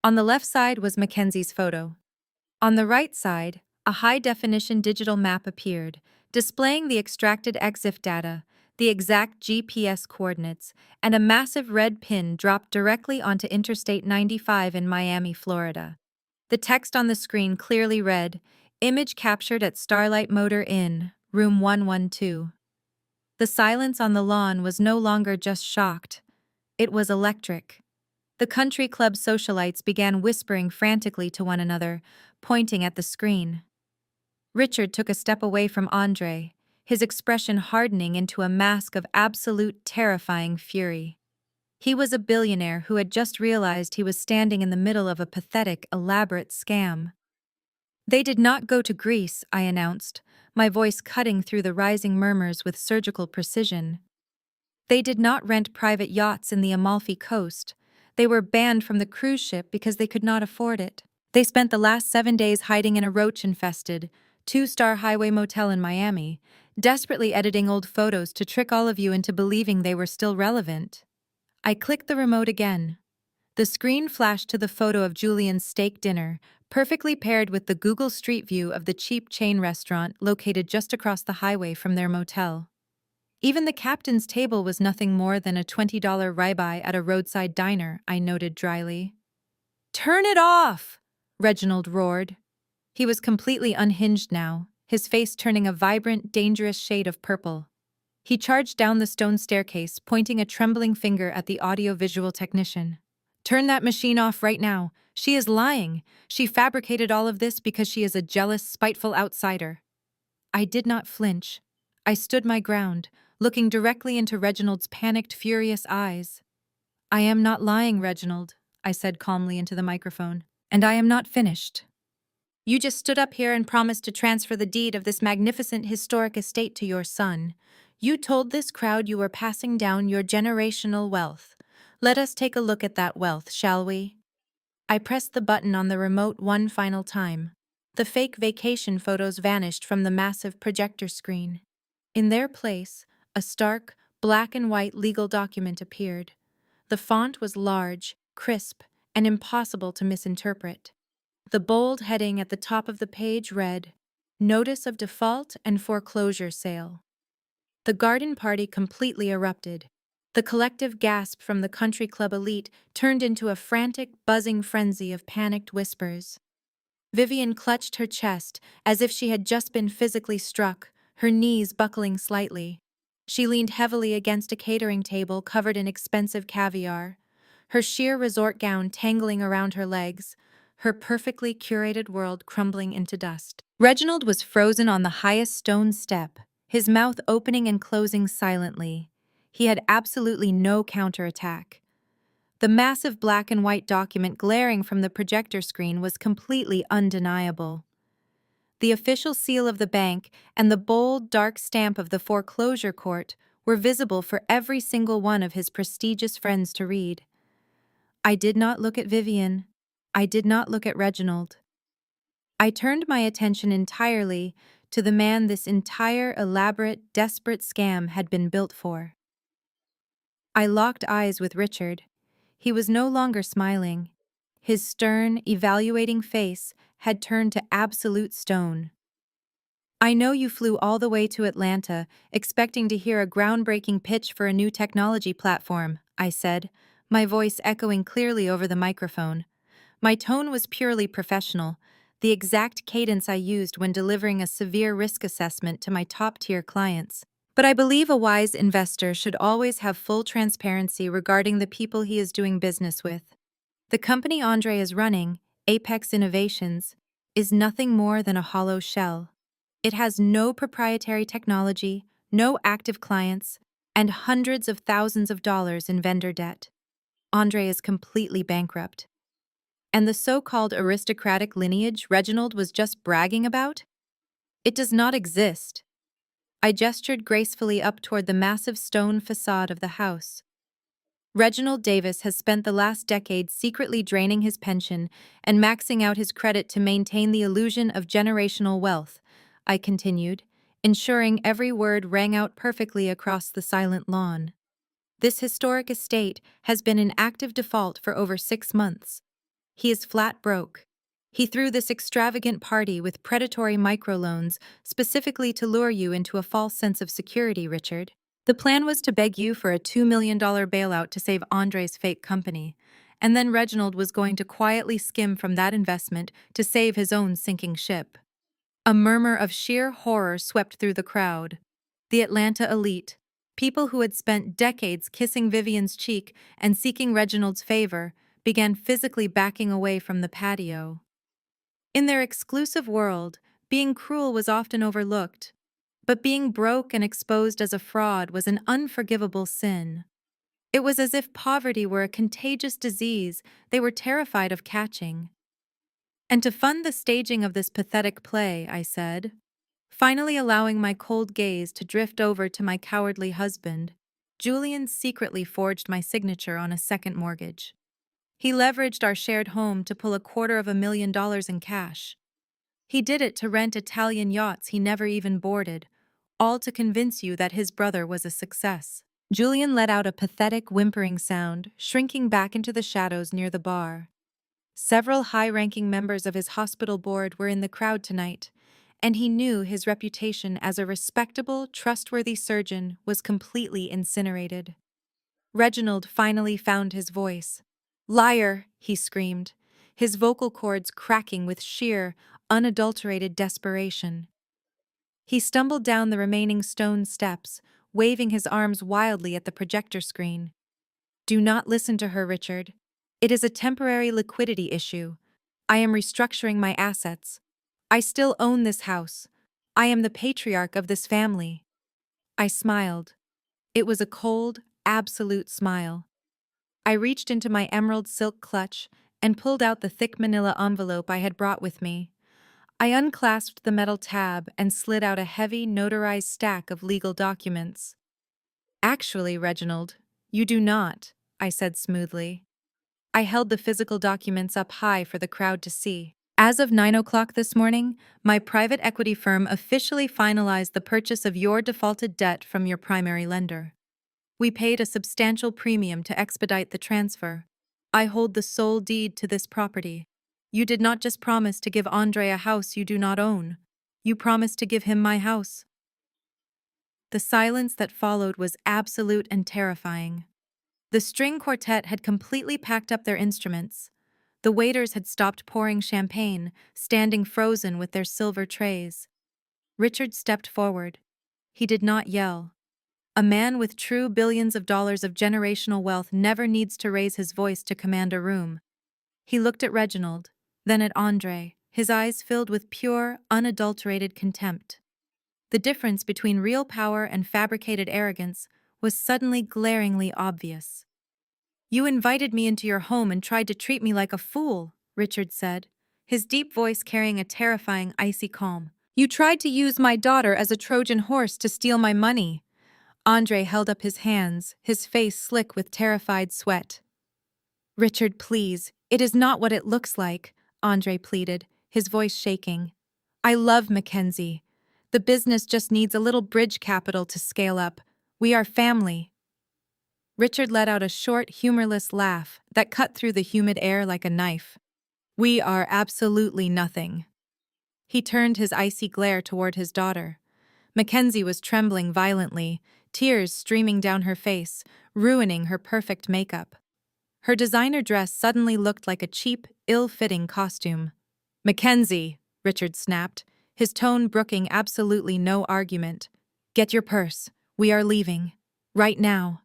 On the left side was Mackenzie's photo. On the right side, a high-definition digital map appeared, displaying the extracted EXIF data, the exact GPS coordinates, and a massive red pin dropped directly onto Interstate 95 in Miami, Florida. The text on the screen clearly read, "Image captured at Starlight Motor Inn, room 112. The silence on the lawn was no longer just shocked. It was electric. The country club socialites began whispering frantically to one another, pointing at the screen. Richard took a step away from Andre, his expression hardening into a mask of absolute terrifying fury. He was a billionaire who had just realized he was standing in the middle of a pathetic, elaborate scam. "They did not go to Greece," I announced, my voice cutting through the rising murmurs with surgical precision. "They did not rent private yachts in the Amalfi Coast. They were banned from the cruise ship because they could not afford it. They spent the last 7 days hiding in a roach-infested, 2-star highway motel in Miami, desperately editing old photos to trick all of you into believing they were still relevant." I clicked the remote again. The screen flashed to the photo of Julian's steak dinner, perfectly paired with the Google Street View of the cheap chain restaurant located just across the highway from their motel. Even the captain's table was nothing more than a $20 ribeye at a roadside diner, I noted dryly. "Turn it off!" Reginald roared. He was completely unhinged now, his face turning a vibrant, dangerous shade of purple. He charged down the stone staircase, pointing a trembling finger at the audiovisual technician. "Turn that machine off right now. She is lying. She fabricated all of this because she is a jealous, spiteful outsider." I did not flinch. I stood my ground, looking directly into Reginald's panicked, furious eyes. "I am not lying, Reginald," I said calmly into the microphone. "And I am not finished." You just stood up here and promised to transfer the deed of this magnificent historic estate to your son. You told this crowd you were passing down your generational wealth. Let us take a look at that wealth, shall we? I pressed the button on the remote one final time. The fake vacation photos vanished from the massive projector screen. In their place, a stark, black and white legal document appeared. The font was large, crisp, and impossible to misinterpret. The bold heading at the top of the page read, "Notice of Default and Foreclosure Sale." The garden party completely erupted. The collective gasp from the country club elite turned into a frantic, buzzing frenzy of panicked whispers. Vivian clutched her chest as if she had just been physically struck, her knees buckling slightly. She leaned heavily against a catering table covered in expensive caviar, her sheer resort gown tangling around her legs, her perfectly curated world crumbling into dust. Reginald was frozen on the highest stone step, his mouth opening and closing silently. He had absolutely no counterattack. The massive black and white document glaring from the projector screen was completely undeniable. The official seal of the bank and the bold, dark stamp of the foreclosure court were visible for every single one of his prestigious friends to read. I did not look at Vivian. I did not look at Reginald. I turned my attention entirely to the man this entire elaborate, desperate scam had been built for. I locked eyes with Richard. He was no longer smiling. His stern, evaluating face had turned to absolute stone. I know you flew all the way to Atlanta, expecting to hear a groundbreaking pitch for a new technology platform, I said, my voice echoing clearly over the microphone. My tone was purely professional, the exact cadence I used when delivering a severe risk assessment to my top-tier clients. But I believe a wise investor should always have full transparency regarding the people he is doing business with. The company Andre is running, Apex Innovations, is nothing more than a hollow shell. It has no proprietary technology, no active clients, and hundreds of thousands of dollars in vendor debt. Andre is completely bankrupt. And the so-called aristocratic lineage Reginald was just bragging about? It does not exist. I gestured gracefully up toward the massive stone facade of the house. Reginald Davis has spent the last decade secretly draining his pension and maxing out his credit to maintain the illusion of generational wealth, I continued, ensuring every word rang out perfectly across the silent lawn. This historic estate has been in active default for over 6 months. He is flat broke. He threw this extravagant party with predatory microloans specifically to lure you into a false sense of security, Richard. The plan was to beg you for a $2 million bailout to save Andre's fake company, and then Reginald was going to quietly skim from that investment to save his own sinking ship. A murmur of sheer horror swept through the crowd. The Atlanta elite, people who had spent decades kissing Vivian's cheek and seeking Reginald's favor, began physically backing away from the patio. In their exclusive world, being cruel was often overlooked, but being broke and exposed as a fraud was an unforgivable sin. It was as if poverty were a contagious disease they were terrified of catching. And to fund the staging of this pathetic play, I said, finally allowing my cold gaze to drift over to my cowardly husband, Julian secretly forged my signature on a second mortgage. He leveraged our shared home to pull $250,000 in cash. He did it to rent Italian yachts he never even boarded, all to convince you that his brother was a success. Julian let out a pathetic whimpering sound, shrinking back into the shadows near the bar. Several high-ranking members of his hospital board were in the crowd tonight, and he knew his reputation as a respectable, trustworthy surgeon was completely incinerated. Reginald finally found his voice. "Liar!" he screamed, his vocal cords cracking with sheer, unadulterated desperation. He stumbled down the remaining stone steps, waving his arms wildly at the projector screen. "Do not listen to her, Richard. It is a temporary liquidity issue. I am restructuring my assets. I still own this house. I am the patriarch of this family." I smiled. It was a cold, absolute smile. I reached into my emerald silk clutch and pulled out the thick manila envelope I had brought with me. I unclasped the metal tab and slid out a heavy, notarized stack of legal documents. Actually, Reginald, you do not, I said smoothly. I held the physical documents up high for the crowd to see. As of 9 o'clock this morning, my private equity firm officially finalized the purchase of your defaulted debt from your primary lender. We paid a substantial premium to expedite the transfer. I hold the sole deed to this property. You did not just promise to give Andre a house you do not own. You promised to give him my house. The silence that followed was absolute and terrifying. The string quartet had completely packed up their instruments. The waiters had stopped pouring champagne, standing frozen with their silver trays. Richard stepped forward. He did not yell. A man with true billions of dollars of generational wealth never needs to raise his voice to command a room. He looked at Reginald, then at Andre, his eyes filled with pure, unadulterated contempt. The difference between real power and fabricated arrogance was suddenly glaringly obvious. You invited me into your home and tried to treat me like a fool, Richard said, his deep voice carrying a terrifying, icy calm. You tried to use my daughter as a Trojan horse to steal my money. Andre held up his hands, his face slick with terrified sweat. Richard, please, it is not what it looks like, Andre pleaded, his voice shaking. I love Mackenzie. The business just needs a little bridge capital to scale up. We are family. Richard let out a short, humorless laugh that cut through the humid air like a knife. We are absolutely nothing. He turned his icy glare toward his daughter. Mackenzie was trembling violently, tears streaming down her face, ruining her perfect makeup. Her designer dress suddenly looked like a cheap, ill-fitting costume. Mackenzie, Richard snapped, his tone brooking absolutely no argument. Get your purse. We are leaving. Right now.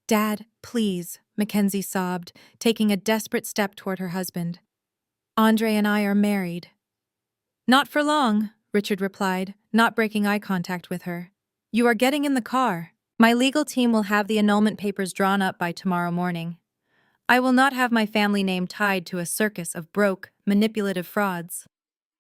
Dad, please, Mackenzie sobbed, taking a desperate step toward her husband. Andre and I are married. Not for long, Richard replied, not breaking eye contact with her. You are getting in the car. My legal team will have the annulment papers drawn up by tomorrow morning. I will not have my family name tied to a circus of broke, manipulative frauds.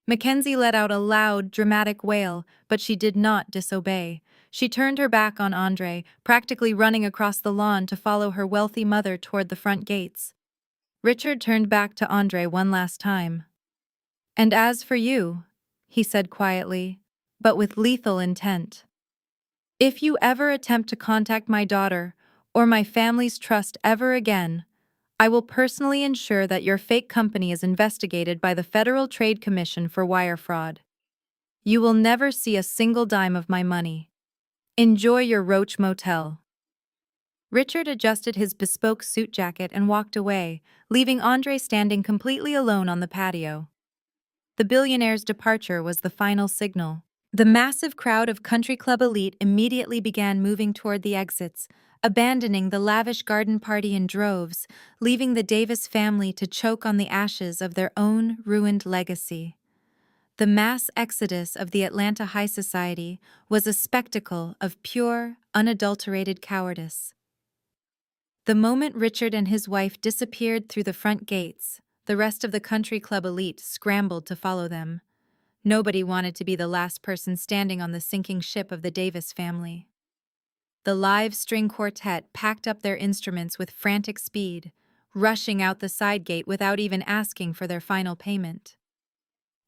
Mackenzie let out a loud, dramatic wail, but she did not disobey. She turned her back on Andre, practically running across the lawn to follow her wealthy mother toward the front gates. Richard turned back to Andre one last time. And as for you, he said quietly, but with lethal intent. If you ever attempt to contact my daughter or my family's trust ever again, I will personally ensure that your fake company is investigated by the Federal Trade Commission for wire fraud. You will never see a single dime of my money. Enjoy your Roach Motel. Richard adjusted his bespoke suit jacket and walked away, leaving Andre standing completely alone on the patio. The billionaire's departure was the final signal. The massive crowd of country club elite immediately began moving toward the exits, abandoning the lavish garden party in droves, leaving the Davis family to choke on the ashes of their own ruined legacy. The mass exodus of the Atlanta high society was a spectacle of pure, unadulterated cowardice. The moment Richard and his wife disappeared through the front gates, the rest of the country club elite scrambled to follow them. Nobody wanted to be the last person standing on the sinking ship of the Davis family. The live string quartet packed up their instruments with frantic speed, rushing out the side gate without even asking for their final payment.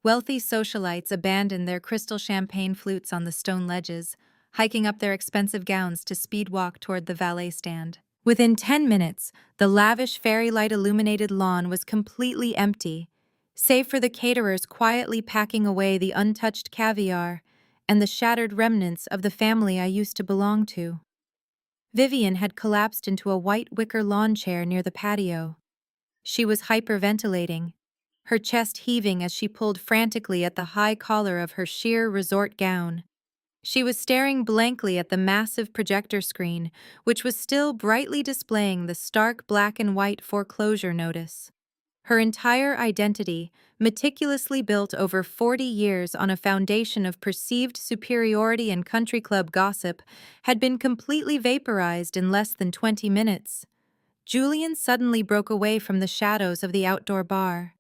Wealthy socialites abandoned their crystal champagne flutes on the stone ledges, hiking up their expensive gowns to speed walk toward the valet stand. Within 10 minutes, the lavish fairy light illuminated lawn was completely empty, save for the caterers quietly packing away the untouched caviar and the shattered remnants of the family I used to belong to. Vivian had collapsed into a white wicker lawn chair near the patio. She was hyperventilating, her chest heaving as she pulled frantically at the high collar of her sheer resort gown. She was staring blankly at the massive projector screen, which was still brightly displaying the stark black and white foreclosure notice. Her entire identity, meticulously built over 40 years on a foundation of perceived superiority and country club gossip, had been completely vaporized in less than 20 minutes. Julian suddenly broke away from the shadows of the outdoor bar.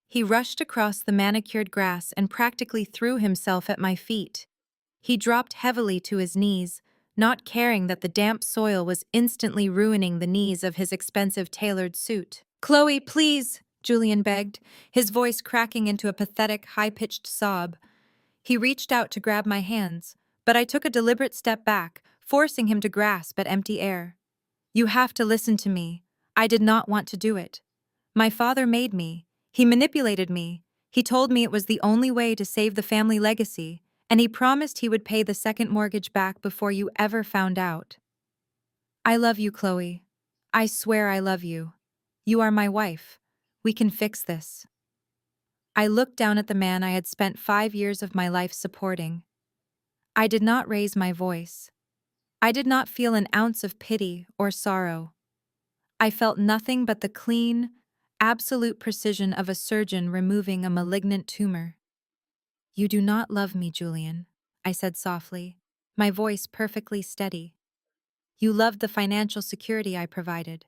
He rushed across the manicured grass and practically threw himself at my feet. He dropped heavily to his knees, not caring that the damp soil was instantly ruining the knees of his expensive tailored suit. "Chloe, please," Julian begged, his voice cracking into a pathetic, high-pitched sob. He reached out to grab my hands, but I took a deliberate step back, forcing him to grasp at empty air. "You have to listen to me. I did not want to do it. My father made me. He manipulated me. He told me it was the only way to save the family legacy, and he promised he would pay the second mortgage back before you ever found out. I love you, Chloe. I swear I love you. You are my wife. We can fix this." I looked down at the man I had spent 5 years of my life supporting. I did not raise my voice. I did not feel an ounce of pity or sorrow. I felt nothing but the clean, absolute precision of a surgeon removing a malignant tumor. "You do not love me, Julian," I said softly, my voice perfectly steady. "You loved the financial security I provided.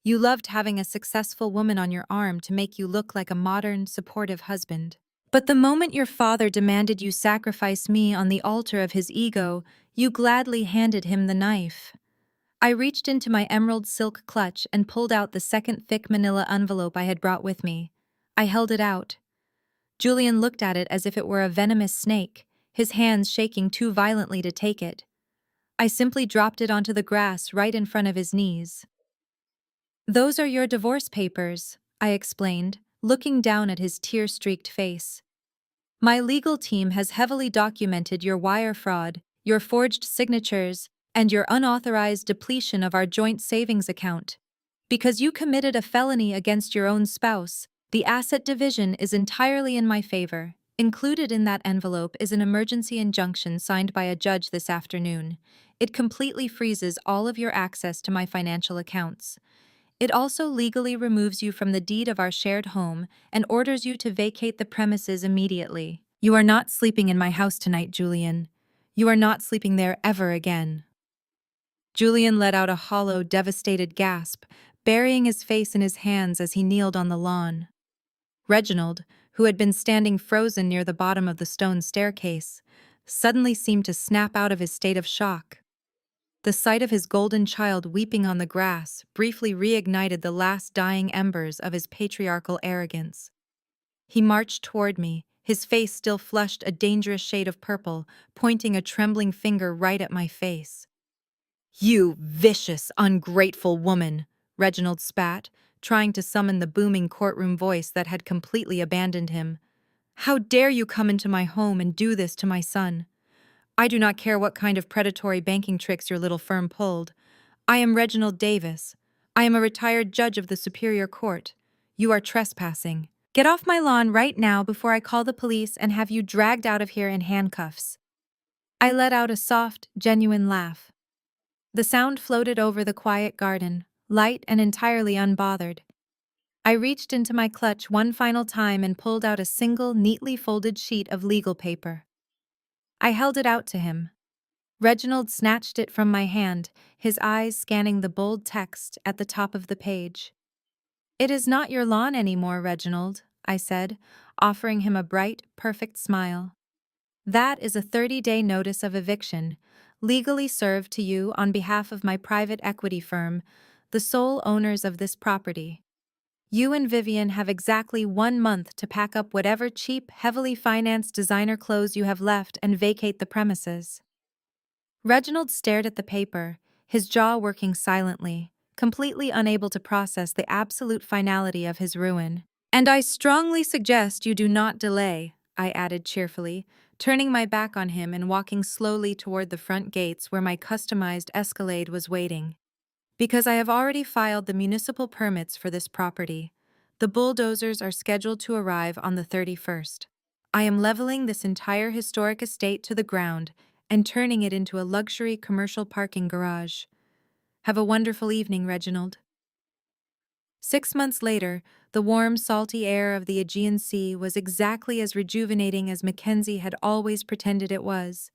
You loved having a successful woman on your arm to make you look like a modern, supportive husband. But the moment your father demanded you sacrifice me on the altar of his ego, you gladly handed him the knife." I reached into my emerald silk clutch and pulled out the second thick manila envelope I had brought with me. I held it out. Julian looked at it as if it were a venomous snake, his hands shaking too violently to take it. I simply dropped it onto the grass right in front of his knees. "Those are your divorce papers," I explained, looking down at his tear-streaked face. "My legal team has heavily documented your wire fraud, your forged signatures, and your unauthorized depletion of our joint savings account. Because you committed a felony against your own spouse, the asset division is entirely in my favor. Included in that envelope is an emergency injunction signed by a judge this afternoon. It completely freezes all of your access to my financial accounts. It also legally removes you from the deed of our shared home and orders you to vacate the premises immediately. You are not sleeping in my house tonight, Julian. You are not sleeping there ever again." Julian let out a hollow, devastated gasp, burying his face in his hands as he kneeled on the lawn. Reginald, who had been standing frozen near the bottom of the stone staircase, suddenly seemed to snap out of his state of shock. The sight of his golden child weeping on the grass briefly reignited the last dying embers of his patriarchal arrogance. He marched toward me, his face still flushed a dangerous shade of purple, pointing a trembling finger right at my face. "You vicious, ungrateful woman," Reginald spat, trying to summon the booming courtroom voice that had completely abandoned him. "How dare you come into my home and do this to my son? I do not care what kind of predatory banking tricks your little firm pulled. I am Reginald Davis. I am a retired judge of the Superior Court. You are trespassing. Get off my lawn right now before I call the police and have you dragged out of here in handcuffs." I let out a soft, genuine laugh. The sound floated over the quiet garden, light and entirely unbothered. I reached into my clutch one final time and pulled out a single, neatly folded sheet of legal paper. I held it out to him. Reginald snatched it from my hand, his eyes scanning the bold text at the top of the page. "It is not your lawn anymore, Reginald," I said, offering him a bright, perfect smile. "That is a 30-day notice of eviction, legally served to you on behalf of my private equity firm, the sole owners of this property. You and Vivian have exactly 1 month to pack up whatever cheap, heavily financed designer clothes you have left and vacate the premises." Reginald stared at the paper, his jaw working silently, completely unable to process the absolute finality of his ruin. "And I strongly suggest you do not delay," I added cheerfully, turning my back on him and walking slowly toward the front gates where my customized Escalade was waiting. "Because I have already filed the municipal permits for this property. The bulldozers are scheduled to arrive on the 31st. I am leveling this entire historic estate to the ground and turning it into a luxury commercial parking garage. Have a wonderful evening, Reginald." 6 months later, the warm, salty air of the Aegean Sea was exactly as rejuvenating as Mackenzie had always pretended it was.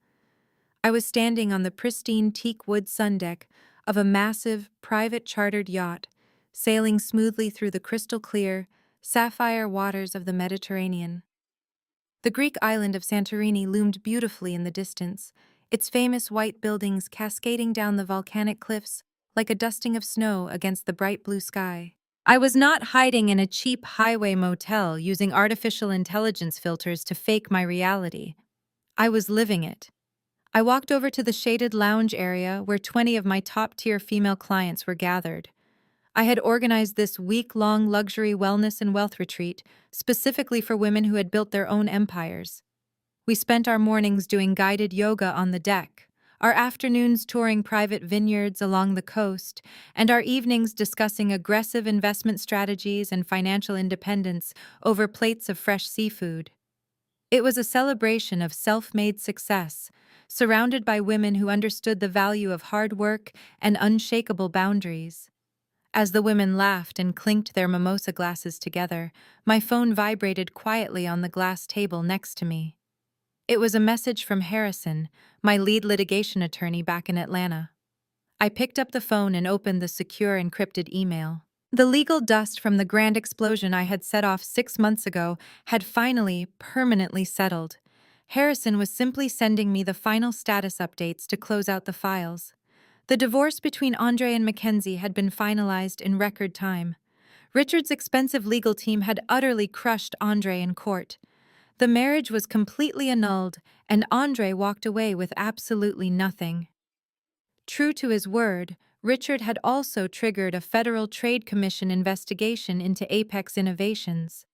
I was standing on the pristine teak wood sundeck of a massive, private chartered yacht, sailing smoothly through the crystal clear, sapphire waters of the Mediterranean. The Greek island of Santorini loomed beautifully in the distance, its famous white buildings cascading down the volcanic cliffs like a dusting of snow against the bright blue sky. I was not hiding in a cheap highway motel using artificial intelligence filters to fake my reality. I was living it. I walked over to the shaded lounge area where 20 of my top-tier female clients were gathered. I had organized this week-long luxury wellness and wealth retreat specifically for women who had built their own empires. We spent our mornings doing guided yoga on the deck, our afternoons touring private vineyards along the coast, and our evenings discussing aggressive investment strategies and financial independence over plates of fresh seafood. It was a celebration of self-made success, surrounded by women who understood the value of hard work and unshakable boundaries. As the women laughed and clinked their mimosa glasses together, my phone vibrated quietly on the glass table next to me. It was a message from Harrison, my lead litigation attorney back in Atlanta. I picked up the phone and opened the secure encrypted email. The legal dust from the grand explosion I had set off 6 months ago had finally, permanently settled. Harrison was simply sending me the final status updates to close out the files. The divorce between Andre and Mackenzie had been finalized in record time. Richard's expensive legal team had utterly crushed Andre in court. The marriage was completely annulled, and Andre walked away with absolutely nothing. True to his word, Richard had also triggered a Federal Trade Commission investigation into Apex Innovations.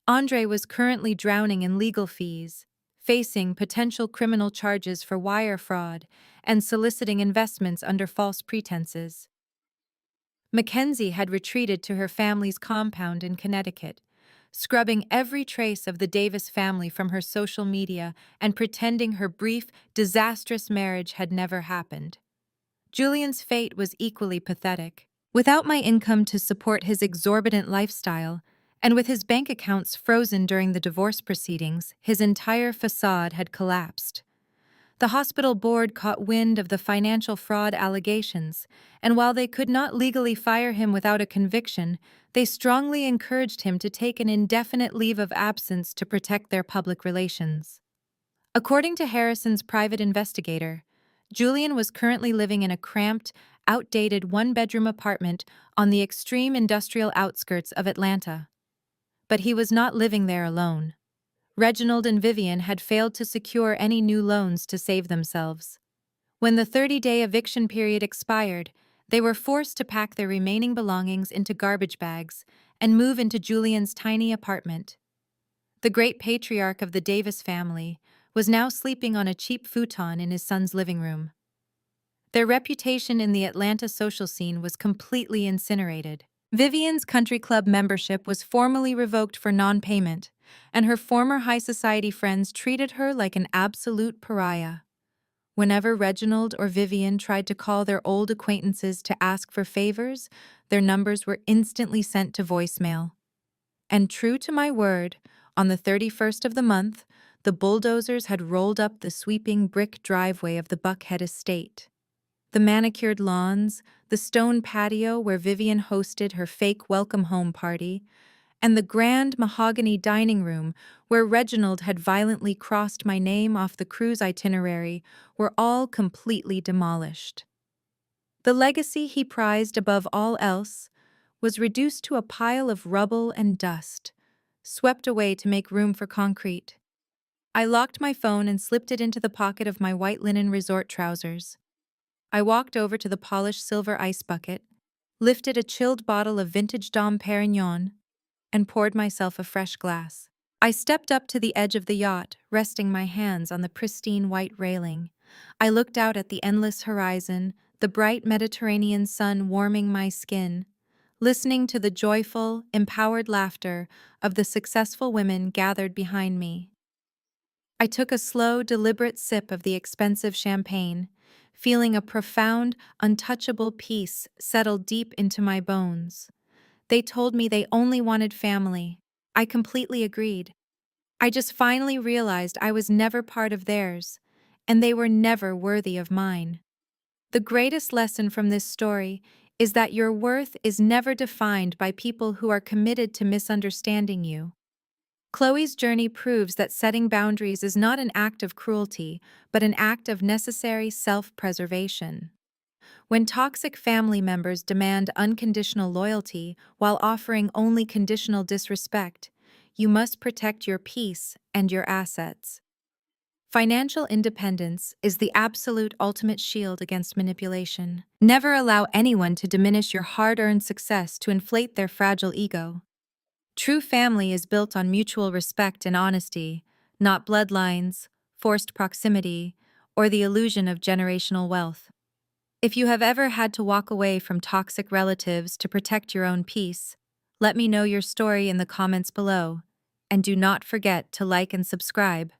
Andre was currently drowning in legal fees, facing potential criminal charges for wire fraud and soliciting investments under false pretenses. Mackenzie had retreated to her family's compound in Connecticut, scrubbing every trace of the Davis family from her social media and pretending her brief, disastrous marriage had never happened. Julian's fate was equally pathetic. Without my income to support his exorbitant lifestyle, and with his bank accounts frozen during the divorce proceedings, his entire facade had collapsed. The hospital board caught wind of the financial fraud allegations, and while they could not legally fire him without a conviction, they strongly encouraged him to take an indefinite leave of absence to protect their public relations. According to Harrison's private investigator, Julian was currently living in a cramped, outdated one-bedroom apartment on the extreme industrial outskirts of Atlanta. But he was not living there alone. Reginald and Vivian had failed to secure any new loans to save themselves. When the 30-day eviction period expired, they were forced to pack their remaining belongings into garbage bags and move into Julian's tiny apartment. The great patriarch of the Davis family was now sleeping on a cheap futon in his son's living room. Their reputation in the Atlanta social scene was completely incinerated. Vivian's country club membership was formally revoked for non-payment, and her former high society friends treated her like an absolute pariah. Whenever Reginald or Vivian tried to call their old acquaintances to ask for favors, their numbers were instantly sent to voicemail. And true to my word, on the 31st of the month, the bulldozers had rolled up the sweeping brick driveway of the Buckhead estate. The manicured lawns, the stone patio where Vivian hosted her fake welcome home party, and the grand mahogany dining room where Reginald had violently crossed my name off the cruise itinerary were all completely demolished. The legacy he prized above all else was reduced to a pile of rubble and dust, swept away to make room for concrete. I locked my phone and slipped it into the pocket of my white linen resort trousers. I walked over to the polished silver ice bucket, lifted a chilled bottle of vintage Dom Perignon, and poured myself a fresh glass. I stepped up to the edge of the yacht, resting my hands on the pristine white railing. I looked out at the endless horizon, the bright Mediterranean sun warming my skin, listening to the joyful, empowered laughter of the successful women gathered behind me. I took a slow, deliberate sip of the expensive champagne, feeling a profound, untouchable peace settle deep into my bones. They told me they only wanted family. I completely agreed. I just finally realized I was never part of theirs, and they were never worthy of mine. The greatest lesson from this story is that your worth is never defined by people who are committed to misunderstanding you. Chloe's journey proves that setting boundaries is not an act of cruelty, but an act of necessary self-preservation. When toxic family members demand unconditional loyalty while offering only conditional disrespect, you must protect your peace and your assets. Financial independence is the absolute ultimate shield against manipulation. Never allow anyone to diminish your hard-earned success to inflate their fragile ego. True family is built on mutual respect and honesty, not bloodlines, forced proximity, or the illusion of generational wealth. If you have ever had to walk away from toxic relatives to protect your own peace, let me know your story in the comments below, and do not forget to like and subscribe.